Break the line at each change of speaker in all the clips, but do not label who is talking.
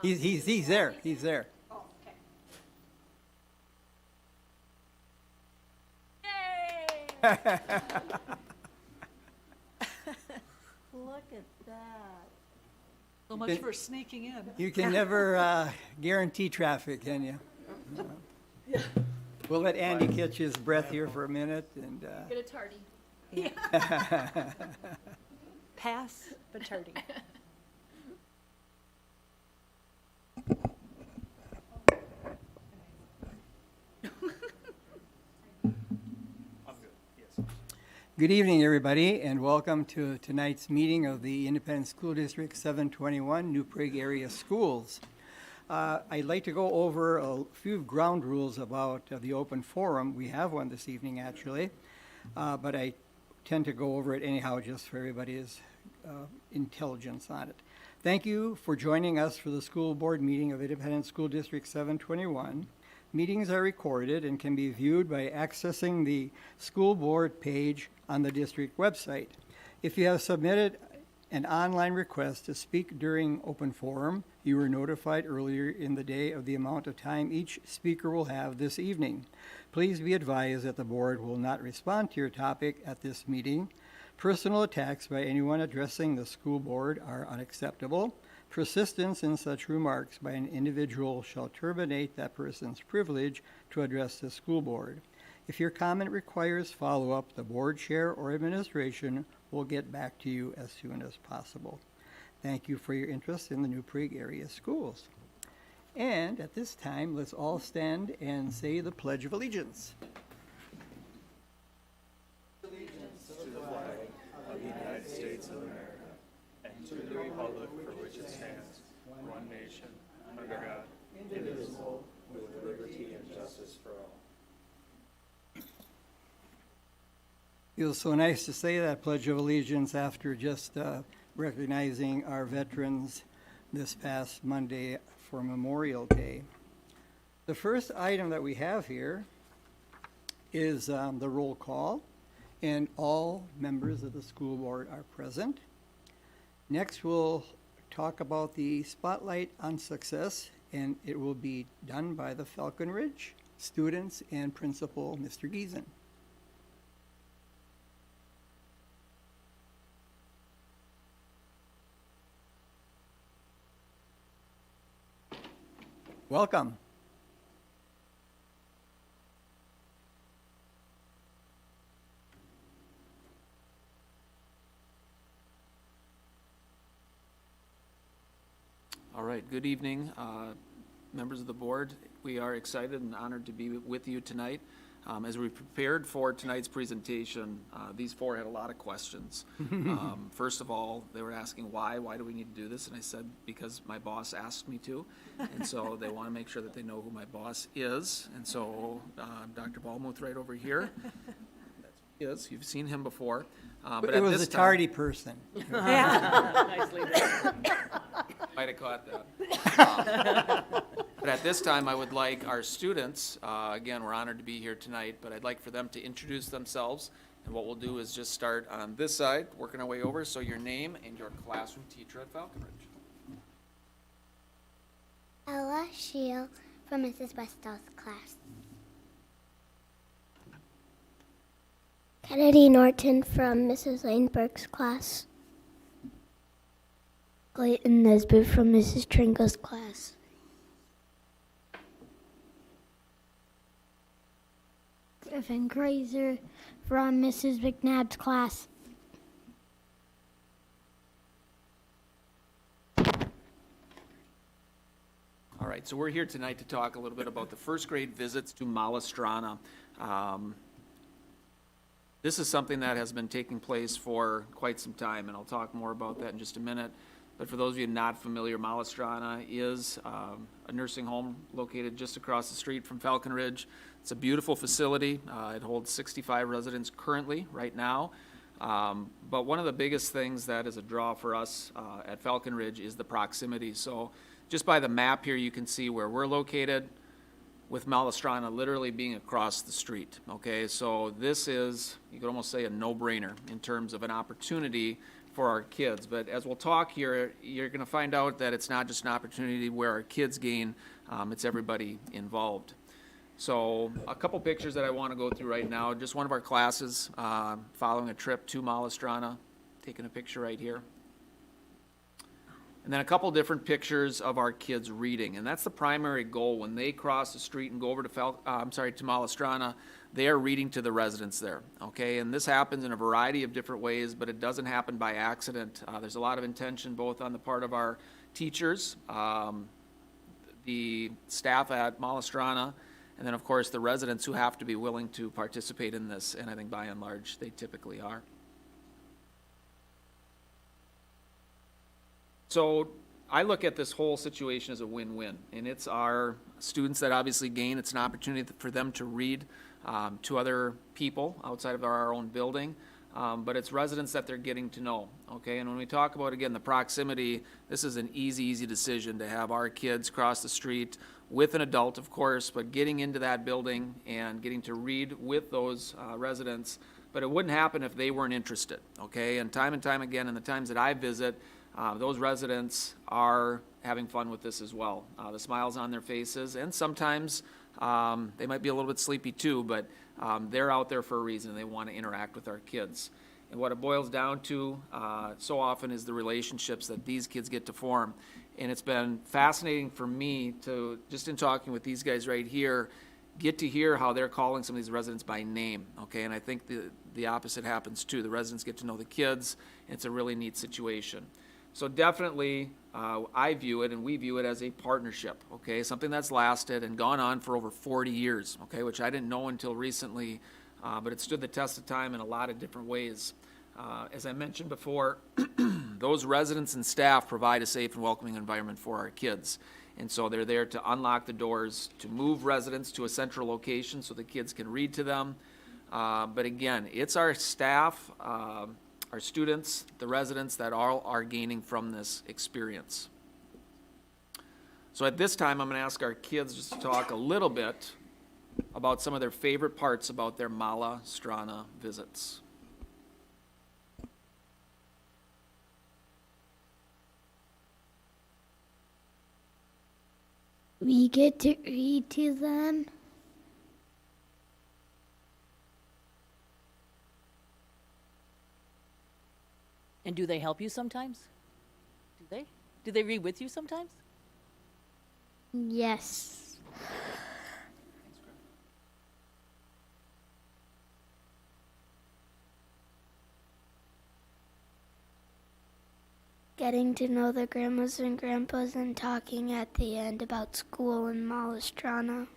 He's there. He's there.
Oh, okay. Yay!
Look at that.
So much for sneaking in.
You can never guarantee traffic, can you? We'll let Andy catch his breath here for a minute and.
Get a tardy.
Pass, but tardy.
Good evening, everybody, and welcome to tonight's meeting of the Independent School District 721 New Prague Area Schools. I'd like to go over a few ground rules about the open forum. We have one this evening, actually, but I tend to go over it anyhow just for everybody's intelligence on it. Thank you for joining us for the school board meeting of Independent School District 721. Meetings are recorded and can be viewed by accessing the school board page on the district website. If you have submitted an online request to speak during open forum, you were notified earlier in the day of the amount of time each speaker will have this evening. Please be advised that the board will not respond to your topic at this meeting. Personal attacks by anyone addressing the school board are unacceptable. Persistence in such remarks by an individual shall terminate that person's privilege to address the school board. If your comment requires follow-up, the board chair or administration will get back to you as soon as possible. Thank you for your interest in the New Prague area schools. And at this time, let's all stand and say the Pledge of Allegiance.
Allegiance to the flag of the United States of America and to the republic for which it stands, one nation, under God, indivisible, with liberty and justice for all.
Feels so nice to say that Pledge of Allegiance after just recognizing our veterans this past Monday for Memorial Day. The first item that we have here is the roll call, and all members of the school board are present. Next, we'll talk about the Spotlight on Success, and it will be done by the Falcon Ridge students and principal, Mr. Giesen. Welcome.
All right, good evening, members of the board. We are excited and honored to be with you tonight. As we prepared for tonight's presentation, these four had a lot of questions. First of all, they were asking why do we need to do this? And I said, because my boss asked me to. And so they want to make sure that they know who my boss is. And so Dr. Ballmuth right over here, you've seen him before. But
it was a tardy person.
Nicely done.
Might have caught that. But at this time, I would like our students, again, we're honored to be here tonight, but I'd like for them to introduce themselves. And what we'll do is just start on this side, working our way over. So your name and your classroom teacher at Falcon Ridge.
Ella Shield from Mrs. Westall's class. Kennedy Norton from Mrs. Laneberg's class. Clayton Nesbitt from Mrs. Trinko's class. Griffin Grazer from Mrs. McNabb's class.
All right, so we're here tonight to talk a little bit about the first grade visits to Malastrana. This is something that has been taking place for quite some time, and I'll talk more about that in just a minute. But for those of you not familiar, Malastrana is a nursing home located just across the street from Falcon Ridge. It's a beautiful facility. It holds 65 residents currently, right now. But one of the biggest things that is a draw for us at Falcon Ridge is the proximity. So just by the map here, you can see where we're located, with Malastrana literally being across the street, okay? So this is, you could almost say, a no-brainer in terms of an opportunity for our kids. But as we'll talk here, you're going to find out that it's not just an opportunity where our kids gain, it's everybody involved. So a couple pictures that I want to go through right now. Just one of our classes following a trip to Malistrana, taking a picture right here. And then a couple different pictures of our kids reading, and that's the primary goal. When they cross the street and go over to to Malistrana, they are reading to the residents there, okay? And this happens in a variety of different ways, but it doesn't happen by accident. There's a lot of intention both on the part of our teachers, the staff at Malistrana, and then of course the residents who have to be willing to participate in this, and I think by and large they typically are. So I look at this whole situation as a win-win, and it's our students that obviously gain. It's an opportunity for them to read to other people outside of our own building, but it's residents that they're getting to know, okay? And when we talk about, again, the proximity, this is an easy decision to have our kids cross the street with an adult, of course, but getting into that building and getting to read with those residents. But it wouldn't happen if they weren't interested, okay? And time again, in the times that I visit, those residents are having fun with this as well. The smiles on their faces, and sometimes they might be a little bit sleepy too, but they're out there for a reason. They want to interact with our kids. And what it boils down to so often is the relationships that these kids get to form. And it's been fascinating for me to, just in talking with these guys right here, get to hear how they're calling some of these residents by name, okay? And I think the opposite happens too. The residents get to know the kids, and it's a really neat situation. So definitely, I view it and we view it as a partnership, okay? Something that's lasted and gone on for over 40 years, okay? Which I didn't know until recently, but it stood the test of time in a lot of different ways. As I mentioned before, those residents and staff provide a safe and welcoming environment for our kids. And so they're there to unlock the doors, to move residents to a central location so the kids can read to them. But again, it's our staff, our students, the residents that all are gaining from this experience. So at this time, I'm going to ask our kids just to talk a little bit about some of their favorite parts about their Malistrana visits.
We get to read to them.
And do they help you sometimes? Do they? Do they read with you sometimes?
Yes. Getting to know the grandmas and grandpas and talking at the end about school in Malistrana.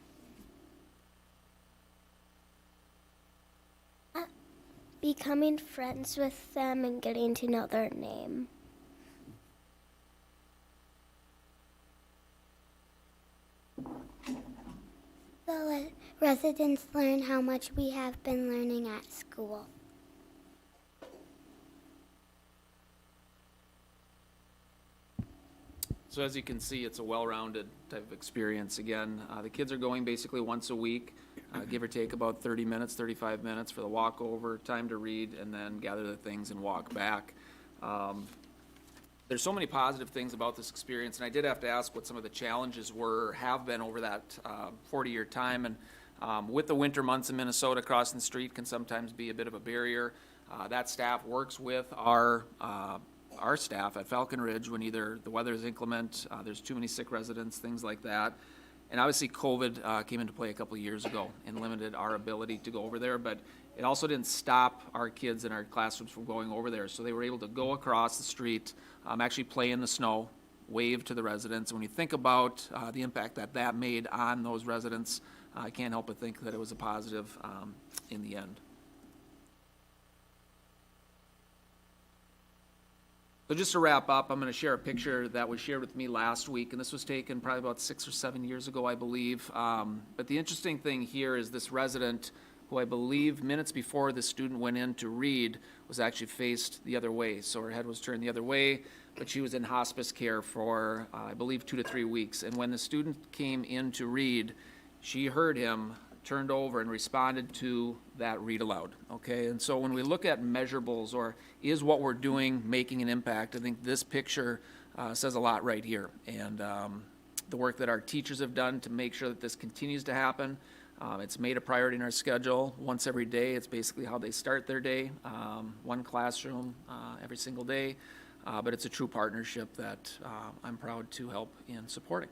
Becoming friends with them and getting to know their name. The residents learn how much we have been learning at school.
So as you can see, it's a well-rounded type of experience. Again, the kids are going basically once a week, give or take about 30 minutes, 35 minutes for the walkover, time to read, and then gather the things and walk back. There's so many positive things about this experience, and I did have to ask what some of the challenges were, have been over that 40-year time. And with the winter months in Minnesota, crossing the street can sometimes be a bit of a barrier. That staff works with our staff at Falcon Ridge when either the weather is inclement, there's too many sick residents, things like that. And obviously COVID came into play a couple of years ago and limited our ability to go over there, but it also didn't stop our kids in our classrooms from going over there. So they were able to go across the street, actually play in the snow, wave to the residents. And when you think about the impact that that made on those residents, I can't help but think that it was a positive in the end. So just to wrap up, I'm going to share a picture that was shared with me last week, and this was taken probably about 6 or 7 years ago, I believe. But the interesting thing here is this resident, who I believe minutes before the student went in to read, was actually faced the other way. So her head was turned the other way, but she was in hospice care for, I believe, 2 to 3 weeks. And when the student came in to read, she heard him turned over and responded to that read aloud, okay? And so when we look at measurables, or is what we're doing making an impact, I think this picture says a lot right here. And the work that our teachers have done to make sure that this continues to happen, it's made a priority in our schedule once every day. It's basically how they start their day, one classroom every single day. But it's a true partnership that I'm proud to help in supporting.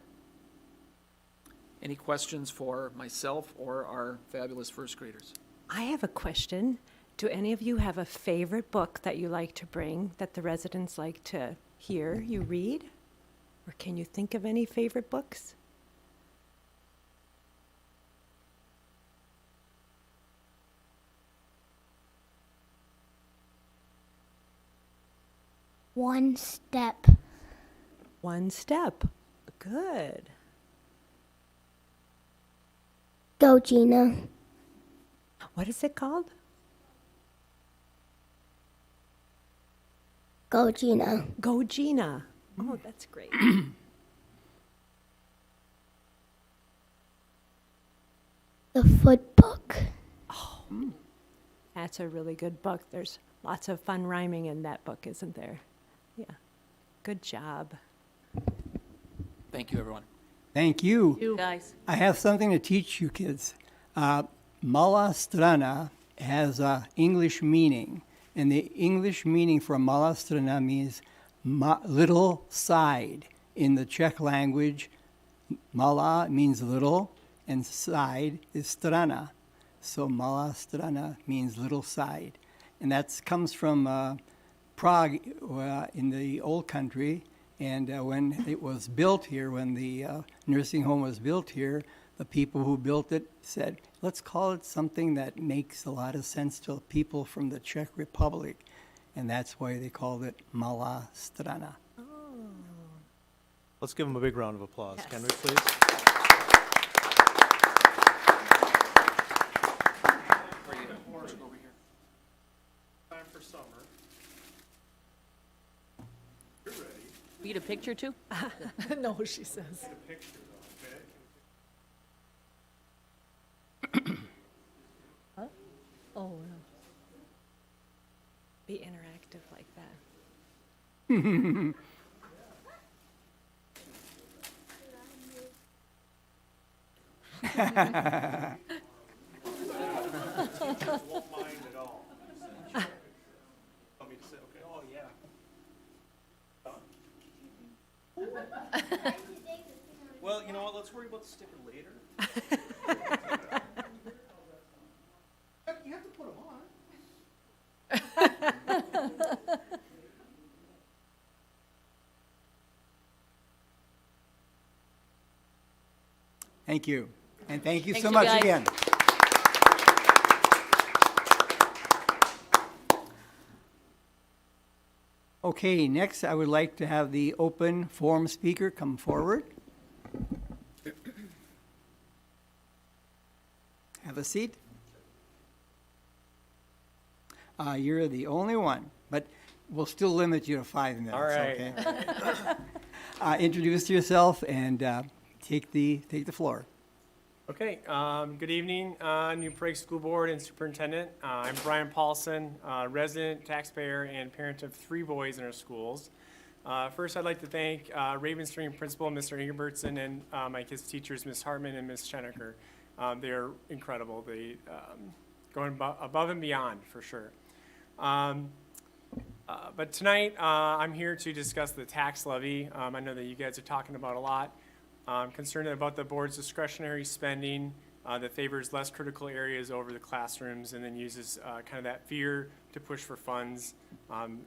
Any questions for myself or our fabulous first graders?
I have a question. Do any of you have a favorite book that you like to bring that the residents like to hear you read? Or can you think of any favorite books?
One step.
One Step. Good.
Go, Gina.
What is it called?
Go, Gina.
Go Gina. Oh, that's great.
The Foot Book.
That's a really good book. There's lots of fun rhyming in that book, isn't there? Yeah. Good job.
Thank you, everyone.
Thank you.
You guys.
I have something to teach you kids. Mala strana has a English meaning, and the English meaning for mala strana means little side. In the Czech language, mala means little, and side is strana. So mala strana means little side. And that comes from Prague in the old country. And when it was built here, when the nursing home was built here, the people who built it said, let's call it something that makes a lot of sense to people from the Czech Republic. And that's why they called it Mala Strana.
Let's give them a big round of applause,
Yes.
can we please?
Time for summer. You're ready.
We get a picture too?
No, she says.
Get a picture though, okay?
Oh, no. Be interactive like that.
Won't mind at all. Want me to sit? Okay. Oh, yeah. Well, you know what? Let's worry about the sticker later. You have to put them on.
Thank you. And thank you
Thanks,
so
you
much
guys.
again. Okay, next I would like to have the open forum speaker come forward. Have a seat. You're the only one, but we'll still limit you to 5 minutes.
All right.
Okay? Introduce yourself and take the floor.
Okay, good evening, New Prague School Board and Superintendent. I'm Brian Paulson, resident, taxpayer, and parent of 3 boys in our schools. First, I'd like to thank Ravenstream Principal, Mr. Ingebertson, and my kids' teachers, Ms. Hartman and Ms. Schenecker. They're incredible. They going above and beyond, for sure. But tonight, I'm here to discuss the tax levy. I know that you guys are talking about a lot. I'm concerned about the board's discretionary spending that favors less critical areas over the classrooms and then uses kind of that fear to push for funds.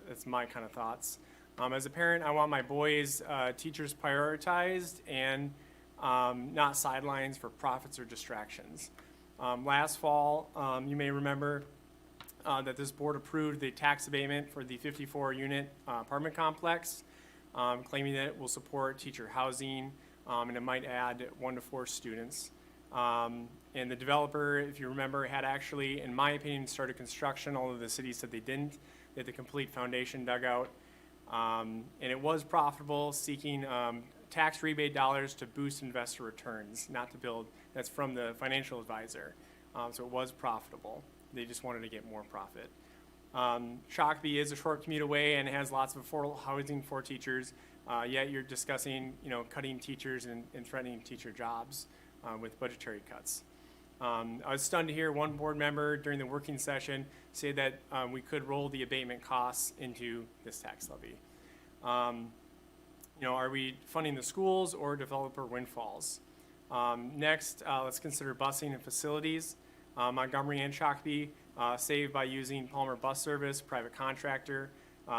That's my kind of thoughts. As a parent, I want my boys' teachers prioritized and not sidelines for profits or distractions. Last fall, you may remember that this board approved the tax abatement for the 54-unit apartment complex, claiming that it will support teacher housing, and it might add 1 to 4 students. And the developer, if you remember, had actually, in my opinion, started construction, although the city said they didn't. They had the complete foundation dug out. And it was profitable, seeking tax rebate dollars to boost investor returns, not to build. That's from the financial advisor. So it was profitable. They just wanted to get more profit. Shakopee is a short commute away and has lots of affordable housing for teachers. Yet you're discussing, cutting teachers and threatening teacher jobs with budgetary cuts. I was stunned to hear one board member during the working session say that we could roll the abatement costs into this tax levy. Are we funding the schools or developer windfalls? Next, let's consider busing and facilities. Montgomery and Shakopee saved by using Palmer Bus Service, private contractor.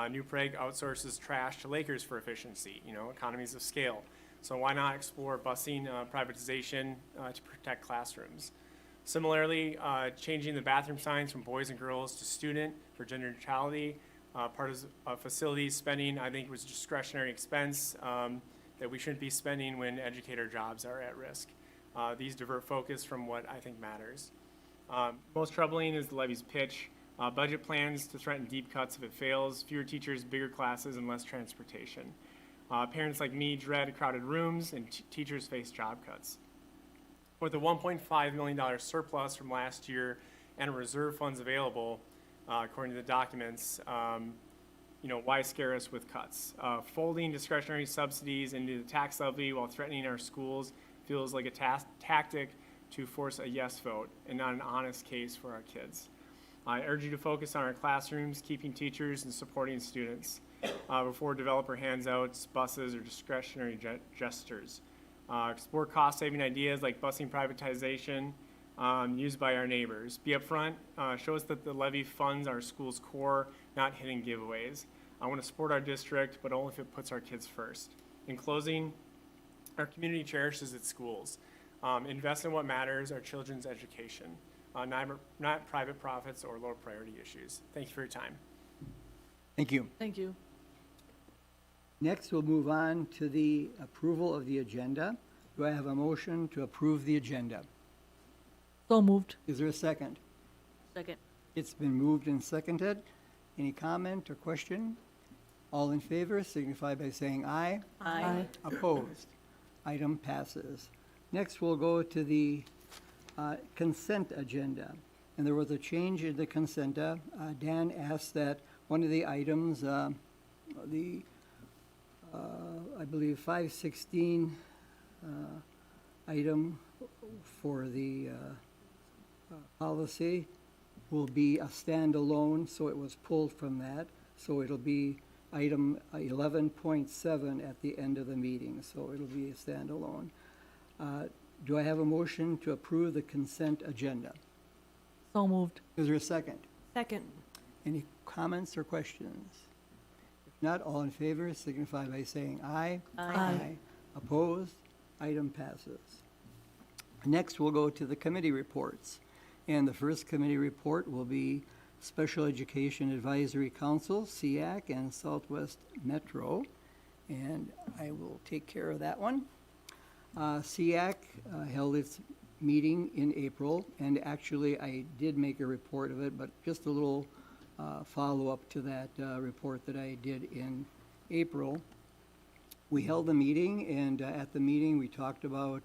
New Prague outsources trash to Lakers for efficiency, economies of scale. So why not explore busing privatization to protect classrooms? Similarly, changing the bathroom signs from boys and girls to student for gender neutrality. Part of facilities spending, I think, was discretionary expense that we shouldn't be spending when educator jobs are at risk. These divert focus from what I think matters. Most troubling is the levy's pitch. Budget plans to threaten deep cuts if it fails, fewer teachers, bigger classes, and less transportation. Parents like me dread crowded rooms, and teachers face job cuts. With a $1.5 million surplus from last year and reserve funds available, according to the documents, why scare us with cuts? Folding discretionary subsidies into the tax levy while threatening our schools feels like a tactic to force a yes vote and not an honest case for our kids. I urge you to focus on our classrooms, keeping teachers, and supporting students before developer handouts, buses, or discretionary gestures. Explore cost-saving ideas like busing privatization used by our neighbors. Be upfront. Show us that the levy funds our school's core, not hidden giveaways. I want to support our district, but only if it puts our kids first. In closing, our community cherishes its schools. Invest in what matters, our children's education. Not private profits or low priority issues. Thank you for your time.
Thank you.
Thank you.
Next, we'll move on to the approval of the agenda. Do I have a motion to approve the agenda?
So moved.
Is there a second?
Second.
It's been moved and seconded. Any comment or question? All in favor signify by saying aye.
Aye.
Opposed? Item passes. Next, we'll go to the consent agenda. And there was a change in the consent. Dan asked that one of the items, I believe 516 item for the policy will be a standalone, so it was pulled from that. So it'll be item 11.7 at the end of the meeting, so it'll be a standalone. Do I have a motion to approve the consent agenda?
So moved.
Is there a second?
Second.
Any comments or questions? If not, all in favor signify by saying aye.
Aye.
Opposed? Item passes. Next, we'll go to the committee reports. And the first committee report will be Special Education Advisory Council, SEAC, and Southwest Metro. And I will take care of that one. SEAC held its meeting in April, and actually I did make a report of it, but just a little follow-up to that report that I did in April. We held a meeting, and at the meeting we talked about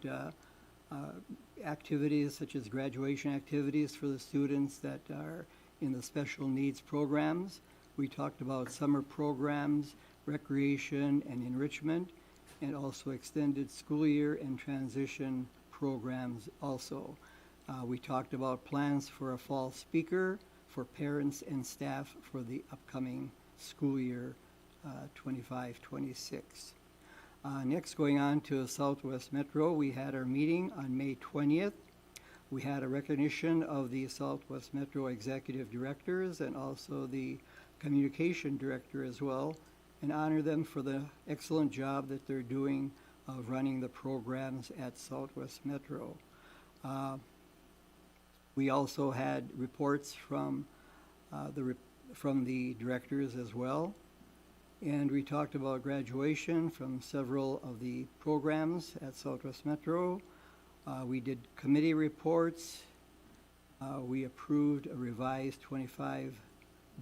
activities such as graduation activities for the students that are in the special needs programs. We talked about summer programs, recreation and enrichment, and also extended school year and transition programs also. We talked about plans for a fall speaker for parents and staff for the upcoming school year 25-26. Next, going on to Southwest Metro, we had our meeting on May 20th. We had a recognition of the Southwest Metro Executive Directors and also the Communication Director as well, and honor them for the excellent job that they're doing of running the programs at Southwest Metro. We also had reports from the directors as well. And we talked about graduation from several of the programs at Southwest Metro. We did committee reports. We approved a revised 25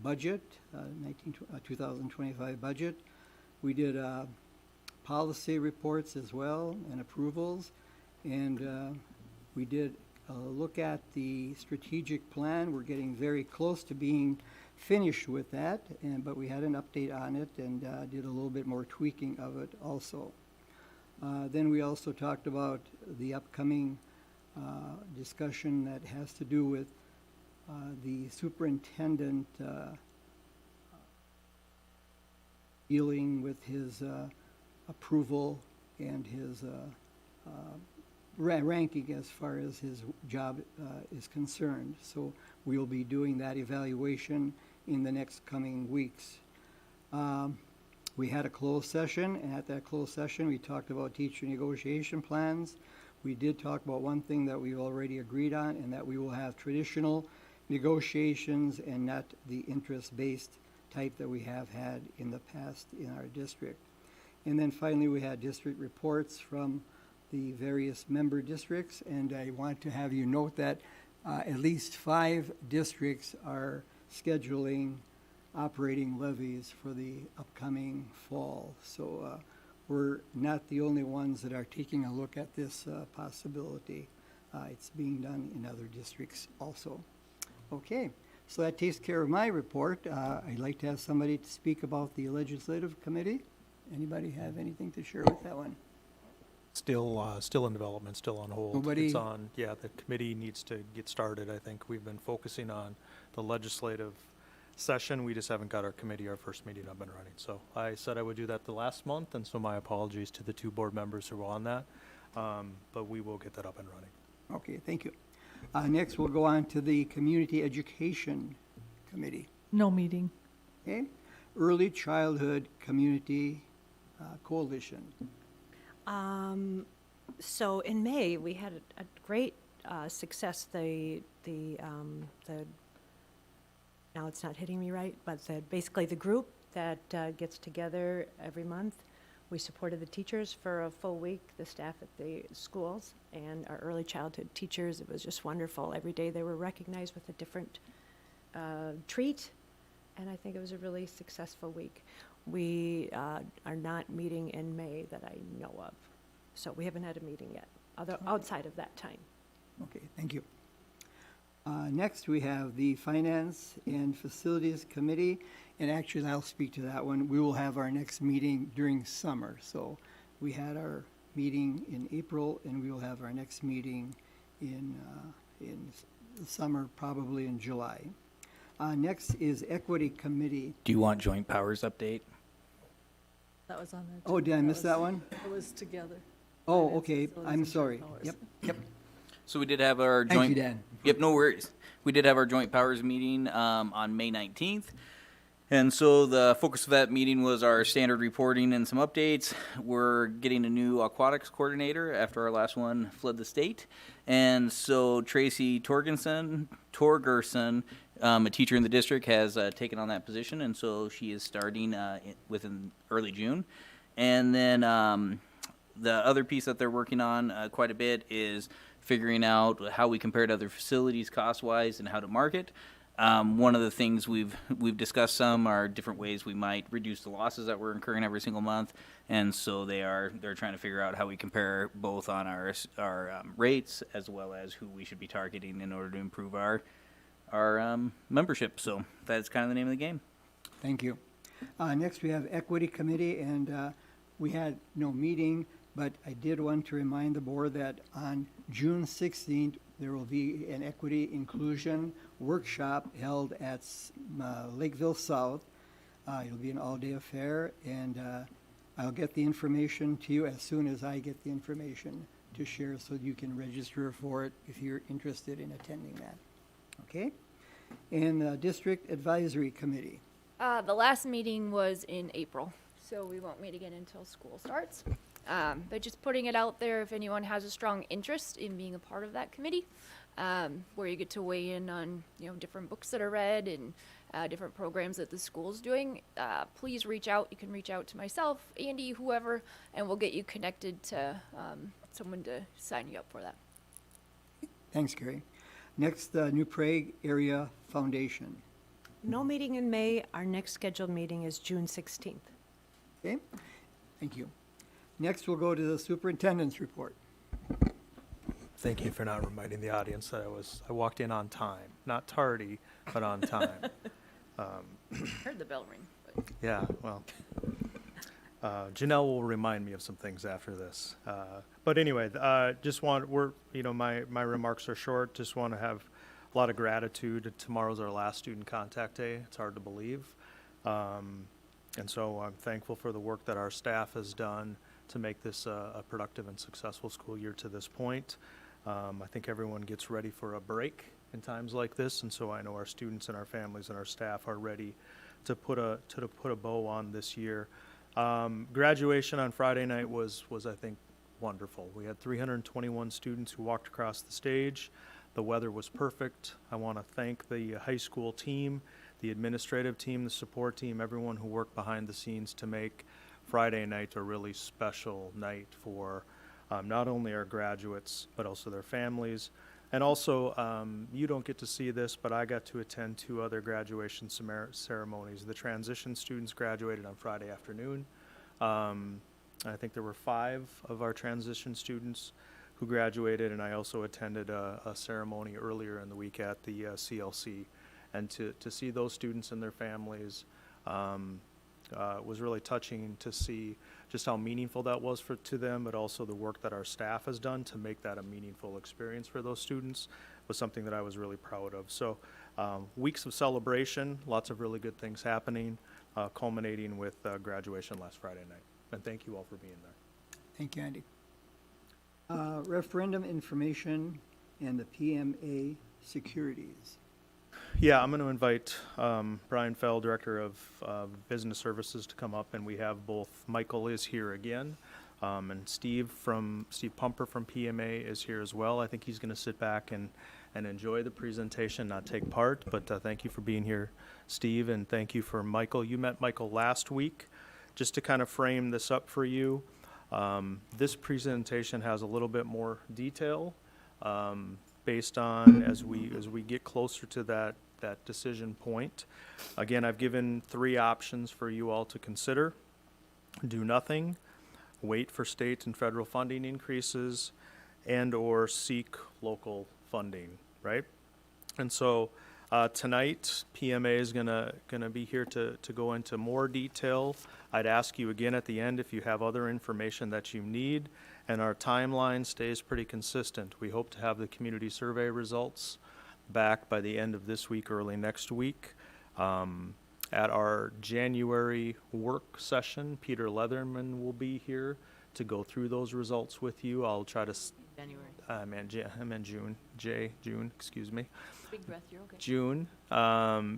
budget, 2025 budget. We did policy reports as well and approvals. And we did look at the strategic plan. We're getting very close to being finished with that, but we had an update on it and did a little bit more tweaking of it also. Then we also talked about the upcoming discussion that has to do with the superintendent dealing with his approval and his ranking as far as his job is concerned. So we'll be doing that evaluation in the next coming weeks. We had a closed session, and at that closed session, we talked about teacher negotiation plans. We did talk about one thing that we've already agreed on, and that we will have traditional negotiations and not the interest-based type that we have had in the past in our district. And then finally, we had district reports from the various member districts, and I want to have you note that at least 5 districts are scheduling operating levies for the upcoming fall. So we're not the only ones that are taking a look at this possibility. It's being done in other districts also. Okay, so that takes care of my report. I'd like to have somebody to speak about the legislative committee. Anybody have anything to share with that one?
Still in development, still on hold.
Nobody-
It's on, yeah, the committee needs to get started. I think we've been focusing on the legislative session. We just haven't got our committee, our first meeting up and running. So I said I would do that the last month, and so my apologies to the 2 board members who were on that. But we will get that up and running.
Okay, thank you. Next, we'll go on to the Community Education Committee.
No meeting.
Okay, Early Childhood Community Coalition.
So in May, we had a great success. Now it's not hitting me right, but basically the group that gets together every month, we supported the teachers for a full week, the staff at the schools, and our early childhood teachers. It was just wonderful. Every day they were recognized with a different treat, and I think it was a really successful week. We are not meeting in May that I know of, so we haven't had a meeting yet, outside of that time.
Okay, thank you. Next, we have the Finance and Facilities Committee, and actually, I'll speak to that one. We will have our next meeting during summer. So we had our meeting in April, and we will have our next meeting in the summer, probably in July. Next is Equity Committee.
Do you want joint powers update?
That was on there.
Oh, did I miss that one?
It was together.
Oh,
Finance,
okay,
Facilities,
I'm
and
sorry.
Powers.
Yep.
So we did have our
Thank
joint.
you, Dan.
Yep, no worries. We did have our joint powers meeting on May 19th. And so the focus of that meeting was our standard reporting and some updates. We're getting a new aquatics coordinator after our last one fled the state. And so Tracy Torgerson, a teacher in the district, has taken on that position. And so she is starting within early June. And then the other piece that they're working on quite a bit is figuring out how we compare to other facilities cost-wise and how to market. One of the things we've discussed some are different ways we might reduce the losses that we're incurring every single month, and so they're trying to figure out how we compare both on our rates as well as who we should be targeting in order to improve our membership. So that's kind of the name of the game.
Thank you. Next, we have Equity Committee, and we had no meeting, but I did want to remind the board that on June 16th, there will be an equity inclusion workshop held at Lakeville South. It'll be an all-day affair, and I'll get the information to you as soon as I get the information to share so you can register for it if you're interested in attending that. Okay? And District Advisory Committee.
The last meeting was in April, so we won't meet again until school starts. But just putting it out there, if anyone has a strong interest in being a part of that committee, where you get to weigh in on, different books that are read and different programs that the school's doing, please reach out. You can reach out to myself, Andy, whoever, and we'll get you connected to someone to sign you up for that.
Thanks, Gary. Next, New Prague Area Foundation.
No meeting in May. Our next scheduled meeting is June 16th.
Okay, thank you. Next, we'll go to the superintendent's report.
Thank you for not reminding the audience that I walked in on time, not tardy, but on time.
Heard the bell ring. But
Yeah, well, Janelle will remind me of some things after this. But anyway, my remarks are short. Just want to have a lot of gratitude. Tomorrow's our last student contact day. It's hard to believe. And so I'm thankful for the work that our staff has done to make this a productive and successful school year to this point. I think everyone gets ready for a break in times like this, and so I know our students and our families and our staff are ready to put a bow on this year. Graduation on Friday night was I think wonderful. We had 321 students who walked across the stage. The weather was perfect. I want to thank the high school team, the administrative team, the support team, everyone who worked behind the scenes to make Friday night a really special night for not only our graduates, but also their families. And also, you don't get to see this, but I got to attend 2 other graduation ceremonies. The transition students graduated on Friday afternoon. I think there were 5 of our transition students who graduated, and I also attended a ceremony earlier in the week at the CLC. And to see those students and their families was really touching to see just how meaningful that was to them, but also the work that our staff has done to make that a meaningful experience for those students was something that I was really proud of. So weeks of celebration, lots of really good things happening, culminating with graduation last Friday night. And thank you all for being there.
Thank you, Andy. Referendum information and the PMA securities.
Yeah, I'm going to invite Brian Fell, Director of Business Services, to come up, and we have both, Michael is here again, and Steve Pumper from PMA is here as well. I think he's going to sit back and enjoy the presentation, not take part, but thank you for being here, Steve, and thank you for Michael. You met Michael last week. Just to kind of frame this up for you, this presentation has a little bit more detail based on as we get closer to that decision point. Again, I've given 3 options for you all to consider. Do nothing, wait for state and federal funding increases, and or seek local funding, right? And so tonight, PMA is gonna be here to go into more detail. I'd ask you again at the end if you have other information that you need, and our timeline stays pretty consistent. We hope to have the community survey results back by the end of this week, early next week. At our January work session, Peter Leatherman will be here to go through those results with you. I'll try to,
January.
I'm in June, June, excuse me.
Big breath. You're okay.
June.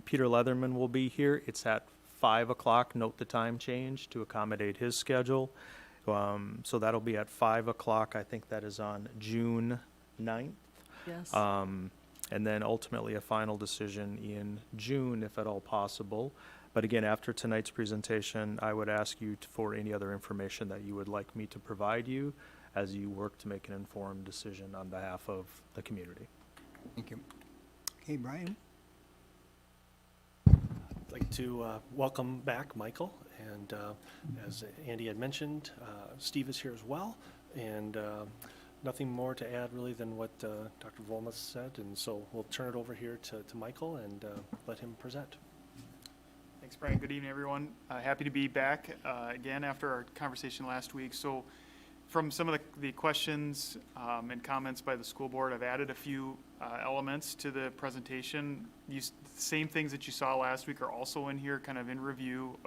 Peter Leatherman will be here. It's at 5 o'clock. Note the time change to accommodate his schedule. So that'll be at 5 o'clock. I think that is on June 9th.
Yes.
And then ultimately a final decision in June, if at all possible. But again, after tonight's presentation, I would ask you for any other information that you would like me to provide you as you work to make an informed decision on behalf of the community.
Thank you. Okay, Brian?
I'd like to welcome back Michael, and as Andy had mentioned, Steve is here as well, and nothing more to add really than what Dr. Volmuth said, and so we'll turn it over here to Michael and let him present.
Thanks, Brian. Good evening, everyone. Happy to be back again after our conversation last week. So from some of the questions and comments by the school board, I've added a few elements to the presentation. Same things that you saw last week are also in here, kind of in review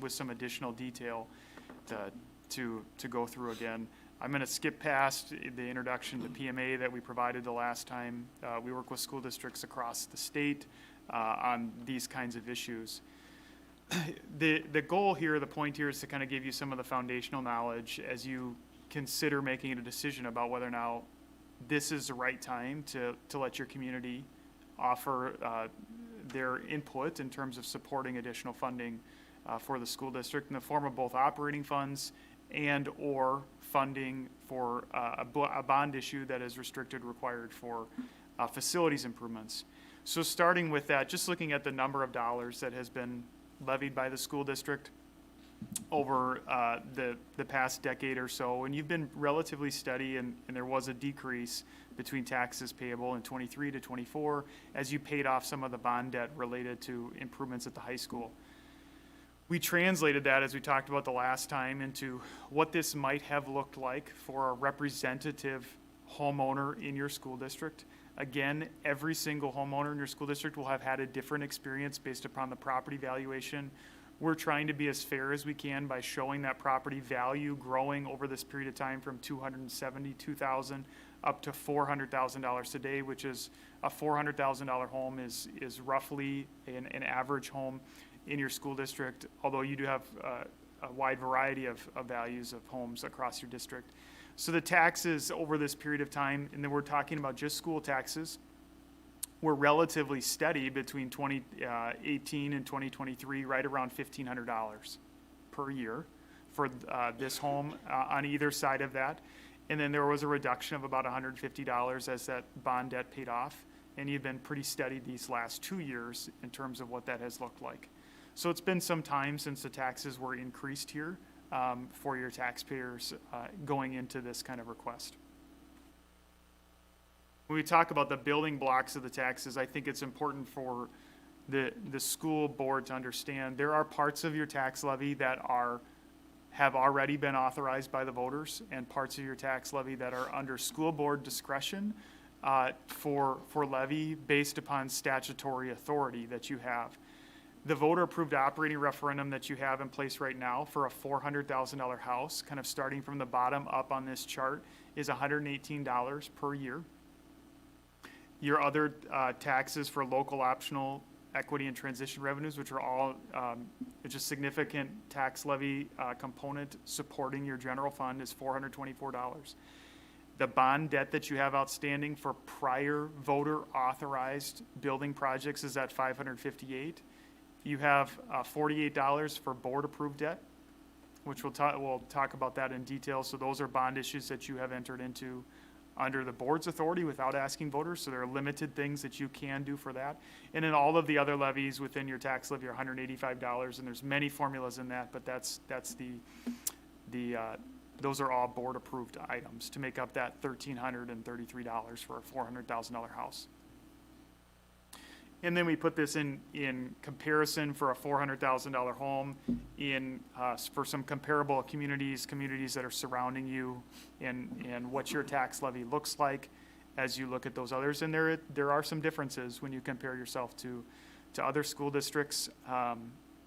with some additional detail to go through again. I'm going to skip past the introduction to PMA that we provided the last time. We work with school districts across the state on these kinds of issues. The goal here, the point here is to kind of give you some of the foundational knowledge as you consider making a decision about whether or not this is the right time to let your community offer their input in terms of supporting additional funding for the school district in the form of both operating funds and or funding for a bond issue that is restricted required for facilities improvements. So starting with that, just looking at the number of dollars that has been levied by the school district, over the past decade or so, and you've been relatively steady, and there was a decrease between taxes payable in 23 to 24 as you paid off some of the bond debt related to improvements at the high school. We translated that, as we talked about the last time, into what this might have looked like for a representative homeowner in your school district. Again, every single homeowner in your school district will have had a different experience based upon the property valuation. We're trying to be as fair as we can by showing that property value growing over this period of time from $272,000 up to $400,000 today, which is a $400,000 home is roughly an average home in your school district, although you do have a wide variety of values of homes across your district. So the taxes over this period of time, and then we're talking about just school taxes, were relatively steady between 2018 and 2023, right around $1,500 per year for this home on either side of that. And then there was a reduction of about $150 as that bond debt paid off. And you've been pretty steady these last 2 years in terms of what that has looked like. So it's been some time since the taxes were increased here for your taxpayers going into this kind of request. When we talk about the building blocks of the taxes, I think it's important for the school board to understand there are parts of your tax levy that have already been authorized by the voters, and parts of your tax levy that are under school board discretion for levy based upon statutory authority that you have. The voter-approved operating referendum that you have in place right now for a $400,000 house, kind of starting from the bottom up on this chart, is $118 per year. Your other taxes for local optional equity and transition revenues, which are all it's a significant tax levy component supporting your general fund, is $424. The bond debt that you have outstanding for prior voter authorized building projects is at $558. You have $48 for board approved debt, which we'll talk about that in detail. So those are bond issues that you have entered into under the board's authority without asking voters. So there are limited things that you can do for that. And then all of the other levies within your tax levy are $185, and there's many formulas in that, but that's those are all board approved items to make up that $1,333 for a $400,000 house. And then we put this in comparison for a $400,000 home for some comparable communities that are surrounding you, and what your tax levy looks like as you look at those others. And there are some differences when you compare yourself to other school districts.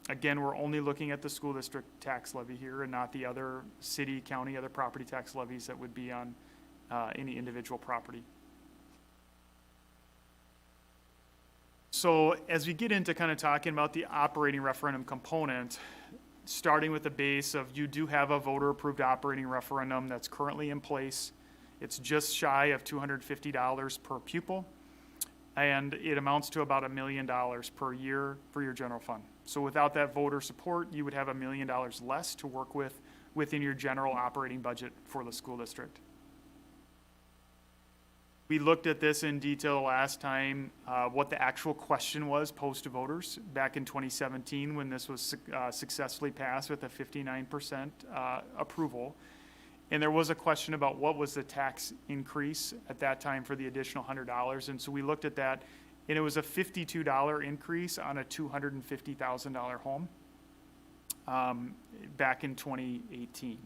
Again, we're only looking at the school district tax levy here and not the other city, county, other property tax levies that would be on any individual property. So as we get into kind of talking about the operating referendum component, starting with the base of you do have a voter-approved operating referendum that's currently in place. It's just shy of $250 per pupil, and it amounts to about $1 million per year for your general fund. So without that voter support, you would have $1 million less to work with within your general operating budget for the school district. We looked at this in detail last time, what the actual question was posed to voters back in 2017 when this was successfully passed with a 59% approval. And there was a question about what was the tax increase at that time for the additional $100. And so we looked at that, and it was a $52 increase on a $250,000 home back in 2018.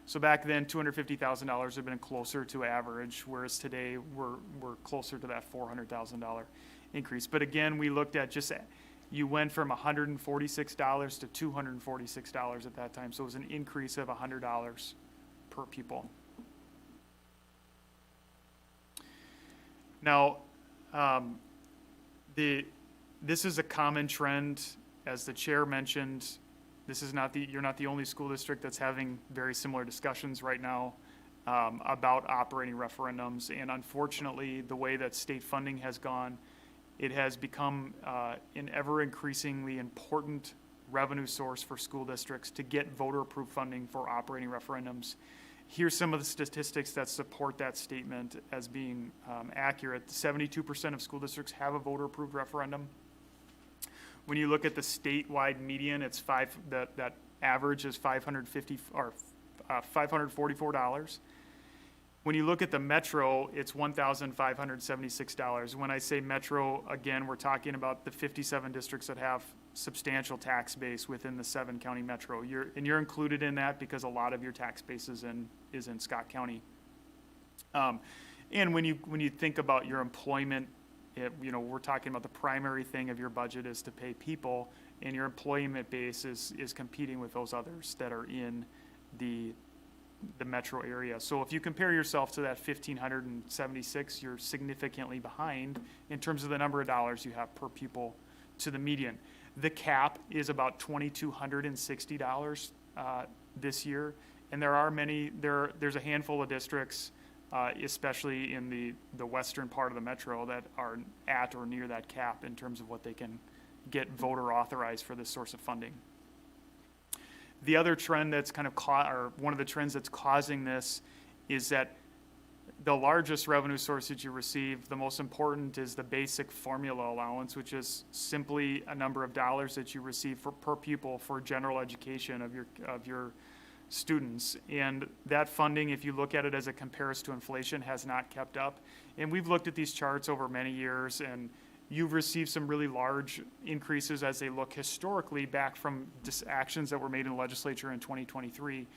So back then, $250,000 had been closer to average, whereas today we're closer to that $400,000 increase. But again, we looked at you went from $146 to $246 at that time, so it was an increase of $100 per pupil. Now, this is a common trend, as the chair mentioned. You're not the only school district that's having very similar discussions right now about operating referendums. And unfortunately, the way that state funding has gone, it has become an ever increasingly important revenue source for school districts to get voter-approved funding for operating referendums. Here's some of the statistics that support that statement as being accurate. 72% of school districts have a voter-approved referendum. When you look at the statewide median, it's that average is $544. When you look at the metro, it's $1,576. When I say metro, again, we're talking about the 57 districts that have substantial tax base within the 7-county metro. You're included in that because a lot of your tax base is in Scott County. And when you think about your employment, we're talking about the primary thing of your budget is to pay people, and your employment base is competing with those others that are in the metro area. So if you compare yourself to that 1,576, you're significantly behind in terms of the number of dollars you have per pupil to the median. The cap is about $2,260 this year, and there's a handful of districts, especially in the western part of the metro, that are at or near that cap in terms of what they can get voter authorized for this source of funding. The other trend that's kind of one of the trends that's causing this is that the largest revenue source that you receive, the most important, is the basic formula allowance, which is simply a number of dollars that you receive per pupil for general education of your students. And that funding, if you look at it as a comparison to inflation, has not kept up. And we've looked at these charts over many years, and you've received some really large increases as they look historically back from actions that were made in the legislature in 2023.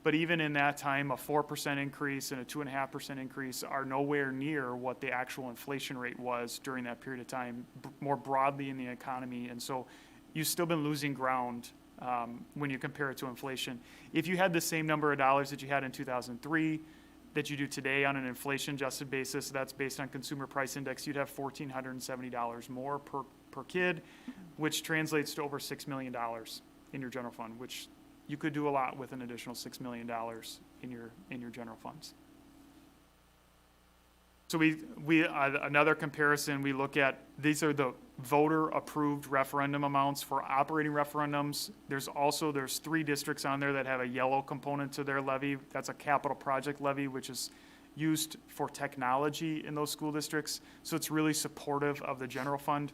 But even in that time, a 4% increase and a 2.5% increase are nowhere near what the actual inflation rate was during that period of time, more broadly in the economy. And so you've still been losing ground when you compare it to inflation. If you had the same number of dollars that you had in 2003 that you do today on an inflation-adjusted basis, that's based on Consumer Price Index, you'd have $1,470 more per kid, which translates to over $6 million in your general fund, which you could do a lot with an additional $6 million in your general funds. So another comparison, we look at, these are the voter-approved referendum amounts for operating referendums. There's 3 districts on there that have a yellow component to their levy. That's a capital project levy, which is used for technology in those school districts. So it's really supportive of the general fund.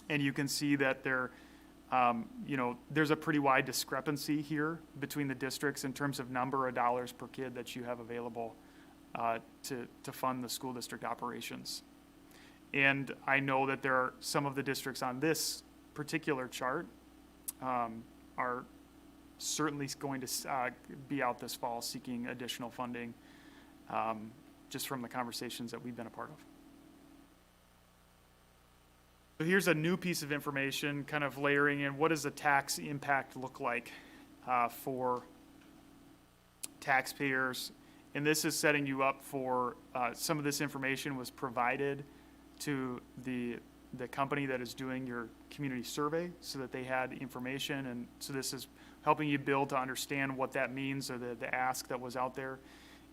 And you can see that there's a pretty wide discrepancy here between the districts in terms of number of dollars per kid that you have available to fund the school district operations. And I know that there are some of the districts on this particular chart are certainly going to be out this fall seeking additional funding, just from the conversations that we've been a part of. So here's a new piece of information, kind of layering in what does the tax impact look like for taxpayers. And this is setting you up for, some of this information was provided to the company that is doing your community survey so that they had information. And so this is helping you build to understand what that means, or the ask that was out there.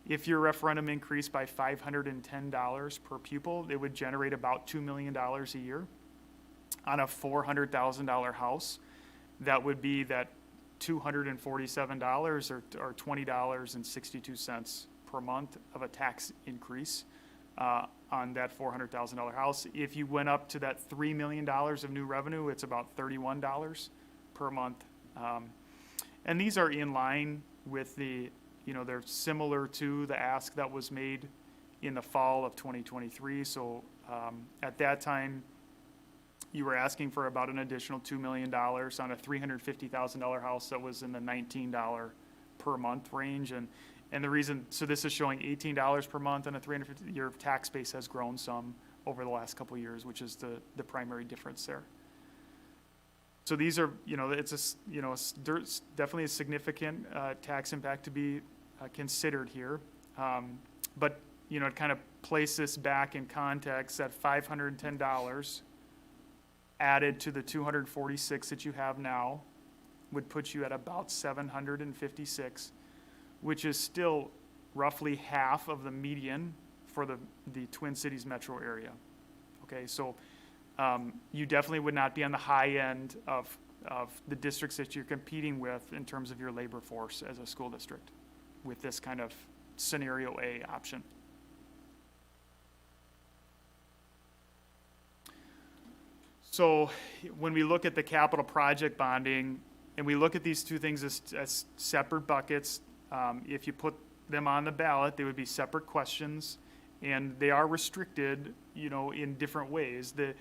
If your referendum increased by $510 per pupil, it would generate about $2 million a year. On a $400,000 house, that would be that $247 or $20.62 per month of a tax increase on that $400,000 house. If you went up to that $3 million of new revenue, it's about $31 per month. And these are in line with they're similar to the ask that was made in the fall of 2023. So at that time, you were asking for about an additional $2 million on a $350,000 house that was in the $19 per month range. And the reason, so this is showing $18 per month on a $350, your tax base has grown some over the last couple of years, which is the primary difference there. So these are, it's definitely a significant tax impact to be considered here. But, to kind of place this back in context, that $510 added to the 246 that you have now would put you at about 756, which is still roughly half of the median for the Twin Cities metro area. Okay, so you definitely would not be on the high end of the districts that you're competing with in terms of your labor force as a school district with this kind of scenario A option. So when we look at the capital project bonding, And we look at these two things as separate buckets. If you put them on the ballot, they would be separate questions, and they are restricted, in different ways. The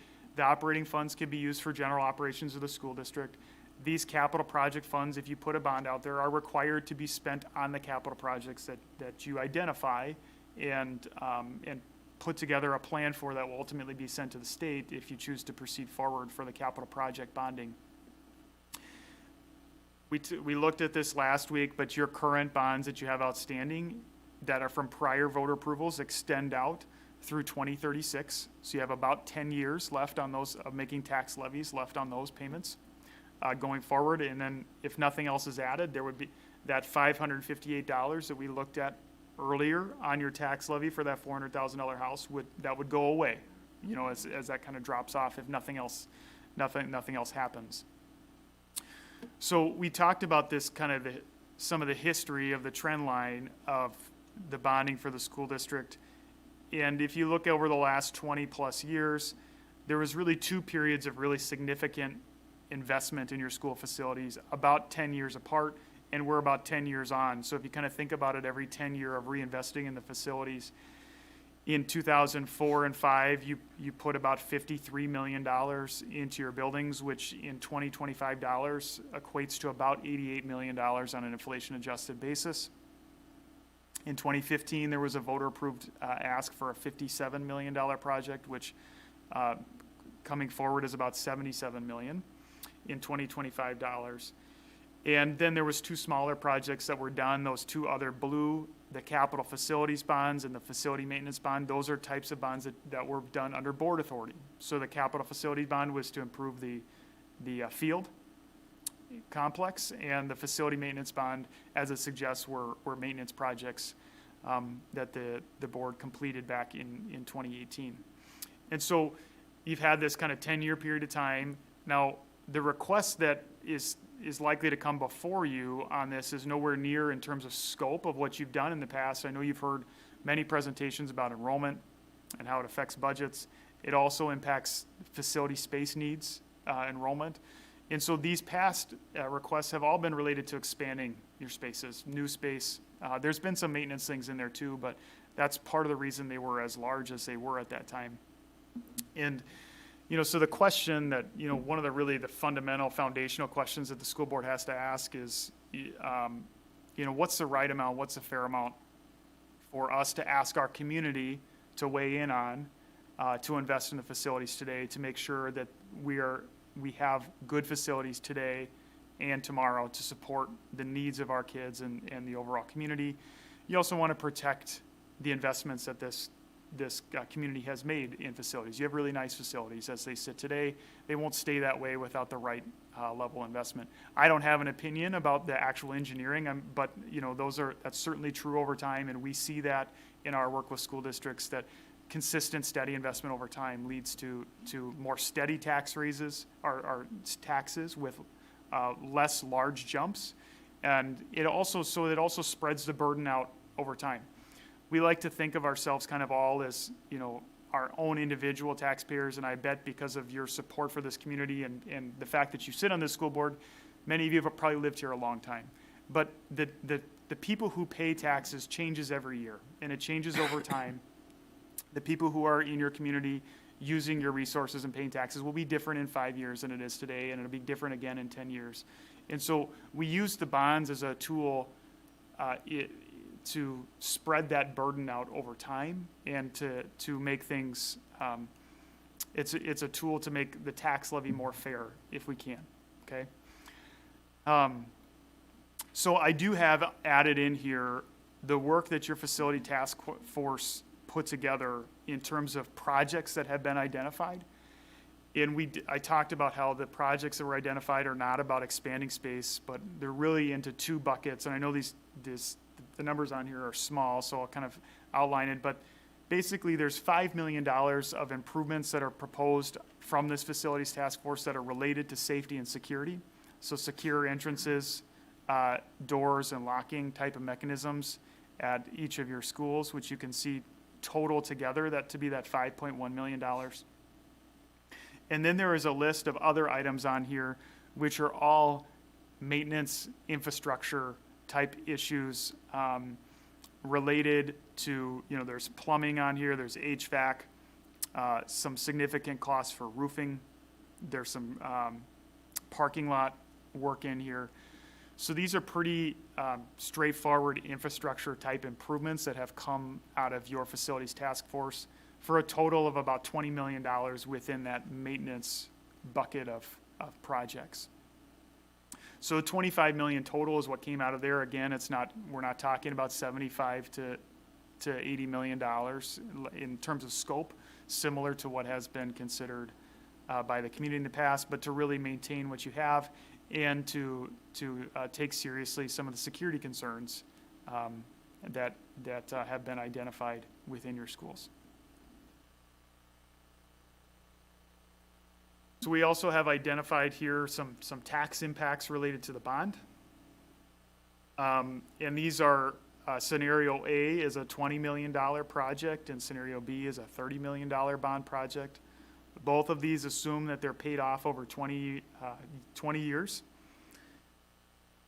operating funds can be used for general operations of the school district. These capital project funds, if you put a bond out there, are required to be spent on the capital projects that you identify and put together a plan for that will ultimately be sent to the state if you choose to proceed forward for the capital project bonding. We looked at this last week, but your current bonds that you have outstanding that are from prior voter approvals extend out through 2036. So you have about 10 years left on those, of making tax levies left on those payments going forward. And then if nothing else is added, there would be that $558 that we looked at earlier on your tax levy for that $400,000 house that would go away, as that kind of drops off if nothing else happens. So we talked about this kind of some of the history of the trend line of the bonding for the school district. And if you look over the last 20 plus years, there was really two periods of really significant investment in your school facilities, about 10 years apart, and we're about 10 years on. So if you kind of think about it, every 10 year of reinvesting in the facilities, in 2004 and 5, you put about $53 million into your buildings, which in 2025 dollars equates to about $88 million on an inflation-adjusted basis. In 2015, there was a voter-approved ask for a $57 million project, which coming forward is about $77 million in 2025 dollars. And then there was two smaller projects that were done, those two other blue, the capital facilities bonds and the facility maintenance bond. Those are types of bonds that were done under board authority. So the capital facility bond was to improve the field complex, and the facility maintenance bond, as it suggests, were maintenance projects that the board completed back in 2018. And so you've had this kind of 10-year period of time. Now, the request that is likely to come before you on this is nowhere near in terms of scope of what you've done in the past. I know you've heard many presentations about enrollment and how it affects budgets. It also impacts facility space needs, enrollment. And so these past requests have all been related to expanding your spaces, new space. There's been some maintenance things in there too, but that's part of the reason they were as large as they were at that time. And so the question that, one of the fundamental foundational questions that the school board has to ask is, what's the right amount, what's the fair amount for us to ask our community to weigh in on, to invest in the facilities today, to make sure that we have good facilities today and tomorrow to support the needs of our kids and the overall community. You also want to protect the investments that this community has made in facilities. You have really nice facilities as they sit today. They won't stay that way without the right level of investment. I don't have an opinion about the actual engineering, but that's certainly true over time, and we see that in our work with school districts, that consistent, steady investment over time leads to more steady tax raises or taxes with less large jumps, and it also spreads the burden out over time. We like to think of ourselves kind of all as, our own individual taxpayers, and I bet because of your support for this community and the fact that you sit on this school board, many of you have probably lived here a long time. But the people who pay taxes changes every year, and it changes over time. The people who are in your community using your resources and paying taxes will be different in 5 years than it is today, and it'll be different again in 10 years. And so we use the bonds as a tool to spread that burden out over time, and to make things, it's a tool to make the tax levy more fair if we can, okay? So I do have added in here the work that your facility task force put together in terms of projects that have been identified. And I talked about how the projects that were identified are not about expanding space, but they're really into two buckets. And I know the numbers on here are small, so I'll kind of outline it. But basically, there's $5 million of improvements that are proposed from this facilities task force that are related to safety and security. So secure entrances, doors, and locking type of mechanisms at each of your schools, which you can see total together to be that $5.1 million. And then there is a list of other items on here which are all maintenance infrastructure type issues related to, there's plumbing on here, there's HVAC, some significant costs for roofing, there's some parking lot work in here. So these are pretty straightforward infrastructure type improvements that have come out of your facilities task force for a total of about $20 million within that maintenance bucket of projects. So 25 million total is what came out of there. Again, we're not talking about 75 to $80 million in terms of scope, similar to what has been considered by the community in the past, but to really maintain what you have and to take seriously some of the security concerns that have been identified within your schools. So we also have identified here some tax impacts related to the bond. And these are, scenario A is a $20 million project and scenario B is a $30 million bond project. Both of these assume that they're paid off over 20 years.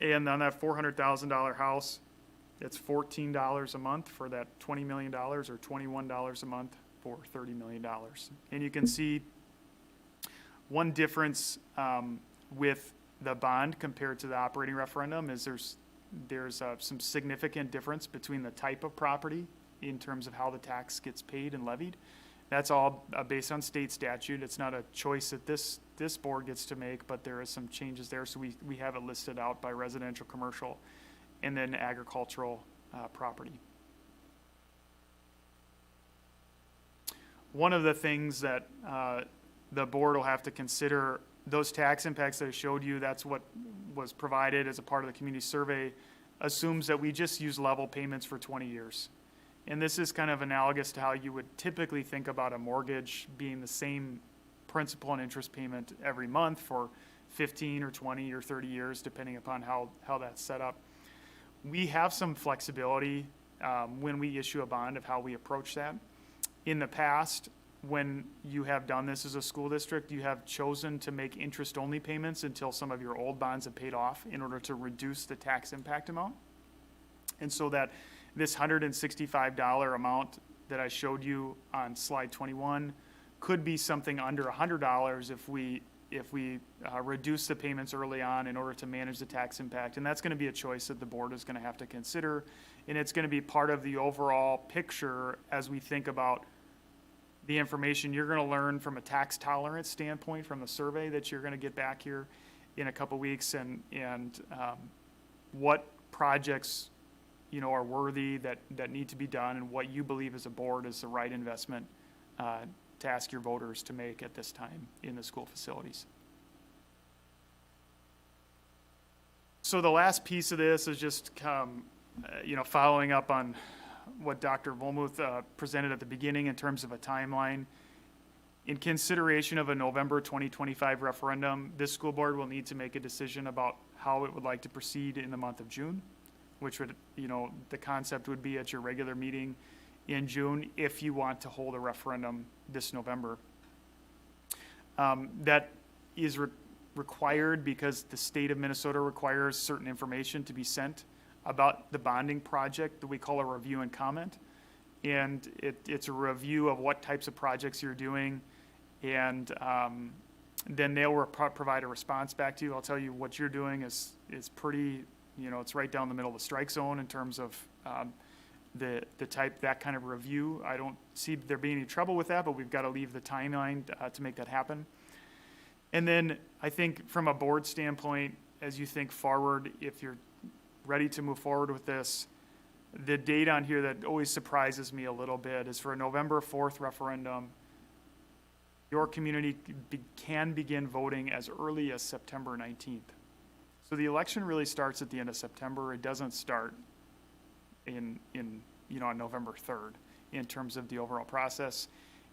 And on that $400,000 house, it's $14 a month for that $20 million or $21 a month for $30 million. And you can see one difference with the bond compared to the operating referendum is there's some significant difference between the type of property in terms of how the tax gets paid and levied. That's all based on state statute. It's not a choice that this board gets to make, but there is some changes there. So we have it listed out by residential, commercial, and then agricultural property. One of the things that the board will have to consider, those tax impacts that I showed you, that's what was provided as a part of the community survey, assumes that we just use level payments for 20 years. And this is kind of analogous to how you would typically think about a mortgage being the same principal and interest payment every month for 15 or 20 or 30 years, depending upon how that's set up. We have some flexibility when we issue a bond of how we approach that. In the past, when you have done this as a school district, you have chosen to make interest-only payments until some of your old bonds have paid off in order to reduce the tax impact amount. And so that this $165 amount that I showed you on slide 21 could be something under $100 if we reduce the payments early on in order to manage the tax impact. And that's going to be a choice that the board is going to have to consider. And it's going to be part of the overall picture as we think about the information you're going to learn from a tax tolerance standpoint from the survey that you're going to get back here in a couple weeks, and what projects are worthy that need to be done, and what you believe as a board is the right investment to ask your voters to make at this time in the school facilities. So the last piece of this is just following up on what Dr. Volmuth presented at the beginning in terms of a timeline. In consideration of a November 2025 referendum, this school board will need to make a decision about how it would like to proceed in the month of June, which would, the concept would be at your regular meeting in June if you want to hold a referendum this November. That is required because the state of Minnesota requires certain information to be sent about the bonding project that we call a review and comment. And it's a review of what types of projects you're doing. And then they'll provide a response back to you. I'll tell you what you're doing is pretty, it's right down the middle of the strike zone in terms of that kind of review. I don't see there being any trouble with that, but we've got to leave the timeline to make that happen. And then I think from a board standpoint, as you think forward, if you're ready to move forward with this, the date on here that always surprises me a little bit is for a November 4th referendum, your community can begin voting as early as September 19th. So the election really starts at the end of September. It doesn't start on November 3rd in terms of the overall process.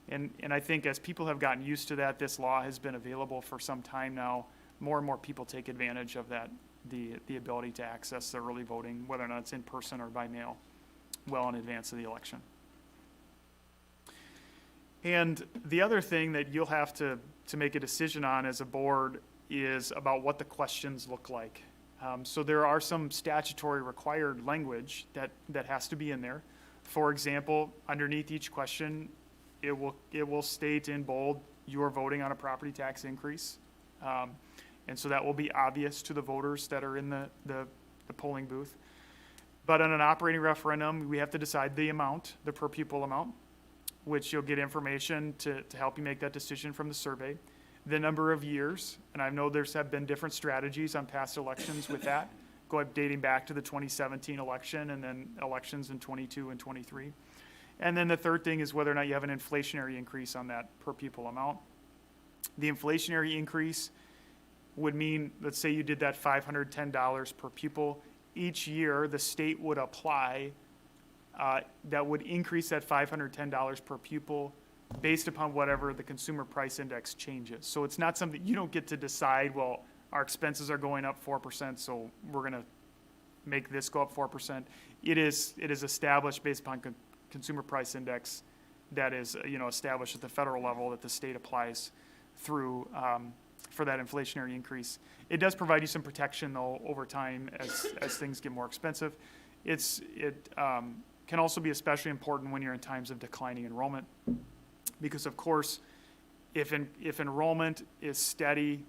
And I think as people have gotten used to that, this law has been available for some time now. More and more people take advantage of that, the ability to access the early voting, whether or not it's in person or by mail, well in advance of the election. And the other thing that you'll have to make a decision on as a board is about what the questions look like So there are some statutory required language that has to be in there. For example, underneath each question, it will state in bold, you are voting on a property tax increase. And so that will be obvious to the voters that are in the polling booth. But on an operating referendum, we have to decide the amount, the per pupil amount, which you'll get information to help you make that decision from the survey. The number of years, and I know have been different strategies on past elections with that, dating back to the 2017 election and then elections in 22 and 23. And then the third thing is whether or not you have an inflationary increase on that per pupil amount. The inflationary increase would mean, let's say you did that $510 per pupil. Each year, the state would apply, that would increase that $510 per pupil based upon whatever the consumer price index changes. So it's not something you don't get to decide, well, our expenses are going up 4%, so we're going to make this go up 4%. It is established based upon consumer price index that is, established at the federal level that the state applies through for that inflationary increase. It does provide you some protection, though, over time as things get more expensive. It can also be especially important when you're in times of declining enrollment, because of course, if enrollment is steady,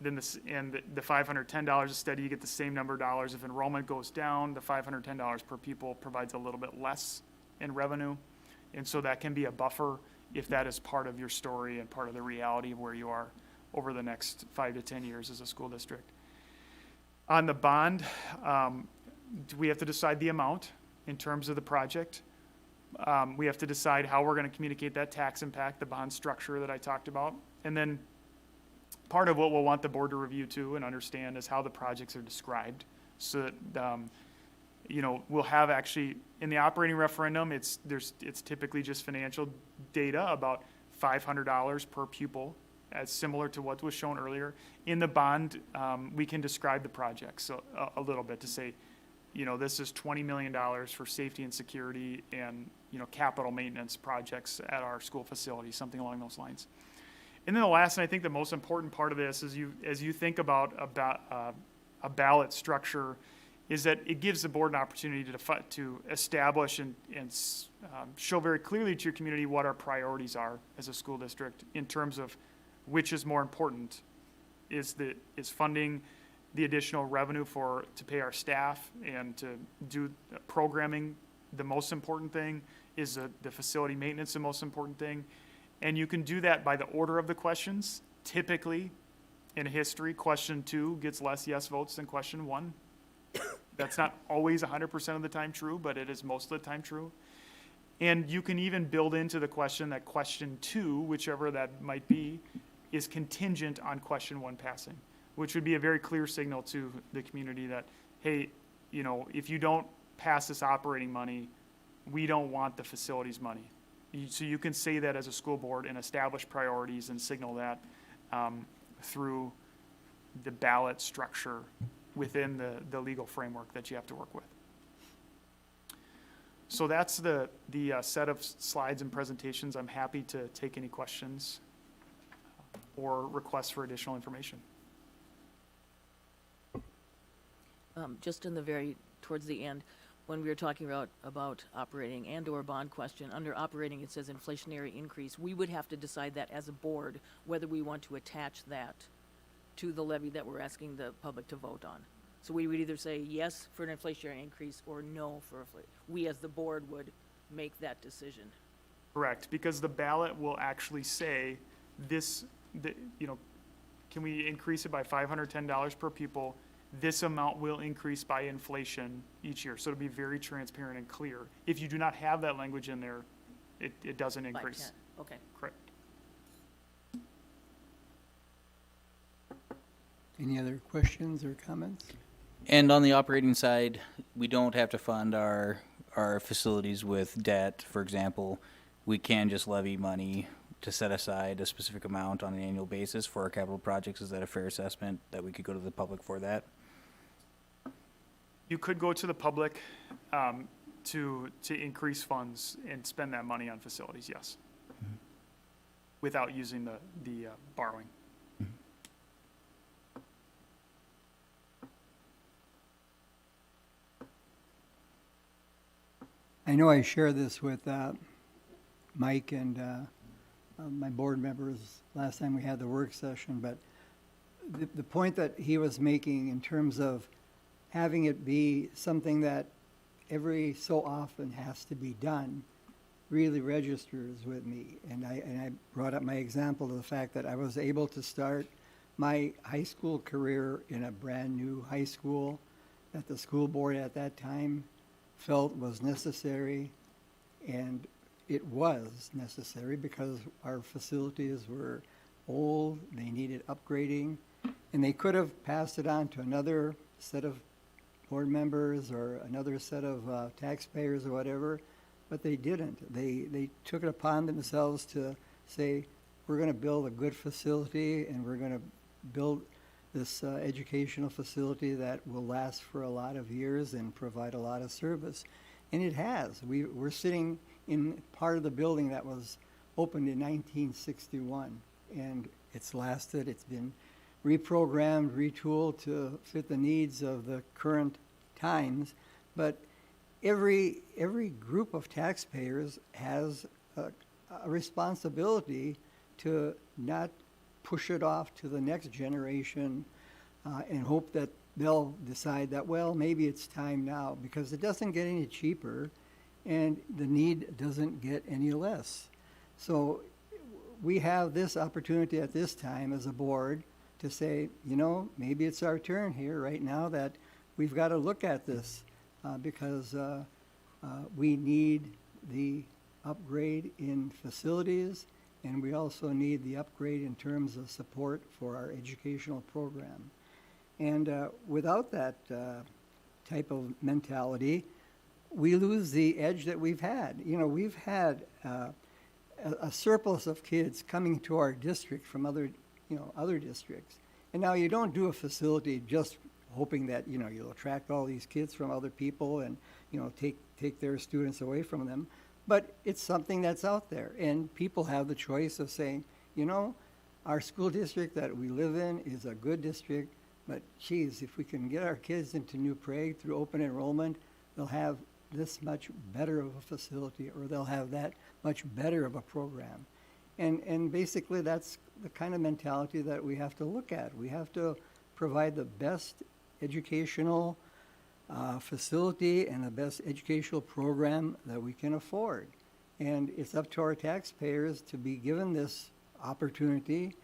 then the $510 is steady, you get the same number of dollars. If enrollment goes down, the $510 per pupil provides a little bit less in revenue. And so that can be a buffer if that is part of your story and part of the reality of where you are over the next 5 to 10 years as a school district. On the bond, we have to decide the amount in terms of the project. We have to decide how we're going to communicate that tax impact, the bond structure that I talked about. And then part of what we'll want the board to review too and understand is how the projects are described, so that we'll have actually in the operating referendum, it's typically just financial data about $500 per pupil, as similar to what was shown earlier. In the bond, we can describe the projects a little bit to say, this is $20 million for safety and security and capital maintenance projects at our school facilities, something along those lines. And then the last, and I think the most important part of this is as you think about a ballot structure, is that it gives the board an opportunity to establish and show very clearly to your community what our priorities are as a school district in terms of which is more important. Is funding the additional revenue to pay our staff and to do programming the most important thing? Is the facility maintenance the most important thing? And you can do that by the order of the questions. Typically, in history, question 2 gets less yes votes than question 1. That's not always 100% of the time true, but it is most of the time true. And you can even build into the question that question 2, whichever that might be, is contingent on question 1 passing, which would be a very clear signal to the community that, hey, if you don't pass this operating money, we don't want the facilities money. So you can say that as a school board and establish priorities and signal that through the ballot structure within the legal framework that you have to work with. So that's the set of slides and presentations. I'm happy to take any questions or requests for additional information.
Just towards the end, when we were talking about operating and/or bond question, under operating it says inflationary increase. We would have to decide that as a board whether we want to attach that to the levy that we're asking the public to vote on. So we would either say yes for an inflationary increase or no for we as the board would make that decision.
Correct, because the ballot will actually say can we increase it by $510 per pupil? This amount will increase by inflation each year. So it'll be very transparent and clear. If you do not have that language in there, it doesn't increase.
5-10. Okay.
Correct.
Any other questions or comments?
And on the operating side, we don't have to fund our facilities with debt, for example. We can just levy money to set aside a specific amount on an annual basis for our capital projects. Is that a fair assessment that we could go to the public for that?
You could go to the public to increase funds and spend that money on facilities, yes, without using the borrowing.
I know I shared this with Mike and my board members last time we had the work session, but the point that he was making in terms of having it be something that every so often has to be done really registers with me. And I brought up my example of the fact that I was able to start my high school career in a brand new high school that the school board at that time felt was necessary, and it was necessary because our facilities were old, they needed upgrading, and they could have passed it on to another set of board members or another set of taxpayers or whatever, but they didn't. They took it upon themselves to say, we're going to build a good facility and we're going to build this educational facility that will last for a lot of years and provide a lot of service. And it has. We're sitting in part of the building that was opened in 1961, and it's lasted. It's been reprogrammed, retooled to fit the needs of the current times. But every group of taxpayers has a responsibility to not push it off to the next generation and hope that they'll decide that, well, maybe it's time now, because it doesn't get any cheaper and the need doesn't get any less. So we have this opportunity at this time as a board to say, you know, maybe it's our turn here right now that we've got to look at this because we need the upgrade in facilities, and we also need the upgrade in terms of support for our educational program. And without that type of mentality, we lose the edge that we've had. You know, we've had a surplus of kids coming to our district from other districts. And now you don't do a facility just hoping that, you know, you'll attract all these kids from other people and, you know, take their students away from them. But it's something that's out there, and people have the choice of saying, you know, our school district that we live in is a good district, but geez, if we can get our kids into New Prague through open enrollment, they'll have this much better of a facility, or they'll have that much better of a program. And basically that's the kind of mentality that we have to look at. We have to provide the best educational facility and the best educational program that we can afford. And it's up to our taxpayers to be given this opportunity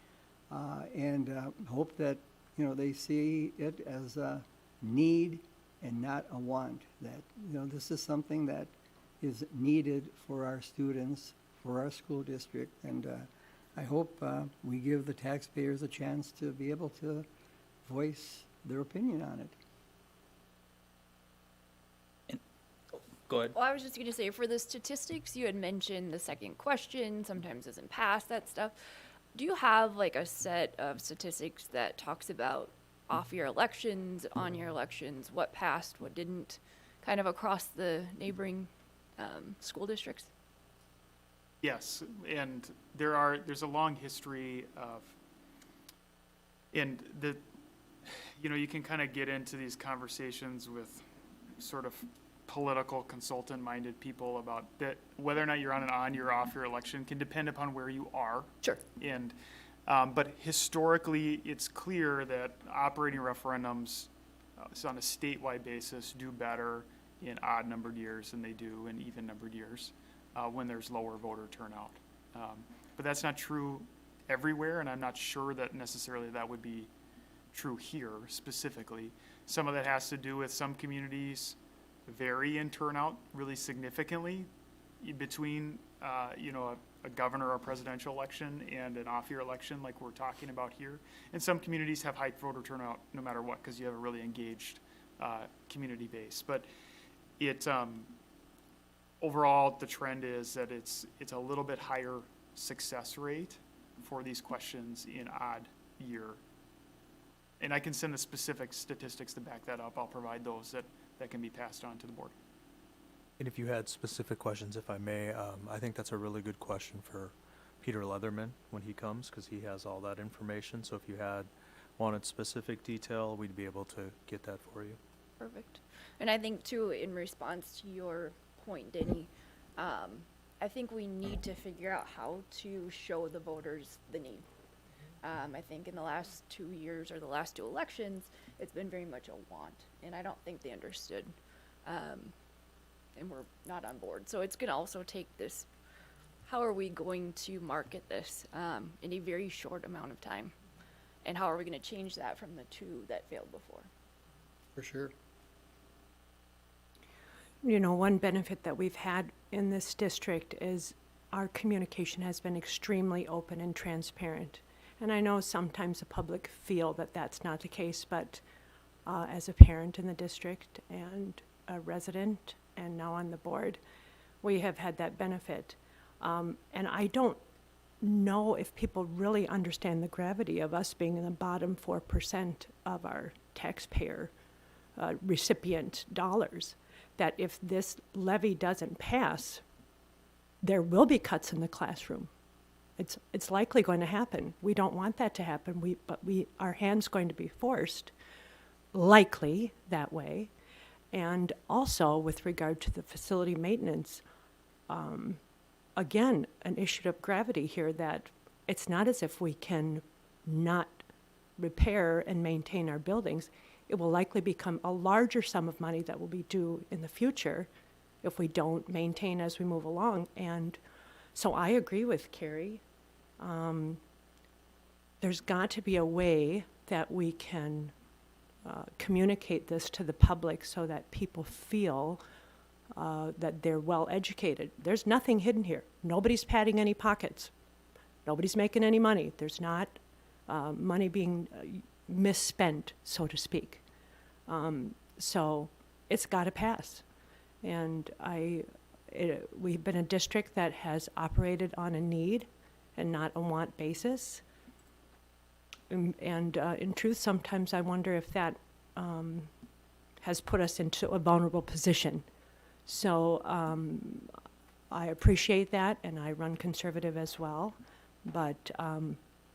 and hope that, you know, they see it as a need and not a want, that, you know, this is something that is needed for our students, for our school district, and I hope we give the taxpayers a chance to be able to voice their opinion on it.
Go ahead.
Well, I was just going to say, for the statistics, you had mentioned the second question sometimes doesn't pass, that stuff. Do you have like a set of statistics that talks about off-year elections, on-year elections, what passed, what didn't, kind of across the neighboring school districts?
Yes, and there's a long history of, and you know, you can kind of get into these conversations with sort of political consultant-minded people about that, whether or not you're on an on-year or off-year election can depend upon where you are.
Sure.
And but historically, it's clear that operating referendums on a statewide basis do better in odd-numbered years than they do in even-numbered years when there's lower voter turnout. But that's not true everywhere, and I'm not sure that necessarily that would be true here specifically. Some of that has to do with some communities vary in turnout really significantly between, you know, a governor or presidential election and an off-year election like we're talking about here. And some communities have high voter turnout no matter what, because you have a really engaged community base. But it overall, the trend is that it's a little bit higher success rate for these questions in odd year. And I can send the specific statistics to back that up. I'll provide those that can be passed on to the board.
And if you had specific questions, if I may, I think that's a really good question for Peter Leatherman when he comes, because he has all that information. So if you wanted specific detail, we'd be able to get that for you.
Perfect. And I think too, in response to your point, Denny, I think we need to figure out how to show the voters the need. I think in the last 2 years or the last 2 elections, it's been very much a want, and I don't think they understood, and we're not on board. So it's gonna also take this, how are we going to market this in a very short amount of time? And how are we gonna change that from the 2 that failed before?
For sure.
You know, one benefit that we've had in this district is our communication has been extremely open and transparent. And I know sometimes the public feel that that's not the case, but as a parent in the district and a resident and now on the board, we have had that benefit. And I don't know if people really understand the gravity of us being in the bottom 4% of our taxpayer recipient dollars. That if this levy doesn't pass, there will be cuts in the classroom. It's likely going to happen. We don't want that to happen. Our hand's going to be forced, likely that way. And also with regard to the facility maintenance, again, an issue of gravity here that it's not as if we can not repair and maintain our buildings. It will likely become a larger sum of money that will be due in the future if we don't maintain as we move along. And so I agree with Carrie. There's got to be a way that we can communicate this to the public so that people feel that they're well educated. There's nothing hidden here. Nobody's padding any pockets. Nobody's making any money. There's not money being misspent, so to speak. So it's got to pass. And we've been a district that has operated on a need and not a want basis. And in truth, sometimes I wonder if that has put us into a vulnerable position. So I appreciate that, and I run conservative as well. But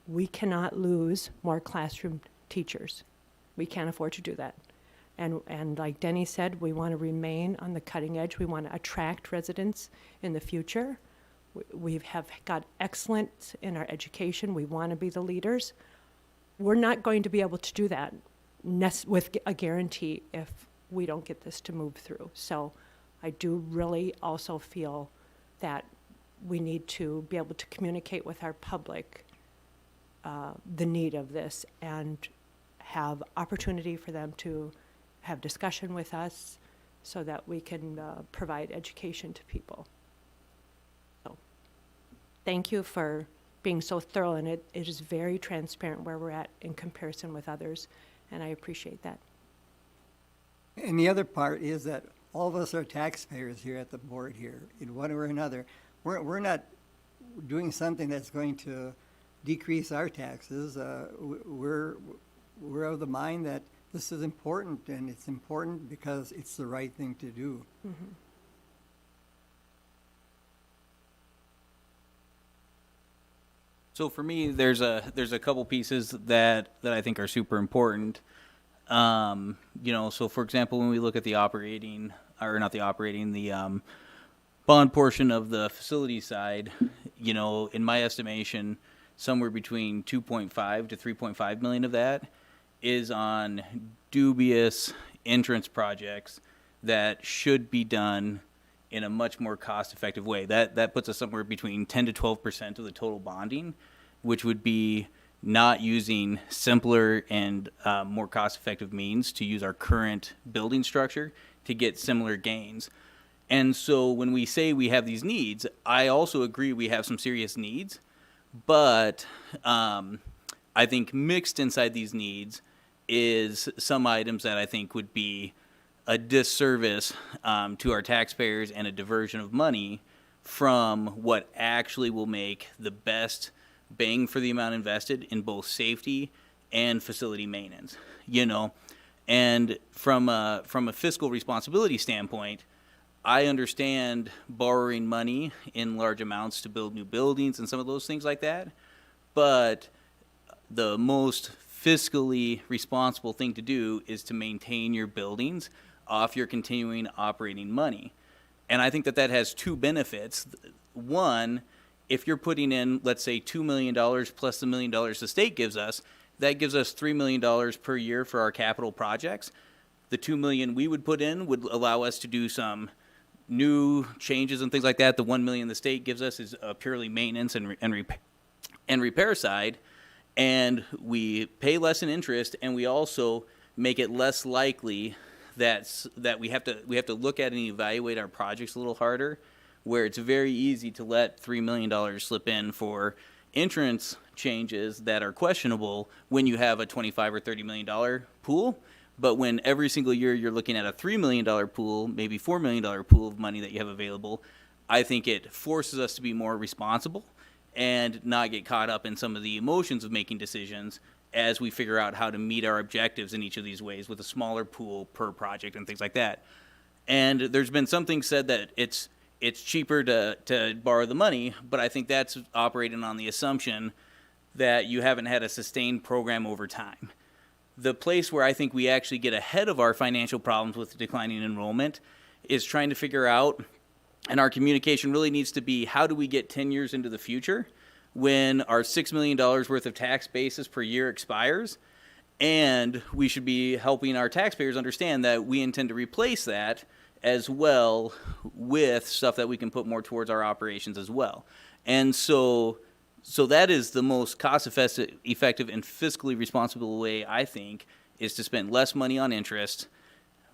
we cannot lose more classroom teachers. We can't afford to do that. And like Denny said, we want to remain on the cutting edge. We want to attract residents in the future. We have got excellence in our education. We want to be the leaders. We're not going to be able to do that with a guarantee if we don't get this to move through. So I do really also feel that we need to be able to communicate with our public the need of this and have opportunity for them to have discussion with us so that we can provide education to people. So thank you for being so thorough, and it is very transparent where we're at in comparison with others, and I appreciate that.
And the other part is that all of us are taxpayers here at the board here, in one way or another. We're not doing something that's going to decrease our taxes. We're of the mind that this is important, and it's important because it's the right thing to do.
Mm-hmm.
So for me, there's a couple pieces that I think are super important. So for example, when we look at the bond portion of the facility side, in my estimation, somewhere between 2.5 to 3.5 million of that is on dubious entrance projects that should be done in a much more cost-effective way. That puts us somewhere between 10 to 12% of the total bonding, which would be not using simpler and more cost-effective means to use our current building structure to get similar gains. And so when we say we have these needs, I also agree we have some serious needs, but I think mixed inside these needs is some items that I think would be a disservice to our taxpayers and a diversion of money from what actually will make the best bang for the amount invested in both safety and facility maintenance. And from a fiscal responsibility standpoint, I understand borrowing money in large amounts to build new buildings and some of those things like that, but the most fiscally responsible thing to do is to maintain your buildings off your continuing operating money. And I think that that has two benefits. One, if you're putting in, let's say, $2 million plus the $1 million the state gives us, that gives us $3 million per year for our capital projects. The $2 million we would put in would allow us to do some new changes and things like that. The $1 million the state gives us is purely maintenance and repair side, and we pay less in interest, and we also make it less likely that we have to look at and evaluate our projects a little harder, where it's very easy to let $3 million slip in for insurance changes that are questionable when you have a $25 or $30 million pool. But when every single year you're looking at a $3 million pool, maybe $4 million pool of money that you have available, I think it forces us to be more responsible and not get caught up in some of the emotions of making decisions as we figure out how to meet our objectives in each of these ways with a smaller pool per project and things like that. And there's been something said that it's cheaper to borrow the money, but I think that's operating on the assumption that you haven't had a sustained program over time. The place where I think we actually get ahead of our financial problems with declining enrollment is trying to figure out, and our communication really needs to be, how do we get 10 years into the future when our $6 million worth of tax basis per year expires? And we should be helping our taxpayers understand that we intend to replace that as well with stuff that we can put more towards our operations as well. And so that is the most cost-effective and fiscally responsible way, I think, is to spend less money on interest,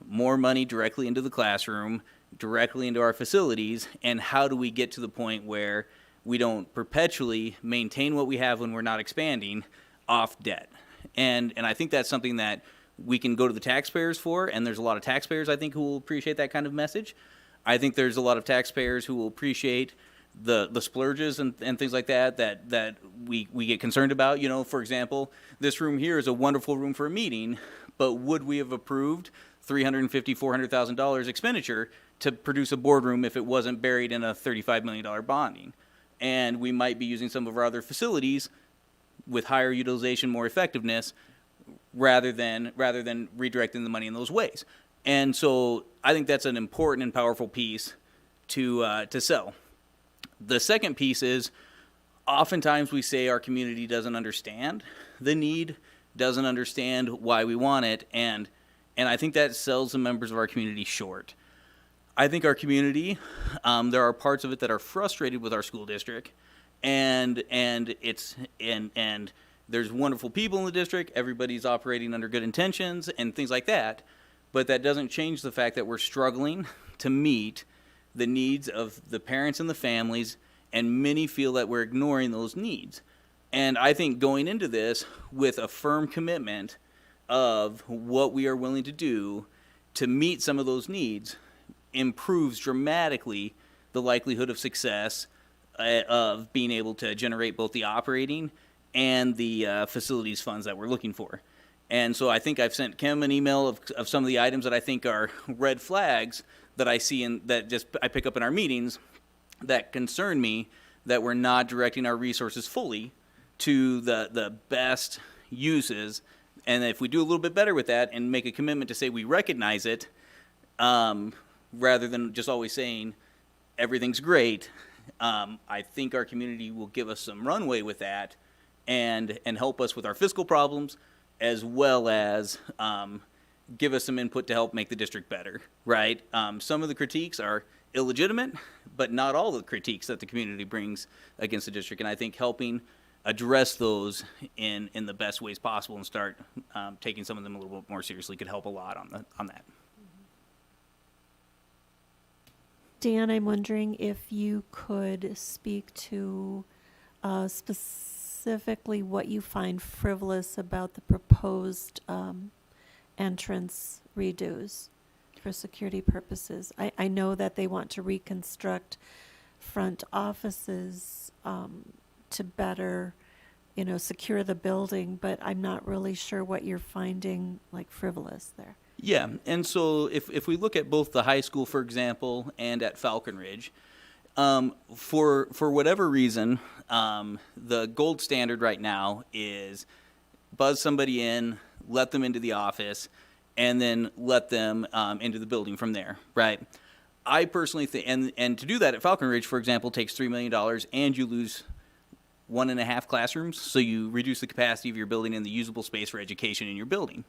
more money directly into the classroom, directly into our facilities, and how do we get to the point where we don't perpetually maintain what we have when we're not expanding off debt. And I think that's something that we can go to the taxpayers for, and there's a lot of taxpayers, I think, who will appreciate that kind of message. I think there's a lot of taxpayers who will appreciate the splurges and things like that we get concerned about. You know, for example, this room here is a wonderful room for a meeting, but would we have approved $350,000, $400,000 expenditure to produce a boardroom if it wasn't buried in a $35 million bonding? And we might be using some of our other facilities with higher utilization, more effectiveness, rather than redirecting the money in those ways. And so I think that's an important and powerful piece to sell. The second piece is, oftentimes we say our community doesn't understand the need, doesn't understand why we want it, and I think that sells the members of our community short. I think our community, there are parts of it that are frustrated with our school district, and there's wonderful people in the district, everybody's operating under good intentions and things like that, but that doesn't change the fact that we're struggling to meet the needs of the parents and the families, and many feel that we're ignoring those needs. And I think going into this with a firm commitment of what we are willing to do to meet some of those needs improves dramatically the likelihood of success of being able to generate both the operating and the facilities funds that we're looking for. And so I think I've sent Kim an email of some of the items that I think are red flags that I see and that just I pick up in our meetings that concern me, that we're not directing our resources fully to the best uses. And if we do a little bit better with that and make a commitment to say we recognize it, rather than just always saying everything's great, I think our community will give us some runway with that and help us with our fiscal problems, as well as give us some input to help make the district better, right? Some of the critiques are illegitimate, but not all the critiques that the community brings against the district. And I think helping address those in the best ways possible and start taking some of them a little bit more seriously could help a lot on that.
Dan, I'm wondering if you could speak to specifically what you find frivolous about the proposed entrance redos for security purposes. I know that they want to reconstruct front offices to better, secure the building, but I'm not really sure what you're finding like frivolous there.
Yeah, and so if we look at both the high school, for example, and at Falcon Ridge, for whatever reason, the gold standard right now is buzz somebody in, let them into the office, and then let them into the building from there, right? I personally think, and to do that at Falcon Ridge, for example, takes $3 million, and you lose 1.5 classrooms, so you reduce the capacity of your building and the usable space for education in your building,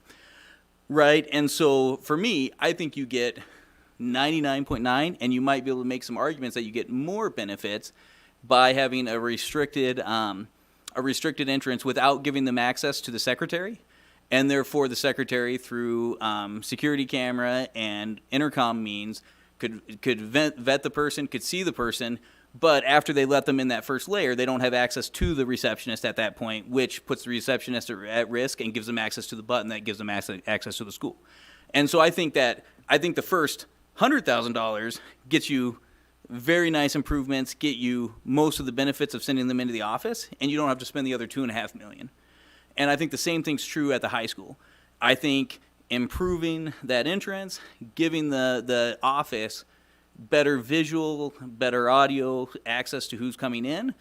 right? And so for me, I think you get 99.9, and you might be able to make some arguments that you get more benefits by having a restricted entrance without giving them access to the secretary, and therefore the secretary through security camera and intercom means could vet the person, could see the person, but after they let them in that first layer, they don't have access to the receptionist at that point, which puts the receptionist at risk and gives them access to the button that gives them access to the school. And so I think the first $100,000 gets you very nice improvements, get you most of the benefits of sending them into the office, and you don't have to spend the other $2.5 million. And I think the same thing's true at the high school. I think improving that entrance, giving the office better visual, better audio, access to who's coming in,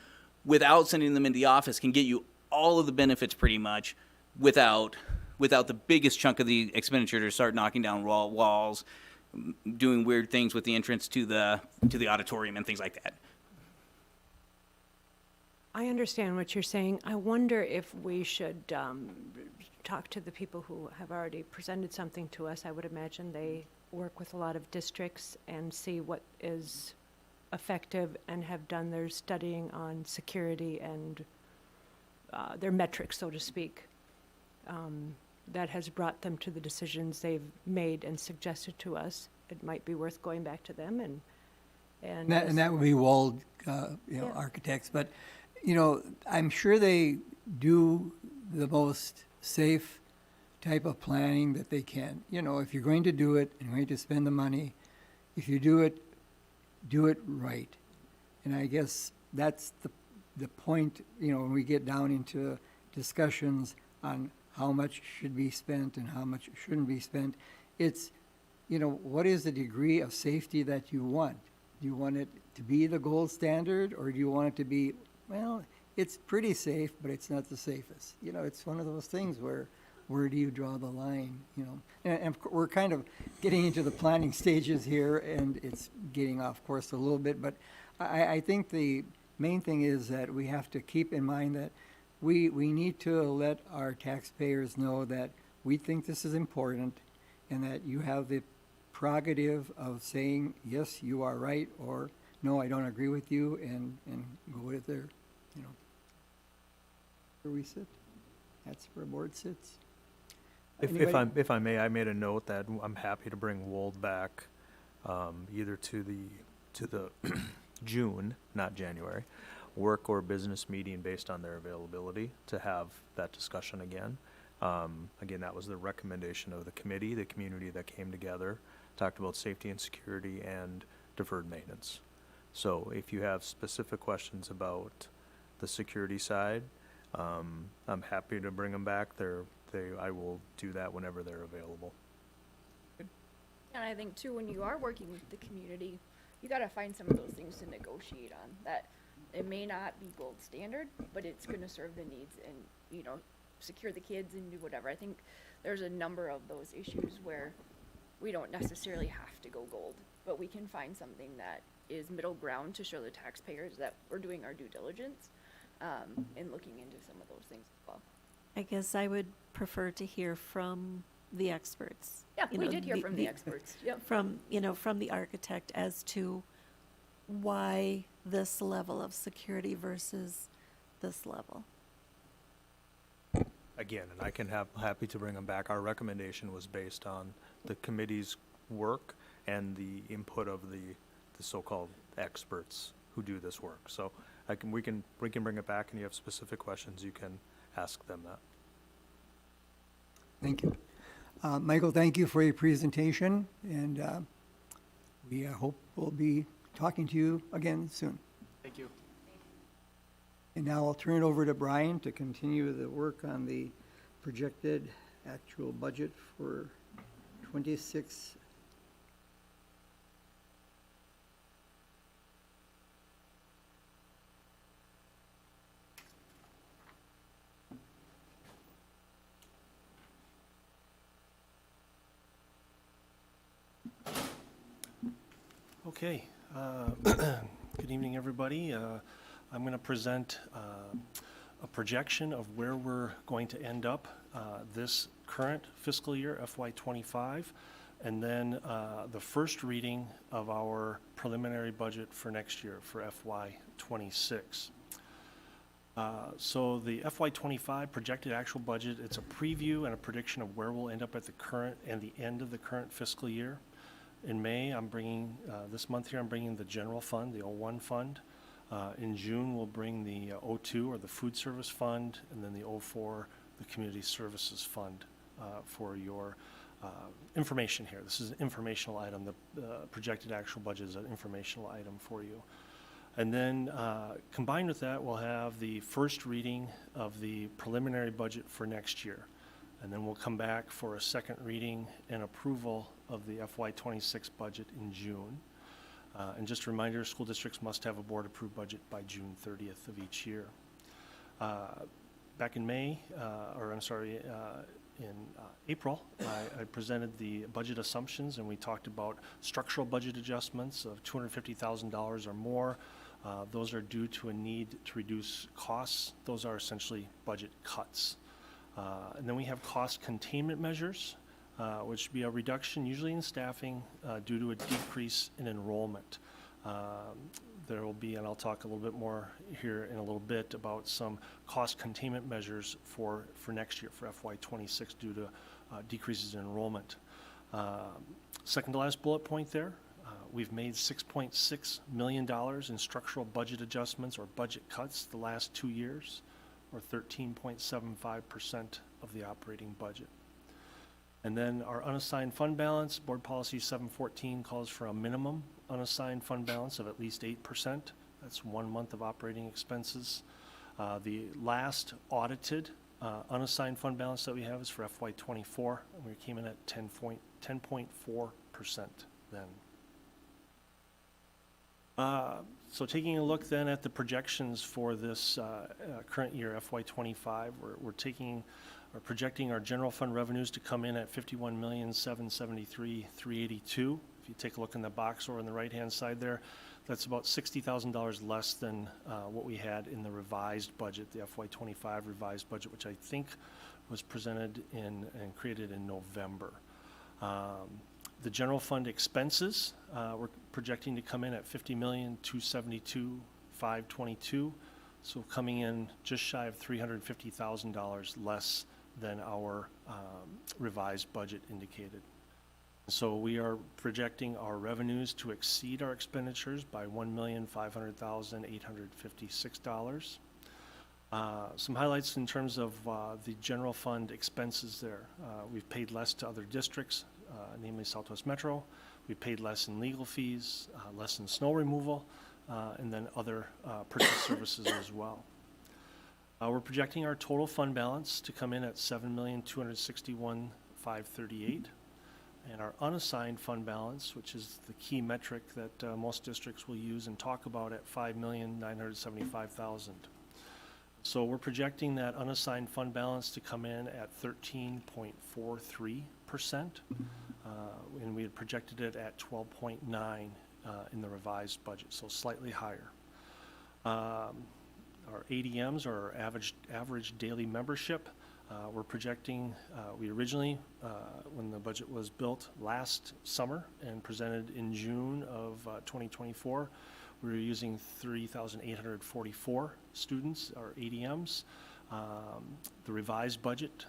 without sending them into the office can get you all of the benefits pretty much without the biggest chunk of the expenditure to start knocking down walls, doing weird things with the entrance to the auditorium and things like that.
I understand what you're saying. I wonder if we should talk to the people who have already presented something to us. I would imagine they work with a lot of districts and see what is effective and have done their studying on security and their metrics, so to speak. That has brought them to the decisions they've made and suggested to us. It might be worth going back to them and
that would be Wald,
Yeah.
architects. But, I'm sure they do the most safe type of planning that they can. If you're going to do it and you're going to spend the money, if you do it right. And I guess that's the point, when we get down into discussions on how much should be spent and how much shouldn't be spent. It's, what is the degree of safety that you want? Do you want it to be the gold standard, or do you want it to be, well, it's pretty safe, but it's not the safest? It's one of those things where do you draw the line, And we're kind of getting into the planning stages here, and it's getting off course a little bit, but I think the main thing is that we have to keep in mind that we need to let our taxpayers know that we think this is important and that you have the prerogative of saying, yes, you are right, or no, I don't agree with you, and go with there, where we sit. That's where a board sits.
If I may, I made a note that I'm happy to bring Wold back, either to the June, not January, work or business meeting based on their availability to have that discussion again. Again, that was the recommendation of the committee, the community that came together, talked about safety and security and deferred maintenance. So if you have specific questions about the security side, I'm happy to bring them back. I will do that whenever they're available.
And I think too, when you are working with the community, you gotta find some of those things to negotiate on. That it may not be gold standard, but it's gonna serve the needs and, secure the kids and do whatever. I think there's a number of those issues where we don't necessarily have to go gold, but we can find something that is middle ground to show the taxpayers that we're doing our due diligence, and looking into some of those things as well.
I guess I would prefer to hear from the experts.
Yeah,
You
we
know,
did hear from the experts, yep.
From the architect as to why this level of security versus this level.
Again, and I can happy to bring them back. Our recommendation was based on the committee's work and the input of the so-called experts who do this work. So we can bring it back, and you have specific questions, you can ask them that.
Thank you. Michael, thank you for your presentation, and we hope we'll be talking to you again soon.
Thank you.
And now I'll turn it over to Brian to continue the work on the projected actual budget for 26.
Okay, good evening, everybody. I'm going to present a projection of where we're going to end up this current fiscal year, FY25, and then the first reading of our preliminary budget for next year, for FY26. So the FY25 projected actual budget, it's a preview and a prediction of where we'll end up at the current and the end of the current fiscal year. In May, I'm bringing, this month here, I'm bringing the general fund, the 01 fund. In June, we'll bring the 02, or the food service fund, and then the 04, the community services fund, for your information here. This is an informational item. The projected actual budget is an informational item for you. And then combined with that, we'll have the first reading of the preliminary budget for next year. And then we'll come back for a second reading and approval of the FY26 budget in June. And just a reminder, school districts must have a board-approved budget by June 30th of each year. Back in May, in April, I presented the budget assumptions, and we talked about structural budget adjustments of $250,000 or more. Those are due to a need to reduce costs. Those are essentially budget cuts. And then we have cost containment measures, which would be a reduction usually in staffing due to a decrease in enrollment. There will be, and I'll talk a little bit more here in a little bit about some cost containment measures for next year, for FY26, due to decreases in enrollment. Second to last bullet point there, we've made $6.6 million in structural budget adjustments or budget cuts the last 2 years, or 13.75% of the operating budget. And then our unassigned fund balance, Board Policy 714 calls for a minimum unassigned fund balance of at least 8%. That's 1 month of operating expenses. The last audited unassigned fund balance that we have is for FY24, and we came in at 10.4% then. So taking a look then at the projections for this current year, FY25, we're projecting our general fund revenues to come in at $51,773,382. If you take a look in the box or on the right-hand side there, that's about $60,000 less than what we had in the revised budget, the FY25 revised budget, which I think was presented and created in November. The general fund expenses, we're projecting to come in at $50,272,522, so coming in just shy of $350,000 less than our revised budget indicated. So we are projecting our revenues to exceed our expenditures by $1,500,856. Some highlights in terms of the general fund expenses there. We've paid less to other districts, namely Southwest Metro. We paid less in legal fees, less in snow removal, and then other purchase services as well. We're projecting our total fund balance to come in at $7,261,538, and our unassigned fund balance, which is the key metric that most districts will use and talk about, at $5,975,000. So we're projecting that unassigned fund balance to come in at 13.43%, and we had projected it at 12.9 in the revised budget, so slightly higher. Our ADMs, or our average daily membership, we're projecting, we originally, when the budget was built last summer and presented in June of 2024, we were using 3,844 students, or ADMs. The revised budget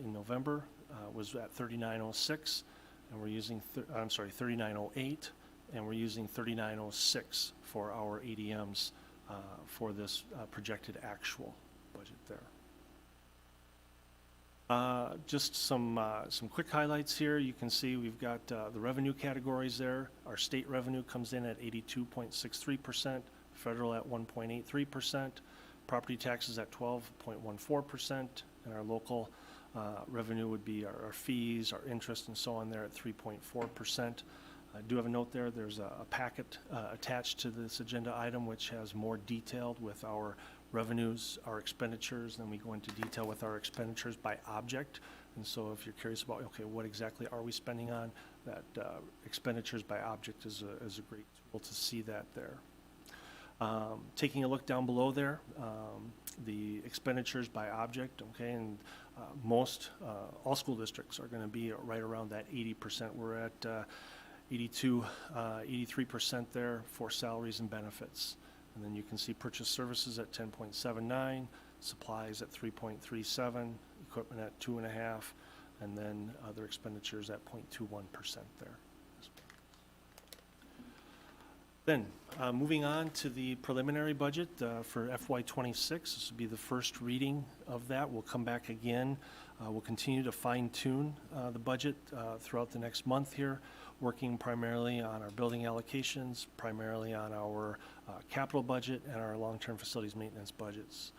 in November was at 3,906, and we're using, 3,908, and we're using 3,906 for our ADMs for this projected actual budget there. Just some quick highlights here. You can see we've got the revenue categories there. Our state revenue comes in at 82.63%, federal at 1.83%, property taxes at 12.14%, and our local revenue would be our fees, our interest, and so on there at 3.4%. I do have a note there. There's a packet attached to this agenda item which has more detailed with our revenues, our expenditures, then we go into detail with our expenditures by object. And so if you're curious about, okay, what exactly are we spending on, that expenditures by object is a great tool to see that there. Taking a look down below there, the expenditures by object, okay, and all school districts are going to be right around that 80%. We're at 83% there for salaries and benefits. And then you can see purchase services at 10.79, supplies at 3.37, equipment at 2.5, and then other expenditures at 0.21% there. Then, moving on to the preliminary budget for FY26. This will be the first reading of that. We'll come back again. We'll continue to fine-tune the budget throughout the next month here, working primarily on our building allocations, primarily on our capital budget, and our long-term facilities maintenance budgets.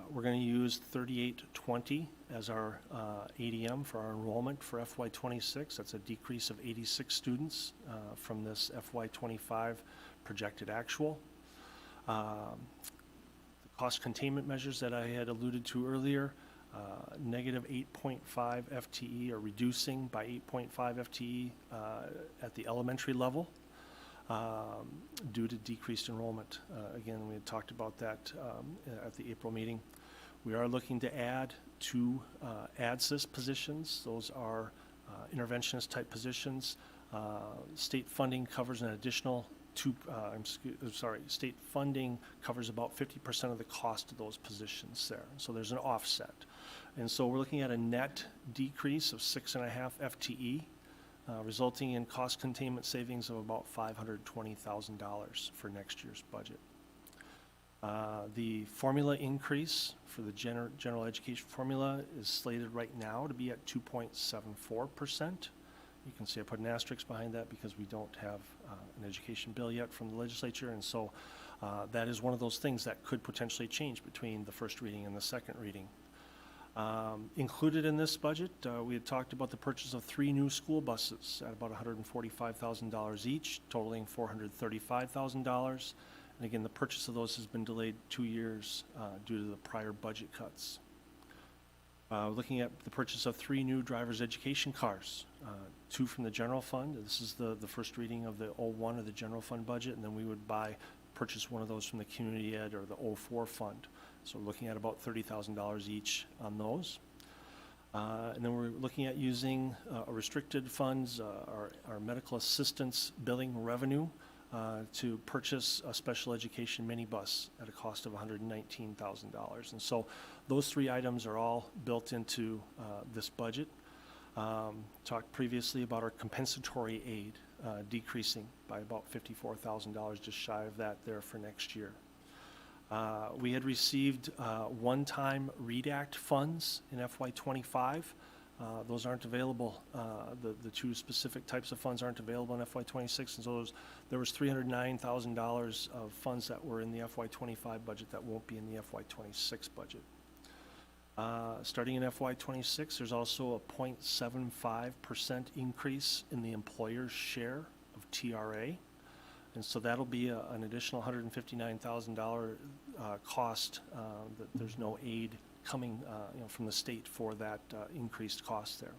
We're going to use 3820 as our ADM for our enrollment for FY26. That's a decrease of 86 students from this FY25 projected actual. The cost containment measures that I had alluded to earlier, negative 8.5 FTE, or reducing by 8.5 FTE at the elementary level. Due to decreased enrollment. Again, we had talked about that at the April meeting. We are looking to add 2 ADSIS positions. Those are interventionist type positions. State funding covers an additional state funding covers about 50% of the cost of those positions there. So there's an offset. And so we're looking at a net decrease of 6.5 FTE. Resulting in cost containment savings of about $520,000 for next year's budget. The formula increase for the general education formula is slated right now to be at 2.74%. You can see I put an asterisk behind that because we don't have an education bill yet from the legislature, and so that is one of those things that could potentially change between the first reading and the second reading. Included in this budget, we had talked about the purchase of 3 new school buses at about $145,000 each, totaling $435,000. And again, the purchase of those has been delayed 2 years due to the prior budget cuts. Looking at the purchase of 3 new driver's education cars, 2 from the general fund. This is the first reading of the 01 of the general fund budget, and then we would purchase one of those from the community ed or the 04 fund. So we're looking at about $30,000 each on those. And then we're looking at using restricted funds, our medical assistance billing revenue to purchase a special education minibus at a cost of $119,000. And so those 3 items are all built into this budget. Talked previously about our compensatory aid decreasing by about $54,000, just shy of that there for next year. We had received one-time READ Act funds in FY25. Those aren't available. The 2 specific types of funds aren't available in FY26, and so there was $309,000 of funds that were in the FY25 budget that won't be in the FY26 budget. Starting in FY26, there's also a 0.75% increase in the employer's share of TRA. And so that'll be an additional $159,000 cost. That there's no aid coming from the state for that increased cost there.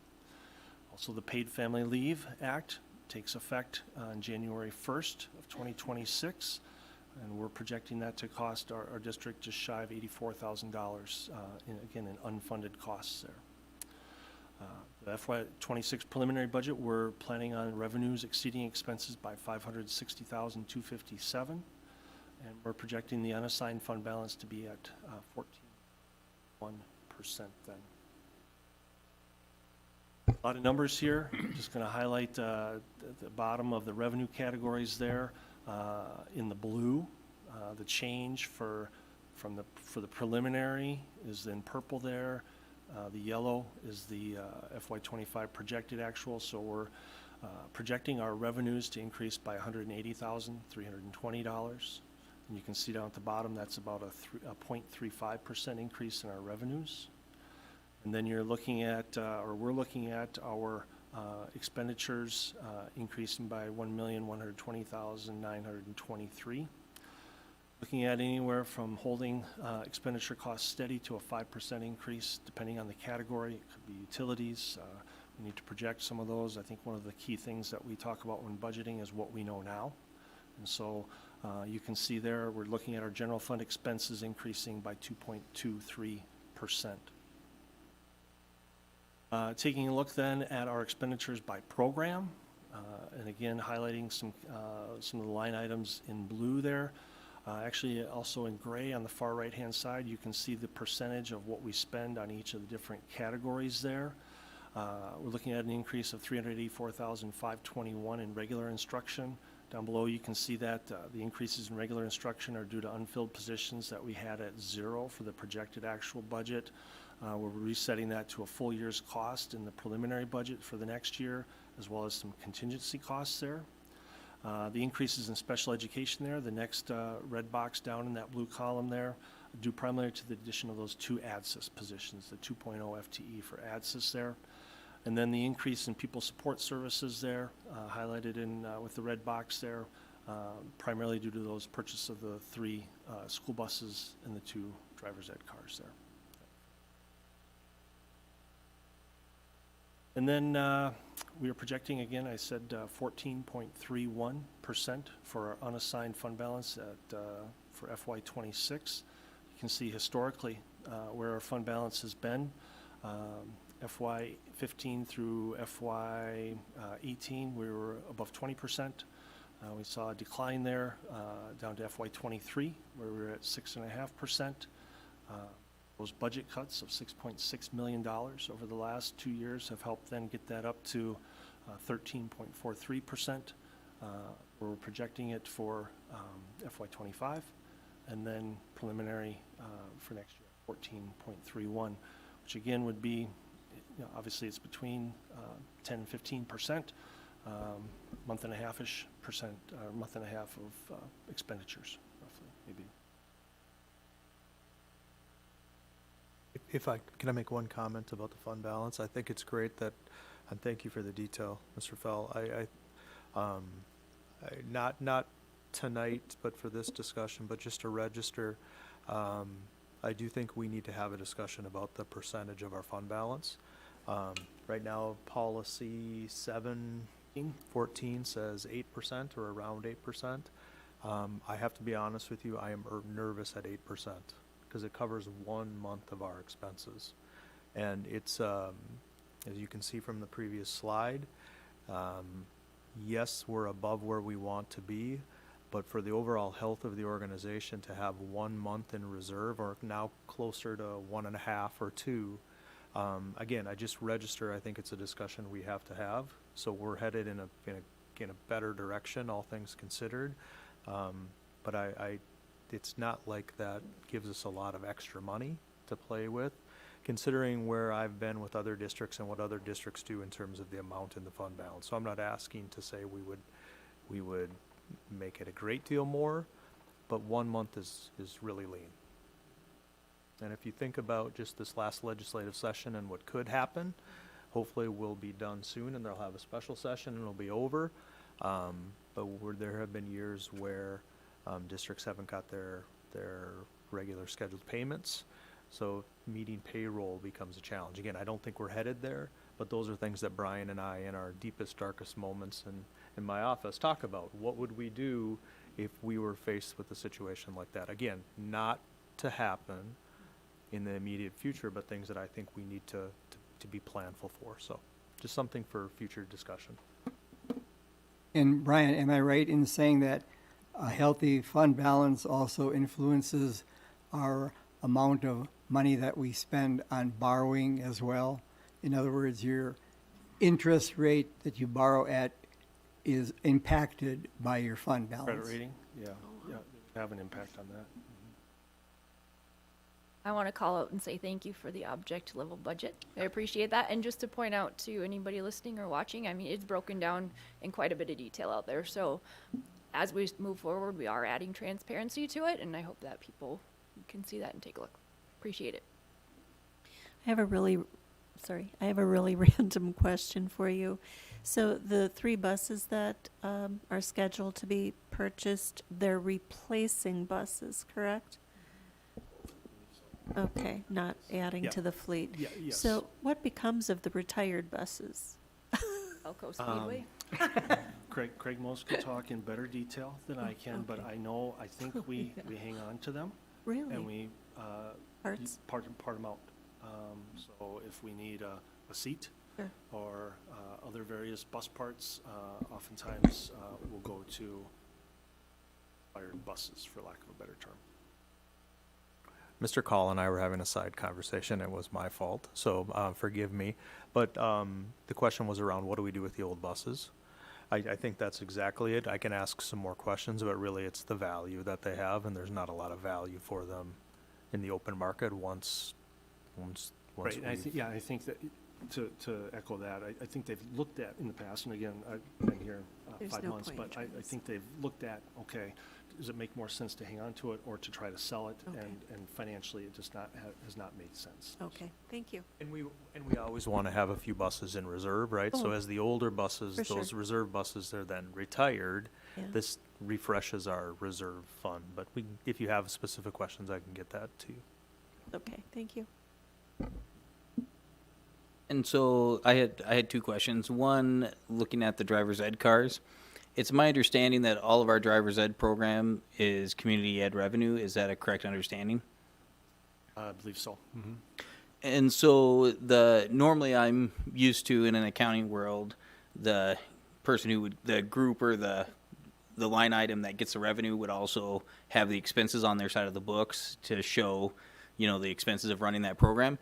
Also, the Paid Family Leave Act takes effect on January 1st of 2026, and we're projecting that to cost our district just shy of $84,000, again, in unfunded costs there. The FY26 preliminary budget, we're planning on revenues exceeding expenses by $560,257, and we're projecting the unassigned fund balance to be at 14.1% then. A lot of numbers here. I'm just going to highlight the bottom of the revenue categories there. In the blue, the change for the preliminary is in purple there. The yellow is the FY25 projected actual, so we're projecting our revenues to increase by $180,320. And you can see down at the bottom, that's about a 0.35% increase in our revenues. And then you're looking at, we're looking at our expenditures increasing by $1,120,923. Looking at anywhere from holding expenditure costs steady to a 5% increase, depending on the category. It could be utilities. We need to project some of those. I think one of the key things that we talk about when budgeting is what we know now. And so you can see there, we're looking at our general fund expenses increasing by 2.23%. Taking a look then at our expenditures by program, and again highlighting some of the line items in blue there. Actually, also in gray on the far right-hand side, you can see the percentage of what we spend on each of the different categories there. We're looking at an increase of $384,521 in regular instruction. Down below, you can see that the increases in regular instruction are due to unfilled positions that we had at 0 for the projected actual budget. We're resetting that to a full year's cost in the preliminary budget for the next year, as well as some contingency costs there. The increases in special education there, the next red box down in that blue column there, due primarily to the addition of those 2 ADSYS positions, the 2.0 FTE for ADSYS there. And then the increase in people support services there, highlighted in with the red box there, primarily due to those purchase of the 3 school buses and the 2 driver's ed cars there. And then we are projecting, again, I said 14.31% for our unassigned fund balance for FY26. You can see historically where our fund balance has been. FY15 through FY18, we were above 20%. We saw a decline there down to FY23, where we were at 6.5%. Those budget cuts of $6.6 million over the last 2 years have helped then get that up to 13.43%. We're projecting it for FY25, and then preliminary for next year, 14.31, which again would be, obviously it's between 10 and 15%, month and a half-ish percent, month and a half of expenditures, roughly, maybe.
Can I make one comment about the fund balance? I think it's great that, and thank you for the detail, Mr. Fell. Not tonight, but for this discussion, but just to register, I do think we need to have a discussion about the percentage of our fund balance. Right now, policy 714 says 8% or around 8%. I have to be honest with you, I am nervous at 8%. Because it covers 1 month of our expenses. And it's, as you can see from the previous slide, yes, we're above where we want to be, but for the overall health of the organization to have 1 month in reserve, or now closer to 1.5 or 2, again, I just register, I think it's a discussion we have to have. So we're headed in a better direction, all things considered. But it's not like that gives us a lot of extra money to play with, considering where I've been with other districts and what other districts do in terms of the amount in the fund balance. So I'm not asking to say we would make it a great deal more, but 1 month is really lean. And if you think about just this last legislative session and what could happen, hopefully we'll be done soon and they'll have a special session and it'll be over. But there have been years where districts haven't got their regular scheduled payments, so meeting payroll becomes a challenge. Again, I don't think we're headed there, but those are things that Brian and I, in our deepest, darkest moments in my office, talk about. What would we do if we were faced with a situation like that? Again, not to happen in the immediate future, but things that I think we need to be planful for. So just something for future discussion.
And Brian, am I right in saying that a healthy fund balance also influences our amount of money that we spend on borrowing as well? In other words, your interest rate that you borrow at is impacted by your fund balance.
Credit rating, yeah, have an impact on that.
I want to call out and say thank you for the object level budget. I appreciate that. And just to point out to anybody listening or watching, I mean, it's broken down in quite a bit of detail out there. So as we move forward, we are adding transparency to it, and I hope that people can see that and take a look. Appreciate it.
I have a really sorry, I have a really random question for you. So the 3 buses that are scheduled to be purchased, they're replacing buses, correct? Okay, not adding
Yeah.
to the fleet.
Yeah, yes.
So what becomes of the retired buses?
Elko Speedway.
Craig Most could talk in better detail than I can, but
Okay.
I think we hang on to them and
Really?
we
Parts?
part them out. So if we need a seat
Sure.
or other various bus parts, oftentimes we'll go to fired buses, for lack of a better term.
Mr. Call and I were having a side conversation. It was my fault, so forgive me. But the question was around what do we do with the old buses? I think that's exactly it. I can ask some more questions, but really it's the value that they have, and there's not a lot of value for them in the open market once
Right, and I
we've-
think, yeah, I think that, to echo that, I think they've looked at in the past, and again, I've been here
There's
5
no
months,
point
but
in
I
trying to
think they've looked at, okay, does it make more sense to hang on to it or to try to sell it?
Okay.
And financially, it just has not made sense.
Okay, thank you.
And we always want to have a few buses in reserve, right? So
Oh,
as the older buses,
for sure.
those reserve buses are then retired.
Yeah.
This refreshes our reserve fund, but if you have specific questions, I can get that to you.
Okay, thank you.
And so I had 2 questions. One, looking at the driver's ed cars, it's my understanding that all of our driver's ed program is community ed revenue. Is that a correct understanding?
I believe so. Mm-hmm.
And so normally I'm used to in an accounting world, the person the group or the line item that gets the revenue would also have the expenses on their side of the books to show, the expenses of running that program.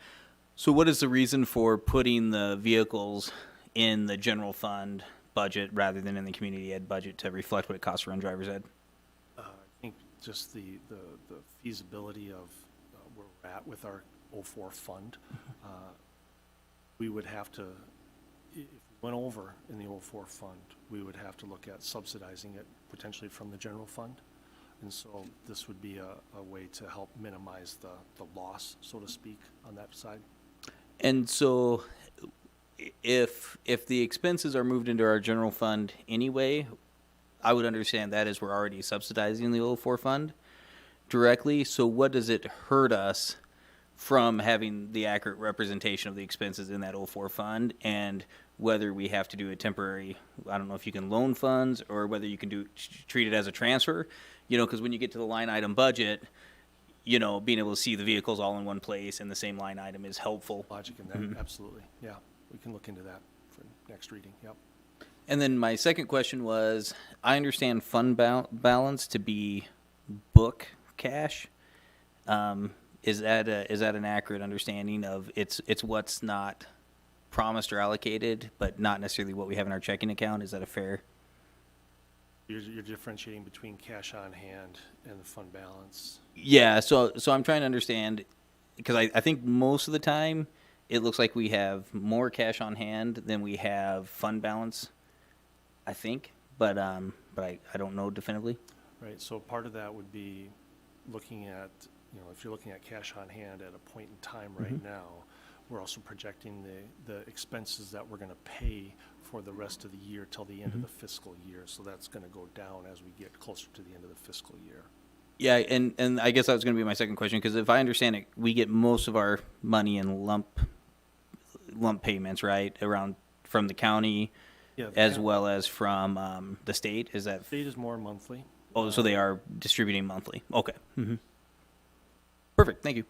So what is the reason for putting the vehicles in the general fund budget rather than in the community ed budget to reflect what it costs to run driver's ed?
I think just the feasibility of where we're at with our 04 fund, we would have to, if we went over in the 04 fund, we would have to look at subsidizing it potentially from the general fund. And so this would be a way to help minimize the loss, so to speak, on that side.
And so if the expenses are moved into our general fund anyway, I would understand that as we're already subsidizing the 04 fund directly. So what does it hurt us from having the accurate representation of the expenses in that 04 fund, and whether we have to do a temporary, I don't know if you can loan funds or whether you can treat it as a transfer, because when you get to the line item budget, being able to see the vehicles all in one place in the same line item is helpful.
Logic in that, absolutely. Yeah, we can look into that for next reading, yep.
And then my second question was, I understand fund balance to be book cash. Is that an accurate understanding of it's what's not promised or allocated, but not necessarily what we have in our checking account? Is that a fair?
You're differentiating between cash on hand and the fund balance.
Yeah, so I'm trying to understand, because I think most of the time it looks like we have more cash on hand than we have fund balance, I think, but I don't know definitively.
Right, so part of that would be looking at, if you're looking at cash on hand at a point in time right now, we're also projecting the expenses that we're going to pay for the rest of the year till the end of the fiscal year. So that's going to go down as we get closer to the end of the fiscal year.
Yeah, and I guess that was going to be my second question, because if I understand it, we get most of our money in lump payments, right, from the county,
Yeah,
as well as from the state. Is that?
State is more monthly.
Oh, so they are distributing monthly. Okay. Perfect. Thank you.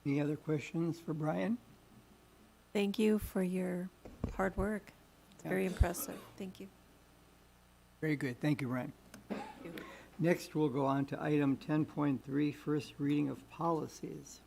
Any other questions for Brian?
Thank you for your hard work. It's very impressive. Thank you.
Very good. Thank you, Brian. Next, we'll go on to item 10.3, first reading of policies.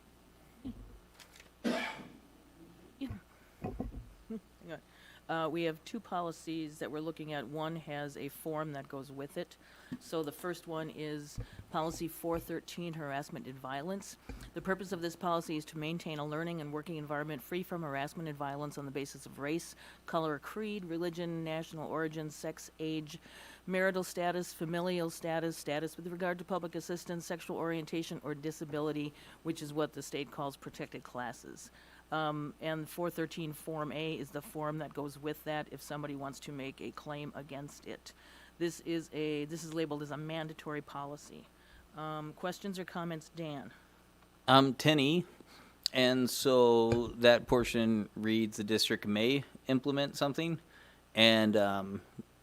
We have 2 policies that we're looking at. One has a form that goes with it. So the first one is Policy 413, Harassment and Violence. The purpose of this policy is to maintain a learning and working environment free from harassment and violence on the basis of race, color, creed, religion, national origin, sex, age, marital status, familial status, status with regard to public assistance, sexual orientation, or disability, which is what the state calls protected classes. And 413 Form A is the form that goes with that if somebody wants to make a claim against it. This is labeled as a mandatory policy. Questions or comments, Dan?
10E, and so that portion reads the district may implement something, and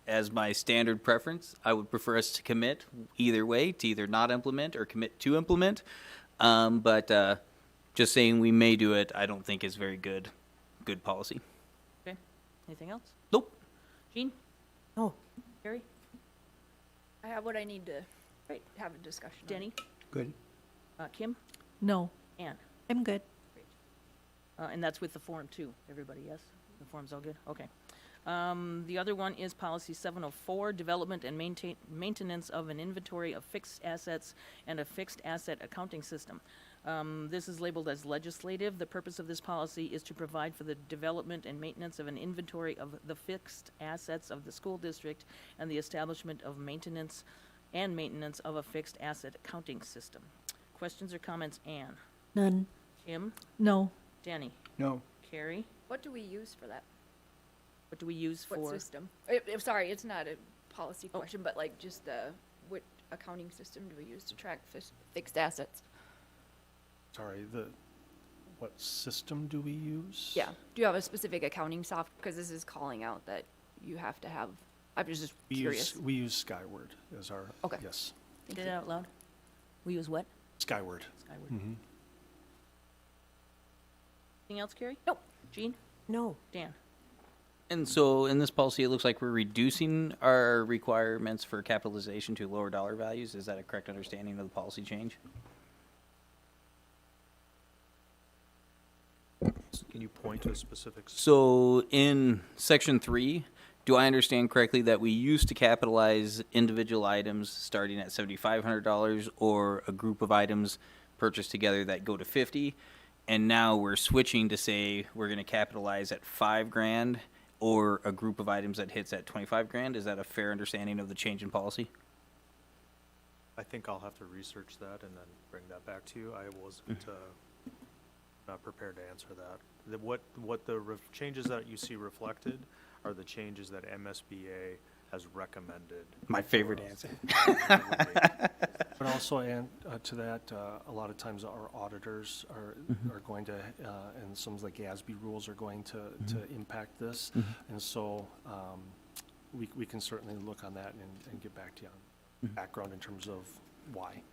as my standard preference, I would prefer us to commit either way, to either not implement or commit to implement, but just saying we may do it, I don't think is very good policy.
Okay. Anything else?
Nope.
Jean?
No.
Carrie?
I have what I need to
Great.
have a discussion on.
Denny?
Good.
Kim?
No,
Ann?
I'm good.
And that's with the form too, everybody, yes? The form's all good? Okay. The other one is policy 704, development and maintenance of an inventory of fixed assets and a fixed asset accounting system. This is labeled as legislative. The purpose of this policy is to provide for the development and maintenance of an inventory of the fixed assets of the school district and the establishment of maintenance of a fixed asset accounting system. Questions or comments, Ann?
None.
Kim?
No.
Danny?
No.
Carrie?
What do we use for that?
What do we use
What
for?
system? Sorry, it's not a policy question, but like just what accounting system do we use to track fixed assets?
Sorry, what system do we use?
Yeah. Do you have a specific accounting software? Because this is calling out that you have to have, I'm just curious.
We use Skyward as our,
Okay.
yes,
Thank
Say
you.
that out loud. We use what?
Skyward.
Skyward.
Mhm.
Anything else, Carrie?
Nope.
Jean?
No.
Dan?
And so in this policy, it looks like we're reducing our requirements for capitalization to lower dollar values. Is that a correct understanding of the policy change?
Can you point to a specific?
So in section 3, do I understand correctly that we used to capitalize individual items starting at $7,500 or a group of items purchased together that go to 50, and now we're switching to say we're going to capitalize at $5,000 or a group of items that hits at $25,000? Is that a fair understanding of the change in policy?
I think I'll have to research that and then bring that back to you. I wasn't not prepared to answer that. What the changes that you see reflected are the changes that MSBA has recommended.
My favorite
for us.
answer.
But also, and to that, a lot of times our auditors are going to, and some of the GASB rules are going to impact this. And so we can certainly look on that and get back to you on background in terms of why.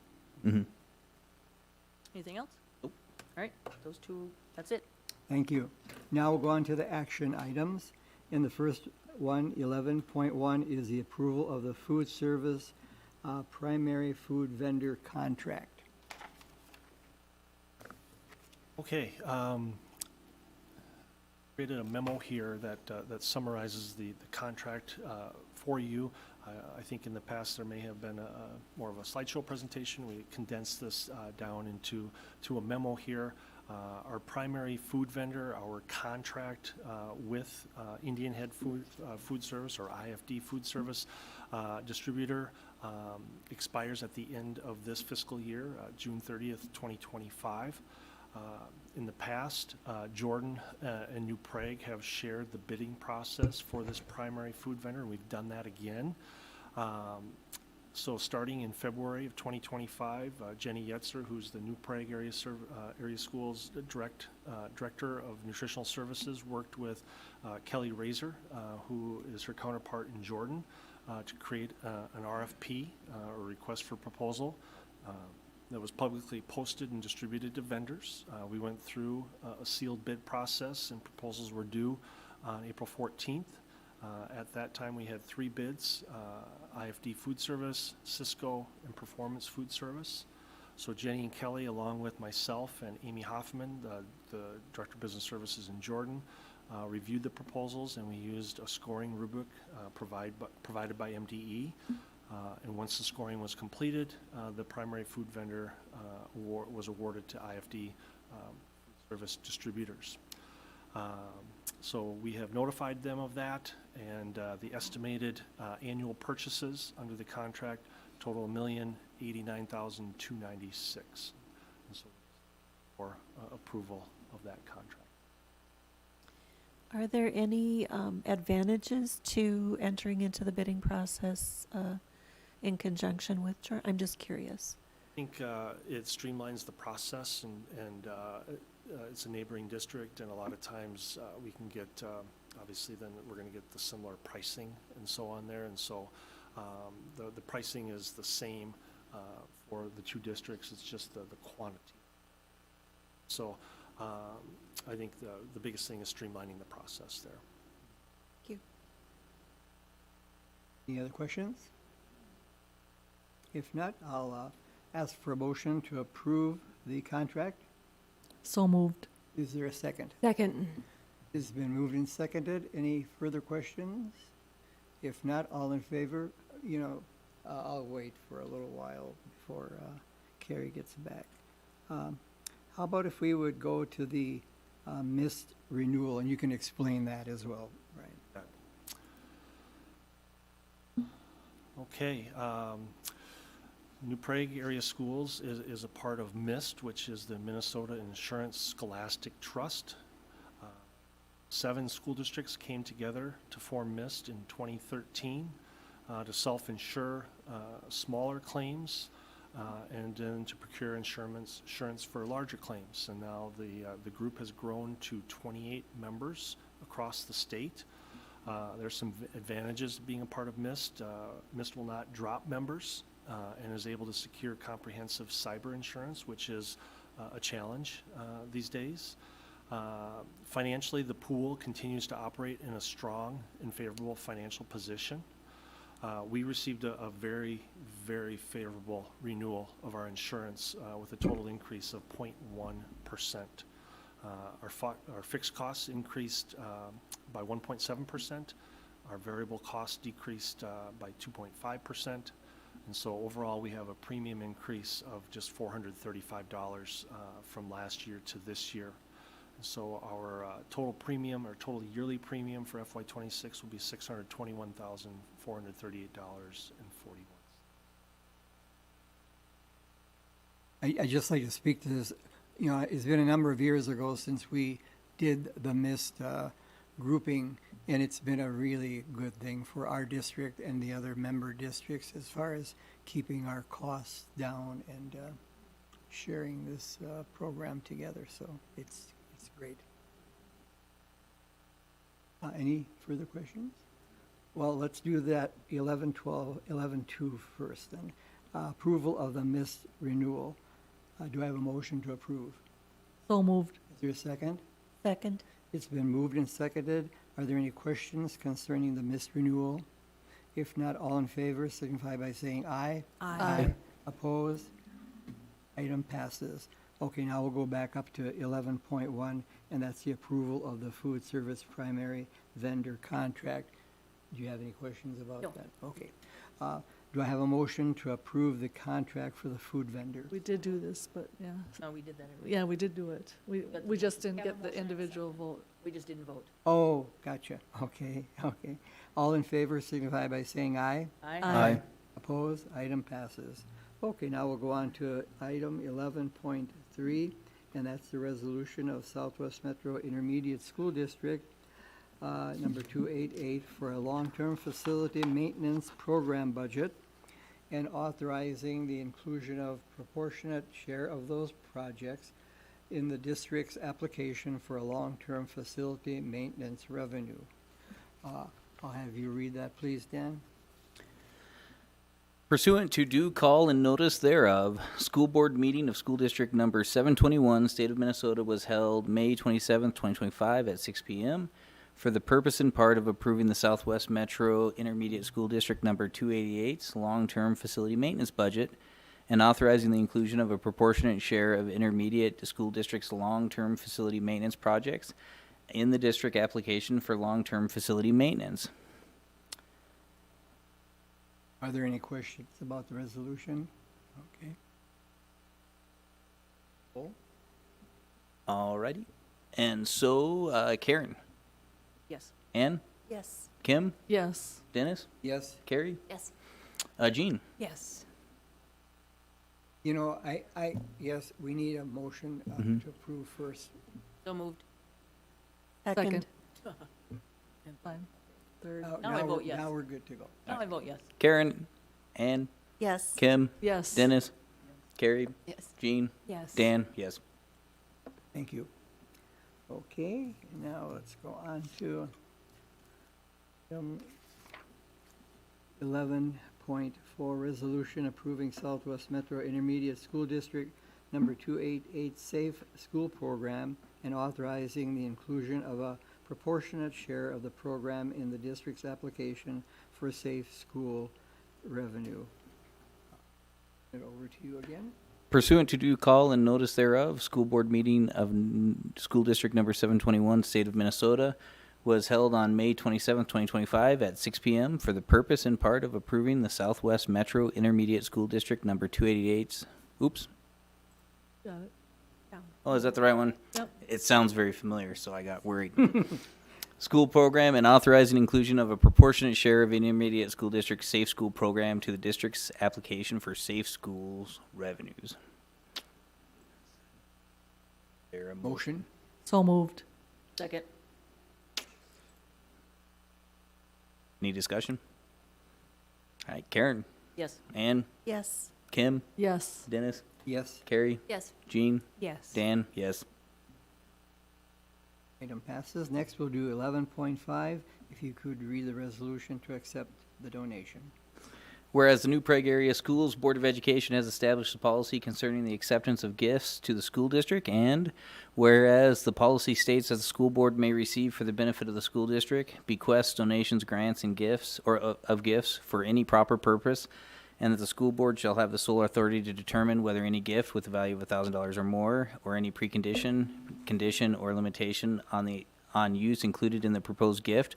Anything else? Nope. All right, those two, that's it.
Thank you. Now we'll go on to the action items. And the first one, 11.1, is the approval of the food service primary food vendor contract.
Okay. Created a memo here that summarizes the contract for you. I think in the past there may have been more of a slideshow presentation. We condensed this down into a memo here. Our primary food vendor, our contract with Indian Head Food Service, or IFD Food Service distributor, expires at the end of this fiscal year, June 30th, 2025. In the past, Jordan and New Prague have shared the bidding process for this primary food vendor, and we've done that again. So starting in February of 2025, Jenny Yetzer, who's the New Prague Area Schools Director of Nutritional Services, worked with Kelly Razor, who is her counterpart in Jordan, to create an RFP, or request for proposal, that was publicly posted and distributed to vendors. We went through a sealed bid process, and proposals were due on April 14th. At that time, we had 3 bids, IFD Food Service, Cisco, and Performance Food Service. So Jenny and Kelly, along with myself and Amy Hoffman, the Director of Business Services in Jordan, reviewed the proposals, and we used a scoring rubric provided by MDE. And once the scoring was completed, the primary food vendor was awarded to IFD Service distributors. So we have notified them of that, and the estimated annual purchases under the contract total $1,089,296. And so for approval of that contract.
Are there any advantages to entering into the bidding process in conjunction with I'm just curious.
I think it streamlines the process, and it's a neighboring district, and a lot of times we can get, obviously then we're going to get the similar pricing and so on there, and so the pricing is the same for the two districts, it's just the quantity. So I think the biggest thing is streamlining the process there.
Thank you.
Any other questions? If not, I'll ask for a motion to approve the contract.
So moved.
Is there a second?
Second.
It's been moved and seconded. Any further questions? If not, all in favor? I'll wait for a little while before Carrie gets back. How about if we would go to the missed renewal, and you can explain that as well, right?
Okay. New Prague Area Schools is a part of MIST, which is the Minnesota Insurance Scholastic Trust. 7 school districts came together to form MIST in 2013 to self-insure smaller claims and then to procure insurance for larger claims. And now the group has grown to 28 members across the state. There's some advantages to being a part of MIST. MIST will not drop members and is able to secure comprehensive cyber insurance, which is a challenge these days. Financially, the pool continues to operate in a strong and favorable financial position. We received a very, very favorable renewal of our insurance with a total increase of 0.1%. Our fixed costs increased by 1.7%. Our variable costs decreased by 2.5%. And so overall, we have a premium increase of just $435 from last year to this year. And so our total premium, or total yearly premium for FY26 will be $621,438.41.
I'd just like to speak to this. It's been a number of years ago since we did the missed grouping, and it's been a really good thing for our district and the other member districts as far as keeping our costs down and sharing this program together. So it's great. Any further questions? Well, let's do that 11-2 first then. Approval of the missed renewal. Do I have a motion to approve?
So moved.
Is there a second?
Second.
It's been moved and seconded. Are there any questions concerning the missed renewal? If not, all in favor signify by saying aye.
Aye.
Opposed? Item passes. Okay, now we'll go back up to 11.1, and that's the approval of the food service primary vendor contract. Do you have any questions about
No.
that? Okay. Do I have a motion to approve the contract for the food vendor?
We did do this, but yeah.
No, we did that already.
Yeah, we did do it.
But-
We just didn't get the individual vote.
We just didn't vote.
Oh, gotcha. Okay. All in favor signify by saying aye.
Aye.
Opposed? Item passes. Okay, now we'll go on to item 11.3, and that's the resolution of Southwest Metro Intermediate School District, number 288, for a long-term facility maintenance program budget and authorizing the inclusion of proportionate share of those projects in the district's application for a long-term facility maintenance revenue. I'll have you read that, please, Dan.
Pursuant to due call and notice thereof, school board meeting of school district number 721, state of Minnesota, was held May 27, 2025 at 6 p.m. for the purpose and part of approving the Southwest Metro Intermediate School District number 288's long-term facility maintenance budget and authorizing the inclusion of a proportionate share of intermediate school district's long-term facility maintenance projects in the district application for long-term facility maintenance.
Are there any questions about the resolution? Okay.
Alrighty. And so, Karen.
Yes.
Ann,
Yes.
Kim,
Yes.
Dennis,
Yes.
Carrie,
Yes.
Jean.
Yes.
You know, yes, we need a motion
Mhm.
to approve first.
So moved.
Second.
Fine. Third.
Now I vote
we're-
yes.
Now we're good to go.
Now I vote yes.
Karen, Ann,
Yes.
Kim,
Yes.
Dennis, Carrie,
Yes.
Jean,
Yes.
Dan, yes.
Thank you. Okay, now let's go on to 11.4, resolution approving Southwest Metro Intermediate School District number 288 Safe School Program and authorizing the inclusion of a proportionate share of the program in the district's application for safe school revenue. And over to you again.
Pursuant to due call and notice thereof, school board meeting of school district number 721, state of Minnesota, was held on May 27, 2025 at 6 p.m. for the purpose in part of approving the Southwest Metro Intermediate School District number 288's, oops,
Got it.
oh, is that the right one?
Yep.
It sounds very familiar, so I got worried. School program and authorizing inclusion of a proportionate share of intermediate school district safe school program to the district's application for safe schools revenues. There a
Motion?
So moved.
Second.
Any discussion? All right, Karen,
Yes.
Ann,
Yes.
Kim,
Yes.
Dennis,
Yes.
Carrie,
Yes.
Jean,
Yes.
Dan, yes.
Item passes. Next, we'll do 11.5. If you could read the resolution to accept the donation.
Whereas the New Prague Area Schools Board of Education has established a policy concerning the acceptance of gifts to the school district, and whereas the policy states that the school board may receive for the benefit of the school district bequests, donations, grants, and gifts, or of gifts for any proper purpose, and that the school board shall have the sole authority to determine whether any gift with a value of $1,000 or more, or any precondition, condition, or limitation on use included in the proposed gift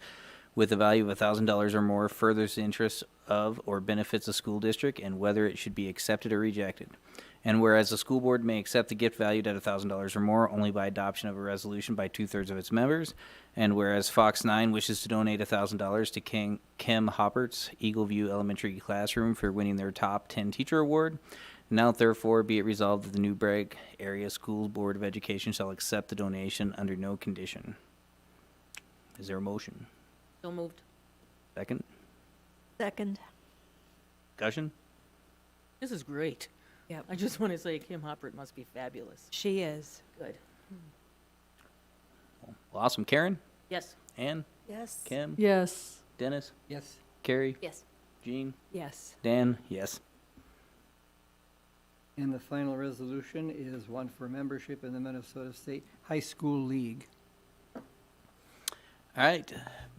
with a value of $1,000 or more furthers the interests of or benefits the school district, and whether it should be accepted or rejected. And whereas the school board may accept the gift valued at $1,000 or more only by adoption of a resolution by 2/3 of its members, and whereas Fox 9 wishes to donate $1,000 to Kim Hoppert's Eagle View Elementary Classroom for winning their top 10 teacher award, now therefore be it resolved that the New Prague Area Schools Board of Education shall accept the donation under no condition. Is there a motion?
So moved.
Second?
Second.
Discussion?
This is great.
Yep.
I just want to say Kim Hoppert must be fabulous.
She is.
Good.
Well, awesome. Karen?
Yes.
Ann?
Yes.
Kim?
Yes.
Dennis?
Yes.
Carrie?
Yes.
Jean?
Yes.
Dan? Yes.
And the final resolution is one for membership in the Minnesota State High School League.
All right.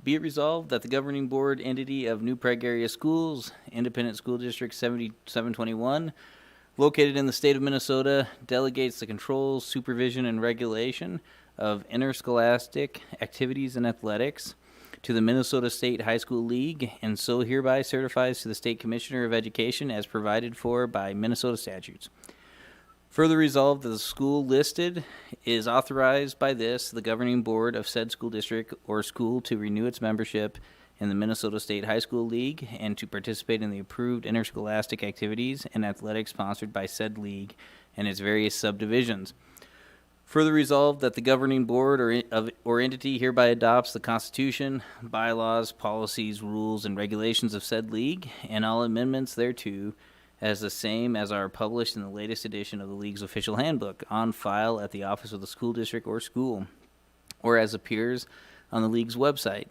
Be it resolved that the governing board entity of New Prague Area Schools, Independent School District 7721, located in the state of Minnesota, delegates the control, supervision, and regulation of interscholastic activities and athletics to the Minnesota State High School League, and so hereby certifies to the State Commissioner of Education as provided for by Minnesota statutes. Further resolved that the school listed is authorized by this, the governing board of said school district or school, to renew its membership in the Minnesota State High School League and to participate in the approved interscholastic activities and athletics sponsored by said league and its various subdivisions. Further resolved that the governing board or entity hereby adopts the Constitution, bylaws, policies, rules, and regulations of said league and all amendments thereto as the same as are published in the latest edition of the league's official handbook on file at the office of the school district or school, or as appears on the league's website,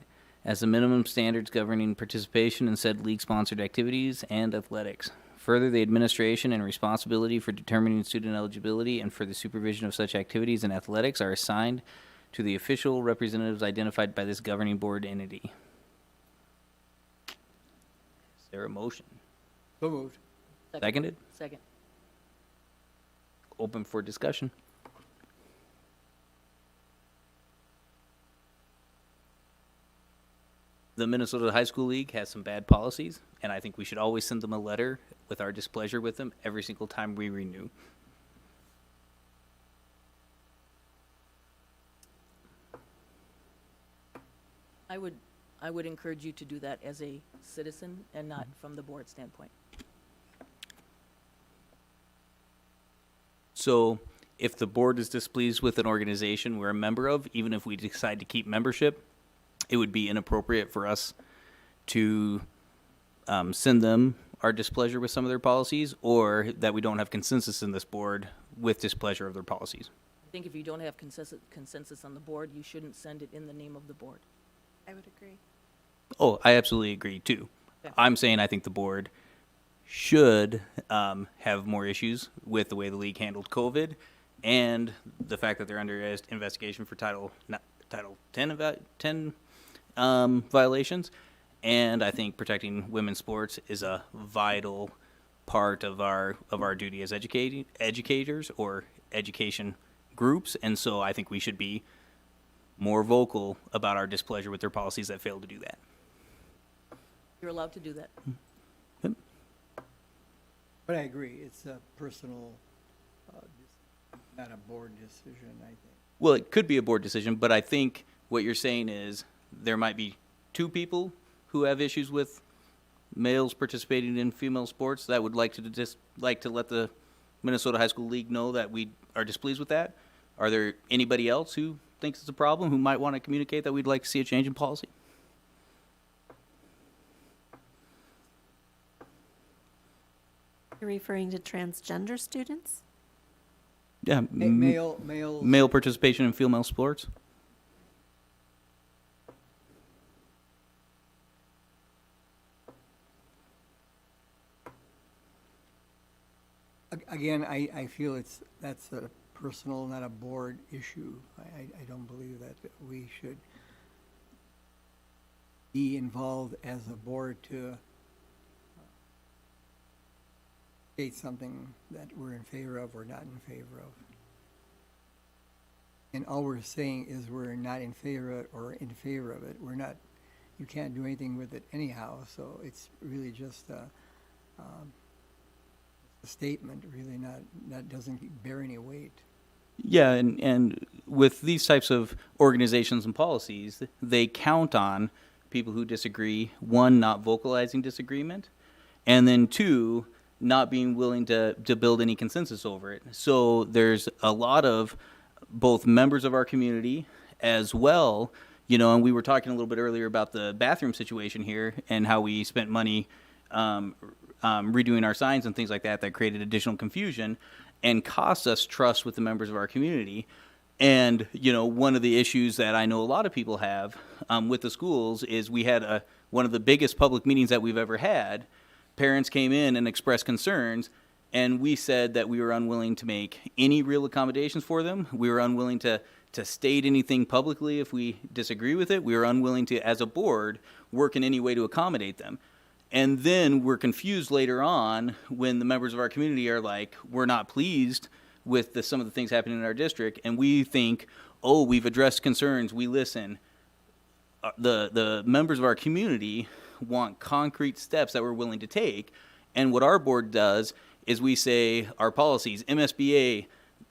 as the minimum standards governing participation in said league-sponsored activities and athletics. Further, the administration and responsibility for determining student eligibility and for the supervision of such activities and athletics are assigned to the official representatives identified by this governing board entity. Is there a motion?
So moved.
Seconded?
Second.
Open for discussion. The Minnesota High School League has some bad policies, and I think we should always send them a letter with our displeasure with them every single time we renew.
I would encourage you to do that as a citizen and not from the board standpoint.
So if the board is displeased with an organization we're a member of, even if we decide to keep membership, it would be inappropriate for us to send them our displeasure with some of their policies, or that we don't have consensus in this board with displeasure of their policies.
I think if you don't have consensus on the board, you shouldn't send it in the name of the board.
I would agree.
Oh, I absolutely agree too.
Okay.
I'm saying I think the board should have more issues with the way the league handled COVID and the fact that they're under investigation for Title 10 violations. And I think protecting women's sports is a vital part of our duty as educators or education groups. And so I think we should be more vocal about our displeasure with their policies that fail to do that.
You're allowed to do that.
But I agree, it's a personal, not a board decision, I think.
Well, it could be a board decision, but I think what you're saying is there might be two people who have issues with males participating in female sports that would like to let the Minnesota High School League know that we are displeased with that. Are there anybody else who thinks it's a problem, who might want to communicate that we'd like to see a change in policy?
You're referring to transgender students?
Yeah,
Males.
male participation in female sports.
Again, I feel that's a personal, not a board issue. I don't believe that we should be involved as a board to state something that we're in favor of or not in favor of. And all we're saying is we're not in favor of it or in favor of it. We're not, you can't do anything with it anyhow, so it's really just a statement, really that doesn't bear any weight.
Yeah, and with these types of organizations and policies, they count on people who disagree, one, not vocalizing disagreement, and then two, not being willing to build any consensus over it. So there's a lot of both members of our community as well, and we were talking a little bit earlier about the bathroom situation here and how we spent money redoing our signs and things like that created additional confusion and cost us trust with the members of our community. And, one of the issues that I know a lot of people have with the schools is we had one of the biggest public meetings that we've ever had. Parents came in and expressed concerns, and we said that we were unwilling to make any real accommodations for them. We were unwilling to state anything publicly if we disagree with it. We were unwilling to, as a board, work in any way to accommodate them. And then we're confused later on when the members of our community are like, we're not pleased with some of the things happening in our district, and we think, oh, we've addressed concerns, we listen. The members of our community want concrete steps that we're willing to take, and what our board does is we say our policies, MSBA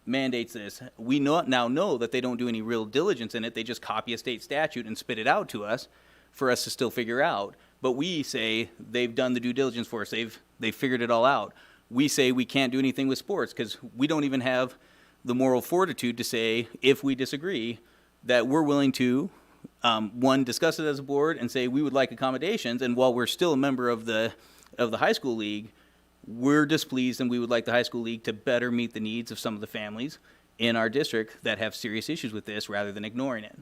mandates this. We now know that they don't do any real diligence in it. They just copy a state statute and spit it out to us for us to still figure out. But we say they've done the due diligence for us. They've figured it all out. We say we can't do anything with sports because we don't even have the moral fortitude to say, if we disagree, that we're willing to, one, discuss it as a board and say we would like accommodations. And while we're still a member of the high school league, we're displeased and we would like the high school league to better meet the needs of some of the families in our district that have serious issues with this rather than ignoring it.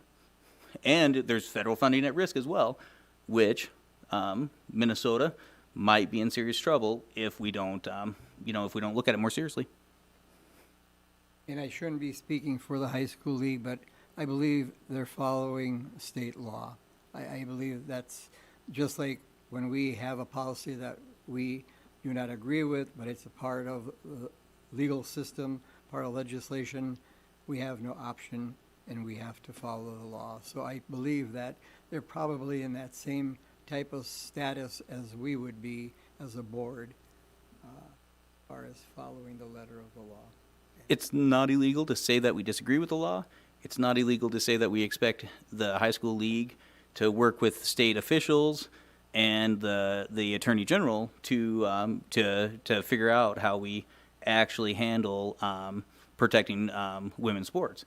And there's federal funding at risk as well, which Minnesota might be in serious trouble if we don't, if we don't look at it more seriously.
And I shouldn't be speaking for the high school league, but I believe they're following state law. I believe that's just like when we have a policy that we do not agree with, but it's a part of the legal system, part of legislation, we have no option and we have to follow the law. So I believe that they're probably in that same type of status as we would be as a board, as far as following the letter of the law.
It's not illegal to say that we disagree with the law. It's not illegal to say that we expect the high school league to work with state officials and the Attorney General to figure out how we actually handle protecting women's sports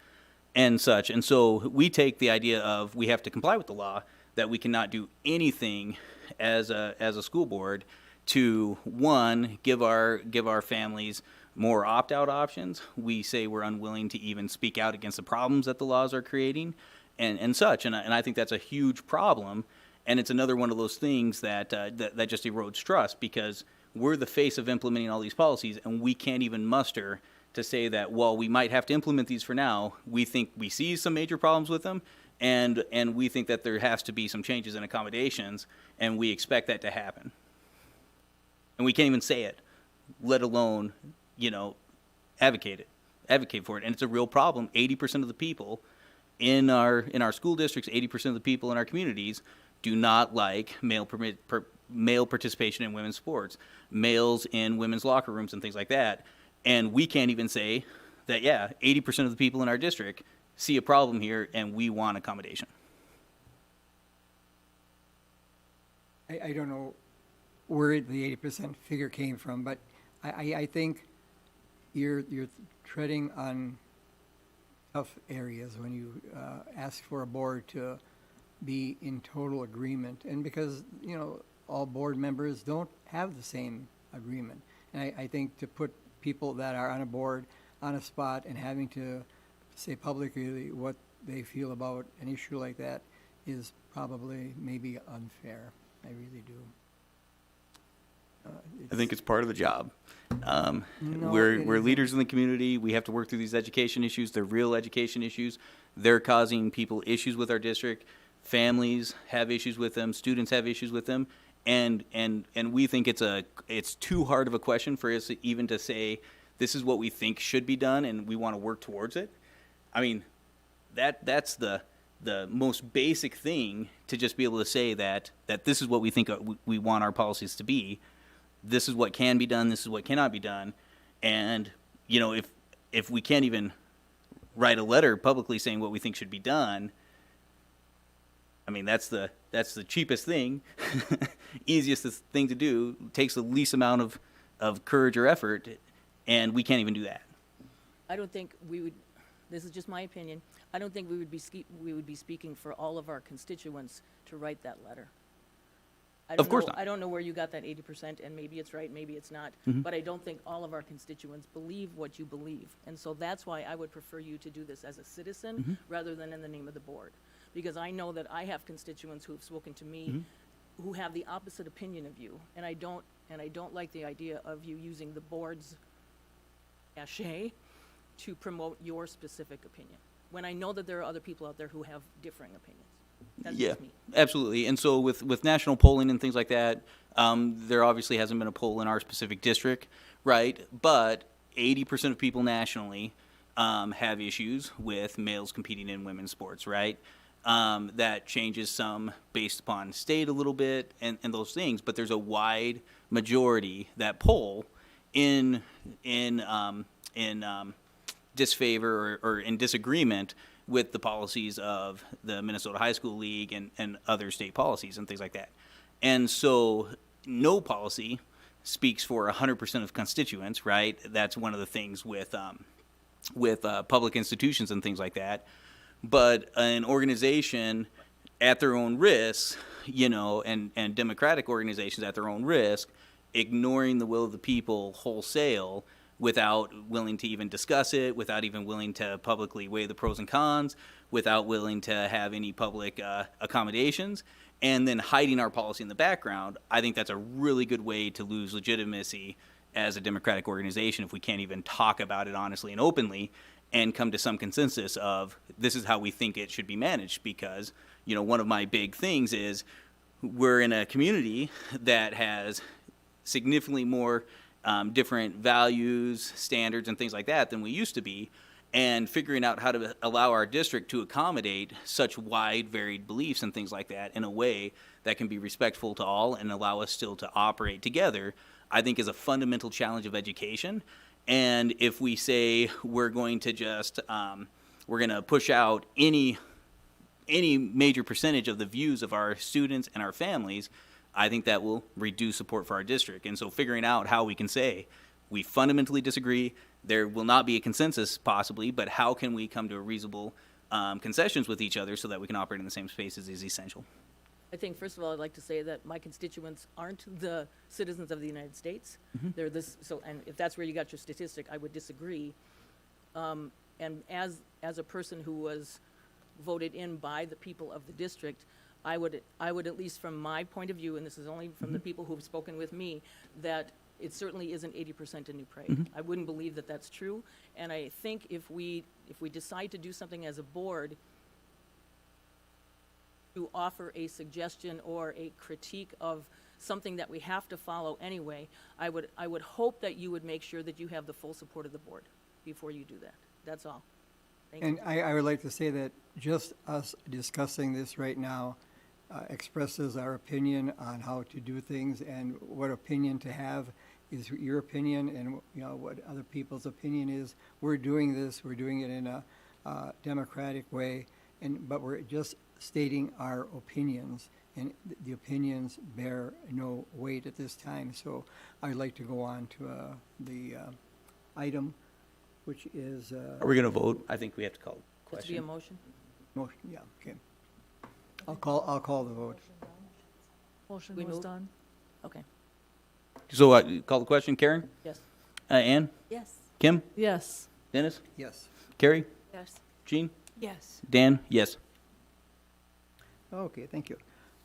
and such. And so we take the idea of we have to comply with the law, that we cannot do anything as a school board to, one, give our families more opt-out options. We say we're unwilling to even speak out against the problems that the laws are creating and such. And I think that's a huge problem. And it's another one of those things that just erodes trust, because we're the face of implementing all these policies, and we can't even muster to say that, well, we might have to implement these for now. We think we see some major problems with them, and we think that there has to be some changes and accommodations, and we expect that to happen. And we can't even say it, let alone, advocate for it. And it's a real problem. 80% of the people in our school districts, 80% of the people in our communities do not like male participation in women's sports, males in women's locker rooms and things like that. And we can't even say that, 80% of the people in our district see a problem here and we want accommodation.
I don't know where the 80% figure came from, but I think you're treading on tough areas when you ask for a board to be in total agreement, and because all board members don't have the same agreement, and I think to put people that are on a board on a spot and having to say publicly what they feel about an issue like that is probably maybe unfair. I really do.
I think it's part of the job.
No,
We're
isn't.
leaders in the community. We have to work through these education issues. They're real education issues. They're causing people issues with our district. Families have issues with them. Students have issues with them. And we think it's too hard of a question for us even to say this is what we think should be done and we want to work towards it. I mean, that's the most basic thing, to just be able to say that this is what we think we want our policies to be. This is what can be done. This is what cannot be done. And if we can't even write a letter publicly saying what we think should be done, I mean, that's the cheapest thing, easiest thing to do, takes the least amount of courage or effort, and we can't even do that.
I don't think we would, this is just my opinion, I don't think we would be speaking for all of our constituents to write that letter.
Of course not.
I don't know where you got that 80%, and maybe it's right, maybe it's not,
Mm-hmm.
but I don't think all of our constituents believe what you believe. And so that's why I would prefer you to do this as a citizen
Mm-hmm.
rather than in the name of the board. Because I know that I have constituents who have spoken to me
Mm-hmm.
who have the opposite opinion of you, and I don't like the idea of you using the board's cachet to promote your specific opinion, when I know that there are other people out there who have differing opinions. That's
Yeah,
just me.
absolutely. And so with national polling and things like that, there obviously hasn't been a poll in our specific district, right? But 80% of people nationally have issues with males competing in women's sports, right? That changes some based upon state a little bit and those things, but there's a wide majority that poll in disfavor or in disagreement with the policies of the Minnesota High School League and other state policies and things like that. And so no policy speaks for 100% of constituents, right? That's one of the things with public institutions and things like that. But an organization at their own risk, and democratic organizations at their own risk, ignoring the will of the people wholesale without willing to even discuss it, without even willing to publicly weigh the pros and cons, without willing to have any public accommodations, and then hiding our policy in the background, I think that's a really good way to lose legitimacy as a democratic organization if we can't even talk about it honestly and openly and come to some consensus of this is how we think it should be managed. Because, one of my big things is we're in a community that has significantly more different values, standards, and things like that than we used to be, and figuring out how to allow our district to accommodate such wide, varied beliefs and things like that in a way that can be respectful to all and allow us still to operate together, I think is a fundamental challenge of education. And if we say we're going to just, we're going to push out any any major percentage of the views of our students and our families, I think that will reduce support for our district. And so figuring out how we can say, we fundamentally disagree, there will not be a consensus possibly, but how can we come to a reasonable concessions with each other so that we can operate in the same spaces is essential.
I think, first of all, I'd like to say that my constituents aren't the citizens of the United States. They're this, so, and if that's where you got your statistic, I would disagree. And as a person who was voted in by the people of the district, I would at least from my point of view, and this is only from the people who've spoken with me, that it certainly isn't 80% in New Prague. I wouldn't believe that that's true. And I think if we decide to do something as a board, to offer a suggestion or a critique of something that we have to follow anyway, I would hope that you would make sure that you have the full support of the board before you do that. That's all. Thank you.
And I would like to say that just us discussing this right now expresses our opinion on how to do things, and what opinion to have is your opinion, and what other people's opinion is. We're doing this, we're doing it in a democratic way, but we're just stating our opinions, and the opinions bear no weight at this time. So I'd like to go on to the item, which is
Are we going to vote? I think we have to call the
Has to be a
question.
motion?
motion. Yeah, okay. I'll call the vote.
Motion
We
was
move?
done.
Okay,
So call the question, Karen?
yes.
Ann?
Yes.
Kim?
Yes.
Dennis?
Yes.
Carrie?
Yes.
Jean?
Yes.
Dan? Yes.
Okay, thank you.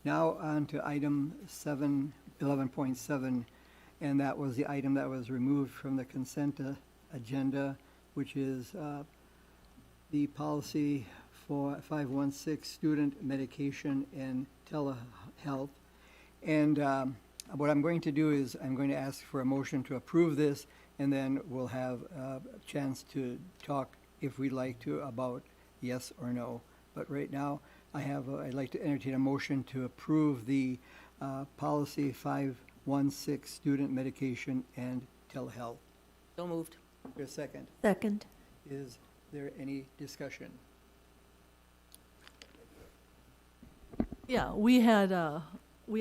Now on to item 11.7, and that was the item that was removed from the consent agenda, which is the policy for 516, student medication and telehealth. And what I'm going to do is I'm going to ask for a motion to approve this, and then we'll have a chance to talk, if we'd like to, about yes or no. But right now, I'd like to entertain a motion to approve the policy 516, student medication and telehealth.
So moved.
For a second,
Second.
is there any discussion?
Yeah, we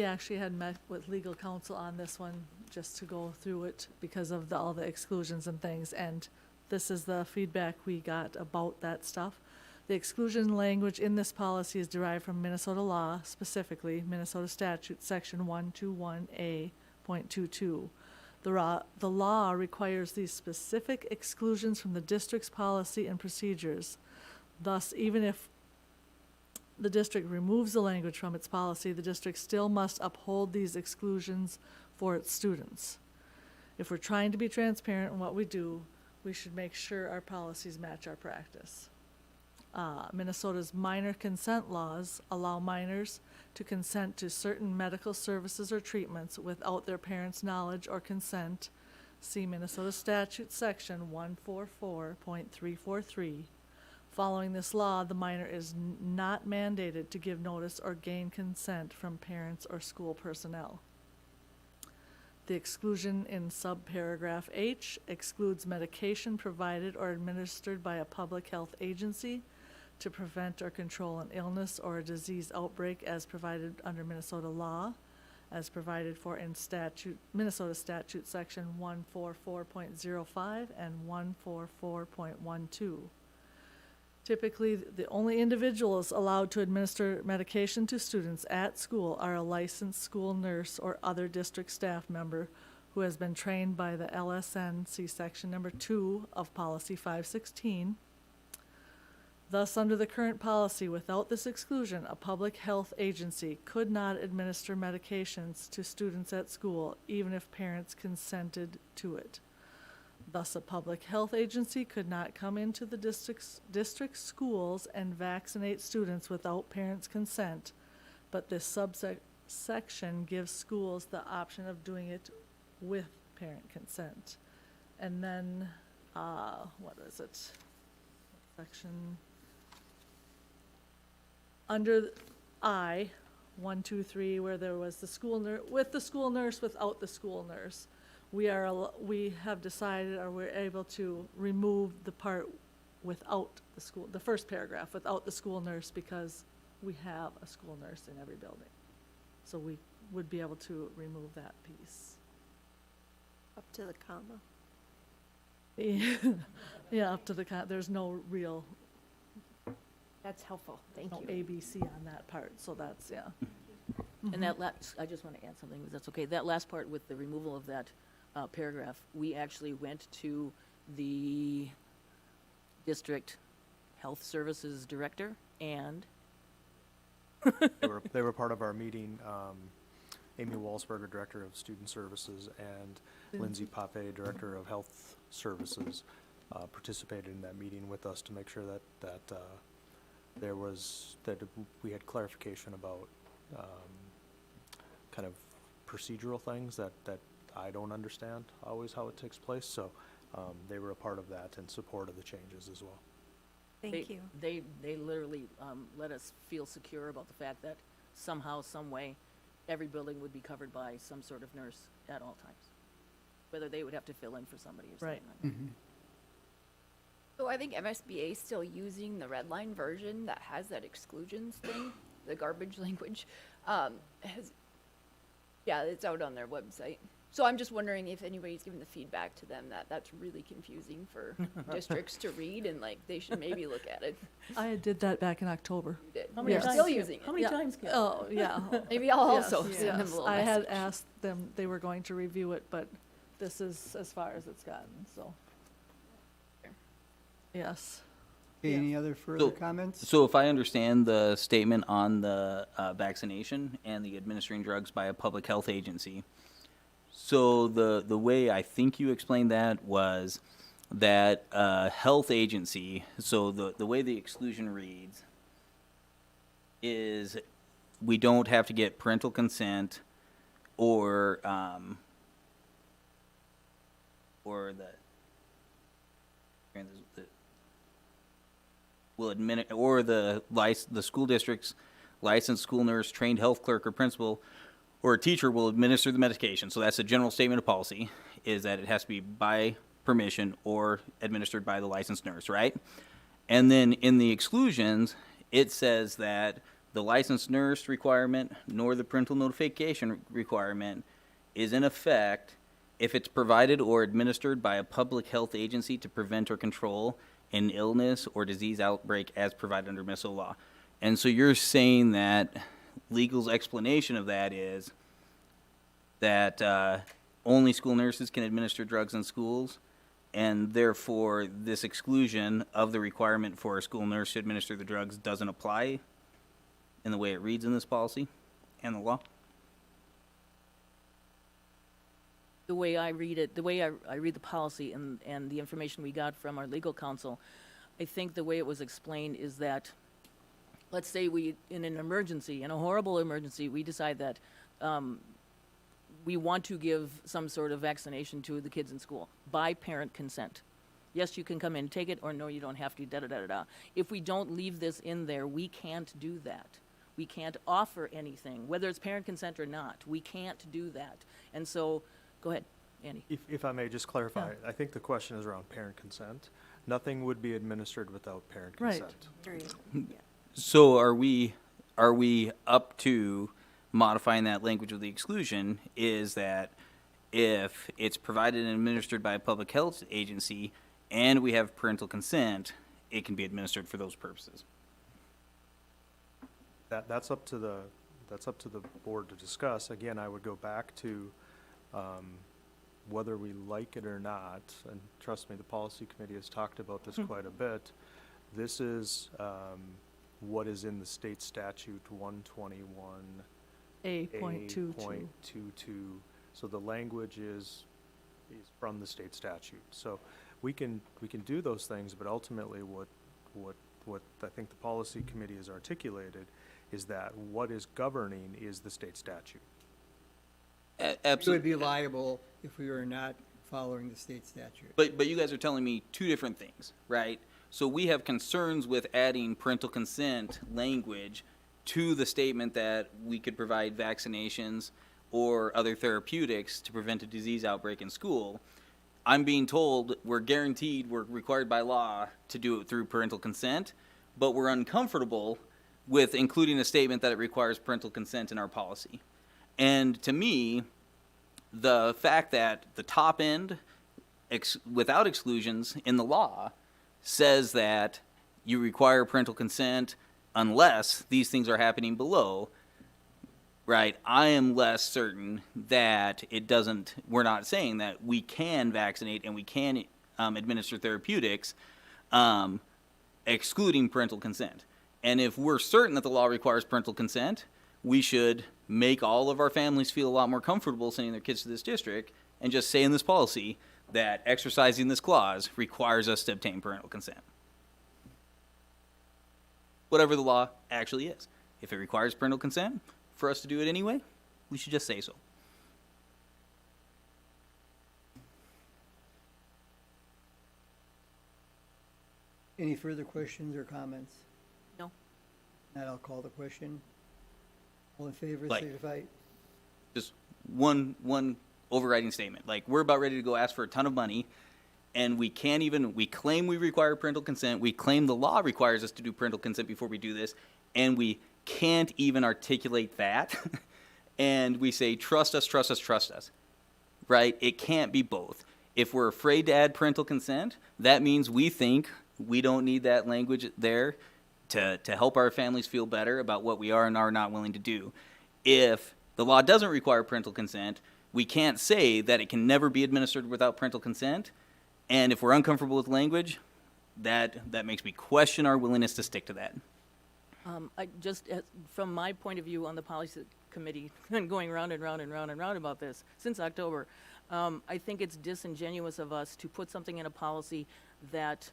actually had met with legal counsel on this one, just to go through it because of all the exclusions and things, and this is the feedback we got about that stuff. The exclusion language in this policy is derived from Minnesota law, specifically Minnesota statute, section 121A.22. The law requires these specific exclusions from the district's policy and procedures. Thus, even if the district removes the language from its policy, the district still must uphold these exclusions for its students. If we're trying to be transparent in what we do, we should make sure our policies match our practice. Minnesota's minor consent laws allow minors to consent to certain medical services or treatments without their parents' knowledge or consent. See Minnesota statute section 144.343. Following this law, the minor is not mandated to give notice or gain consent from parents or school personnel. The exclusion in subparagraph H excludes medication provided or administered by a public health agency to prevent or control an illness or a disease outbreak as provided under Minnesota law, as provided for in Minnesota statute section 144.05 and 144.12. Typically, the only individuals allowed to administer medication to students at school are a licensed school nurse or other district staff member who has been trained by the LSN, see section number 2 of policy 516. Thus, under the current policy, without this exclusion, a public health agency could not administer medications to students at school, even if parents consented to it. Thus, a public health agency could not come into the district schools and vaccinate students without parents' consent, but this subsection gives schools the option of doing it with parent consent. And then, what is it? Section, under I, 1, 2, 3, where there was the school nurse, with the school nurse, without the school nurse. We have decided, or we're able to remove the part without the first paragraph, without the school nurse, because we have a school nurse in every building. So we would be able to remove that piece.
Up to the comma.
Yeah, up to the, there's no real,
That's helpful, thank
no
you.
ABC on that part, so that's, yeah.
And that last, I just want to add something, if that's okay. That last part with the removal of that paragraph, we actually went to the district health services director and
They were part of our meeting. Amy Walsberger, Director of Student Services, and Lindsay Pape, Director of Health Services, participated in that meeting with us to make sure that we had clarification about kind of procedural things that I don't understand always how it takes place. So they were a part of that in support of the changes as well.
Thank you.
They literally let us feel secure about the fact that somehow, some way, every building would be covered by some sort of nurse at all times. Whether they would have to fill in for somebody or something like that.
So I think MSBA is still using the red line version that has that exclusions thing, the garbage language. Yeah, it's out on their website. So I'm just wondering if anybody's given the feedback to them that that's really confusing for districts to read, and like they should maybe look at it.
I did that back in October.
You did.
How many
Yes.
times
Still
can-
using
How
it.
many
Yeah.
times can?
Oh, yeah.
Maybe I'll
Yes,
also send them a
yes.
little
I had
message.
asked them, they were going to review it, but this is as far as it's gotten, so. Yes.
Okay, any other further
So-
comments?
So if I understand the statement on the vaccination and the administering drugs by a public health agency, so the way I think you explained that was that health agency, so the way the exclusion reads is we don't have to get parental consent or the will admit, or the school district's licensed school nurse, trained health clerk or principal, or a teacher will administer the medication. So that's a general statement of policy, is that it has to be by permission or administered by the licensed nurse, right? And then in the exclusions, it says that the licensed nurse requirement nor the parental notification requirement is in effect if it's provided or administered by a public health agency to prevent or control an illness or disease outbreak as provided under Minnesota law. And so you're saying that legal's explanation of that is that only school nurses can administer drugs in schools, and therefore this exclusion of the requirement for a school nurse to administer the drugs doesn't apply in the way it reads in this policy and the law?
The way I read it, the way I read the policy and the information we got from our legal counsel, I think the way it was explained is that, let's say we, in an emergency, in a horrible emergency, we decide that we want to give some sort of vaccination to the kids in school by parent consent. Yes, you can come in and take it, or no, you don't have to, da-da-da-da-da. If we don't leave this in there, we can't do that. We can't offer anything, whether it's parent consent or not. We can't do that. And so, go ahead, Andy.
If I may just clarify, I think the question is around parent consent. Nothing would be administered without parent
Right.
consent.
So are we up to modifying that language of the exclusion, is that if it's provided and administered by a public health agency and we have parental consent, it can be administered for those purposes?
That's up to the board to discuss. Again, I would go back to whether we like it or not, and trust me, the policy committee has talked about this quite a bit. This is what is in the state statute 121
A.22.
A.22. So the language is from the state statute. So we can do those things, but ultimately what I think the policy committee has articulated is that what is governing is the state statute.
We would
Absolutely.
be liable if we were not following the state statute.
But you guys are telling me two different things, right? So we have concerns with adding parental consent language to the statement that we could provide vaccinations or other therapeutics to prevent a disease outbreak in school. I'm being told we're guaranteed, we're required by law to do it through parental consent, but we're uncomfortable with including a statement that it requires parental consent in our policy. And to me, the fact that the top end, without exclusions in the law, says that you require parental consent unless these things are happening below, right? I am less certain that it doesn't, we're not saying that we can vaccinate and we can administer therapeutics, excluding parental consent. And if we're certain that the law requires parental consent, we should make all of our families feel a lot more comfortable sending their kids to this district and just say in this policy that exercising this clause requires us to obtain parental consent. Whatever the law actually is. If it requires parental consent for us to do it anyway, we should just say so.
Any further questions or comments?
No.
Not, I'll call the question. All in favor,
Like-
signify.
Just one overriding statement. Like, we're about ready to go ask for a ton of money, and we can't even, we claim we require parental consent, we claim the law requires us to do parental consent before we do this, and we can't even articulate that. And we say, trust us, trust us, trust us. Right? It can't be both. If we're afraid to add parental consent, that means we think we don't need that language there to help our families feel better about what we are and are not willing to do. If the law doesn't require parental consent, we can't say that it can never be administered without parental consent. And if we're uncomfortable with language, that makes me question our willingness to stick to that.
I just, from my point of view on the policy committee, and going round and round and round and round about this since October, I think it's disingenuous of us to put something in a policy that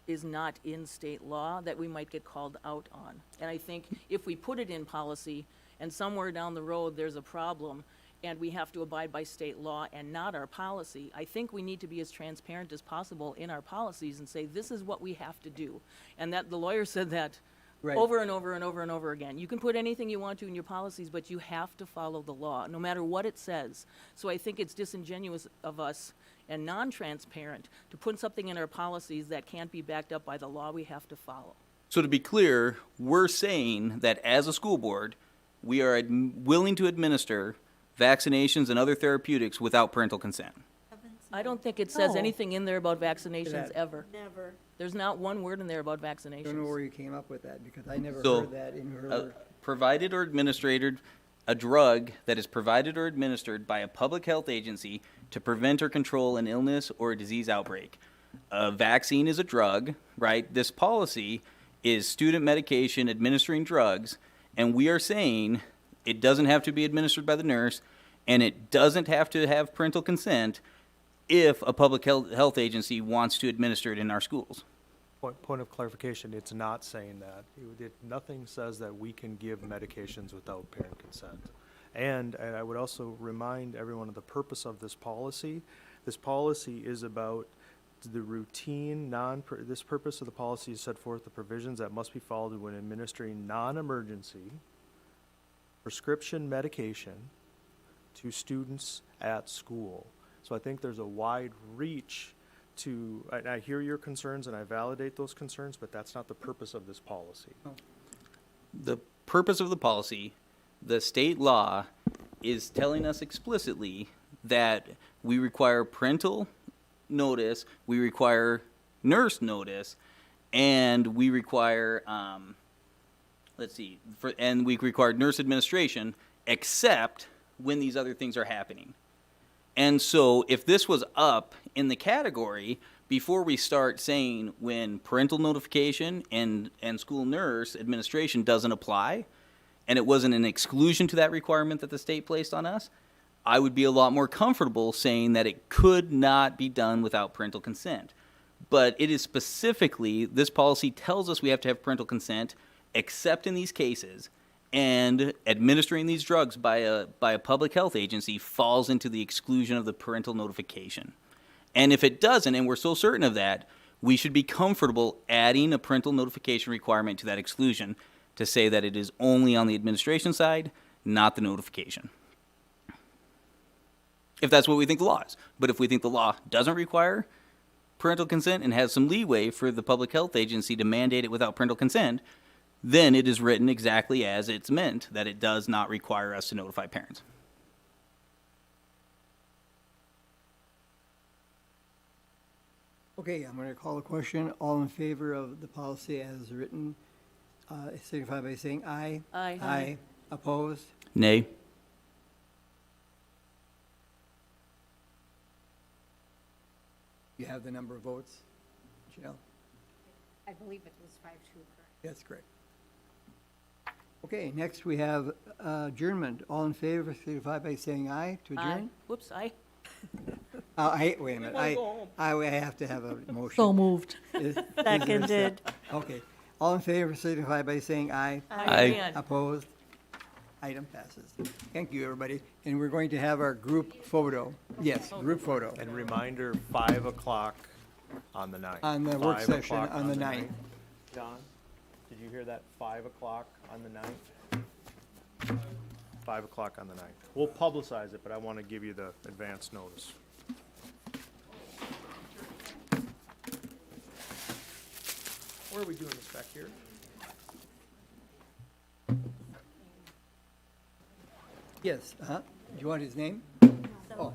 is not in state law that we might get called out on. And I think if we put it in policy and somewhere down the road there's a problem and we have to abide by state law and not our policy, I think we need to be as transparent as possible in our policies and say, this is what we have to do. And that the lawyer said that
Right.
over and over and over and over again. You can put anything you want to in your policies, but you have to follow the law, no matter what it says. So I think it's disingenuous of us and non-transparent to put something in our policies that can't be backed up by the law we have to follow.
So to be clear, we're saying that as a school board, we are willing to administer vaccinations and other therapeutics without parental consent.
I don't think it says
No.
anything in there about vaccinations
That-
ever.
Never.
There's not one word in there about vaccinations.
Don't know where you came up with that, because I never
So,
heard that in her.
Provided or administered, a drug that is provided or administered by a public health agency to prevent or control an illness or a disease outbreak. A vaccine is a drug, right? This policy is student medication administering drugs, and we are saying it doesn't have to be administered by the nurse, and it doesn't have to have parental consent if a public health agency wants to administer it in our schools.
Point of clarification, it's not saying that. Nothing says that we can give medications without parent consent. And I would also remind everyone of the purpose of this policy. This policy is about the routine, this purpose of the policy is set forth the provisions that must be followed when administering non-emergency prescription medication to students at school. So I think there's a wide reach to, and I hear your concerns and I validate those concerns, but that's not the purpose of this policy.
The purpose of the policy, the state law is telling us explicitly that we require parental notice, we require nurse notice, and we require, and we require nurse administration, except when these other things are happening. And so if this was up in the category before we start saying when parental notification and school nurse administration doesn't apply, and it wasn't an exclusion to that requirement that the state placed on us, I would be a lot more comfortable saying that it could not be done without parental consent. But it is specifically, this policy tells us we have to have parental consent, except in these cases, and administering these drugs by a public health agency falls into the exclusion of the parental notification. And if it doesn't, and we're so certain of that, we should be comfortable adding a parental notification requirement to that exclusion to say that it is only on the administration side, not the notification. If that's what we think the law is. But if we think the law doesn't require parental consent and has some leeway for the public health agency to mandate it without parental consent, then it is written exactly as it's meant, that it does not require us to notify parents.
Okay, I'm going to call the question. All in favor of the policy as written, signify by saying aye.
Aye.
Aye. Opposed?
Nay.
You have the number of votes, Jill?
I believe it was 5-2, correct?
That's correct. Okay, next we have adjournment. All in favor, signify by saying aye to
Aye.
adjourn.
Whoops, aye.
Wait a minute. I have to have a motion.
So moved.
Is there a
Seconded.
sec- Okay. All in favor, signify by saying aye.
Aye.
Again.
Opposed? Item passes. Thank you, everybody. And we're going to have our group photo. Yes, group photo
And reminder, 5 o'clock on the 9th.
on the work
5
session
o'clock
on the 9th.
John, did you hear that? 5 o'clock on the 9th? 5 o'clock on the 9th. We'll publicize it, but I want to give you the advance notice.
Where are we doing this back here?
Yes, do you want his name? Oh,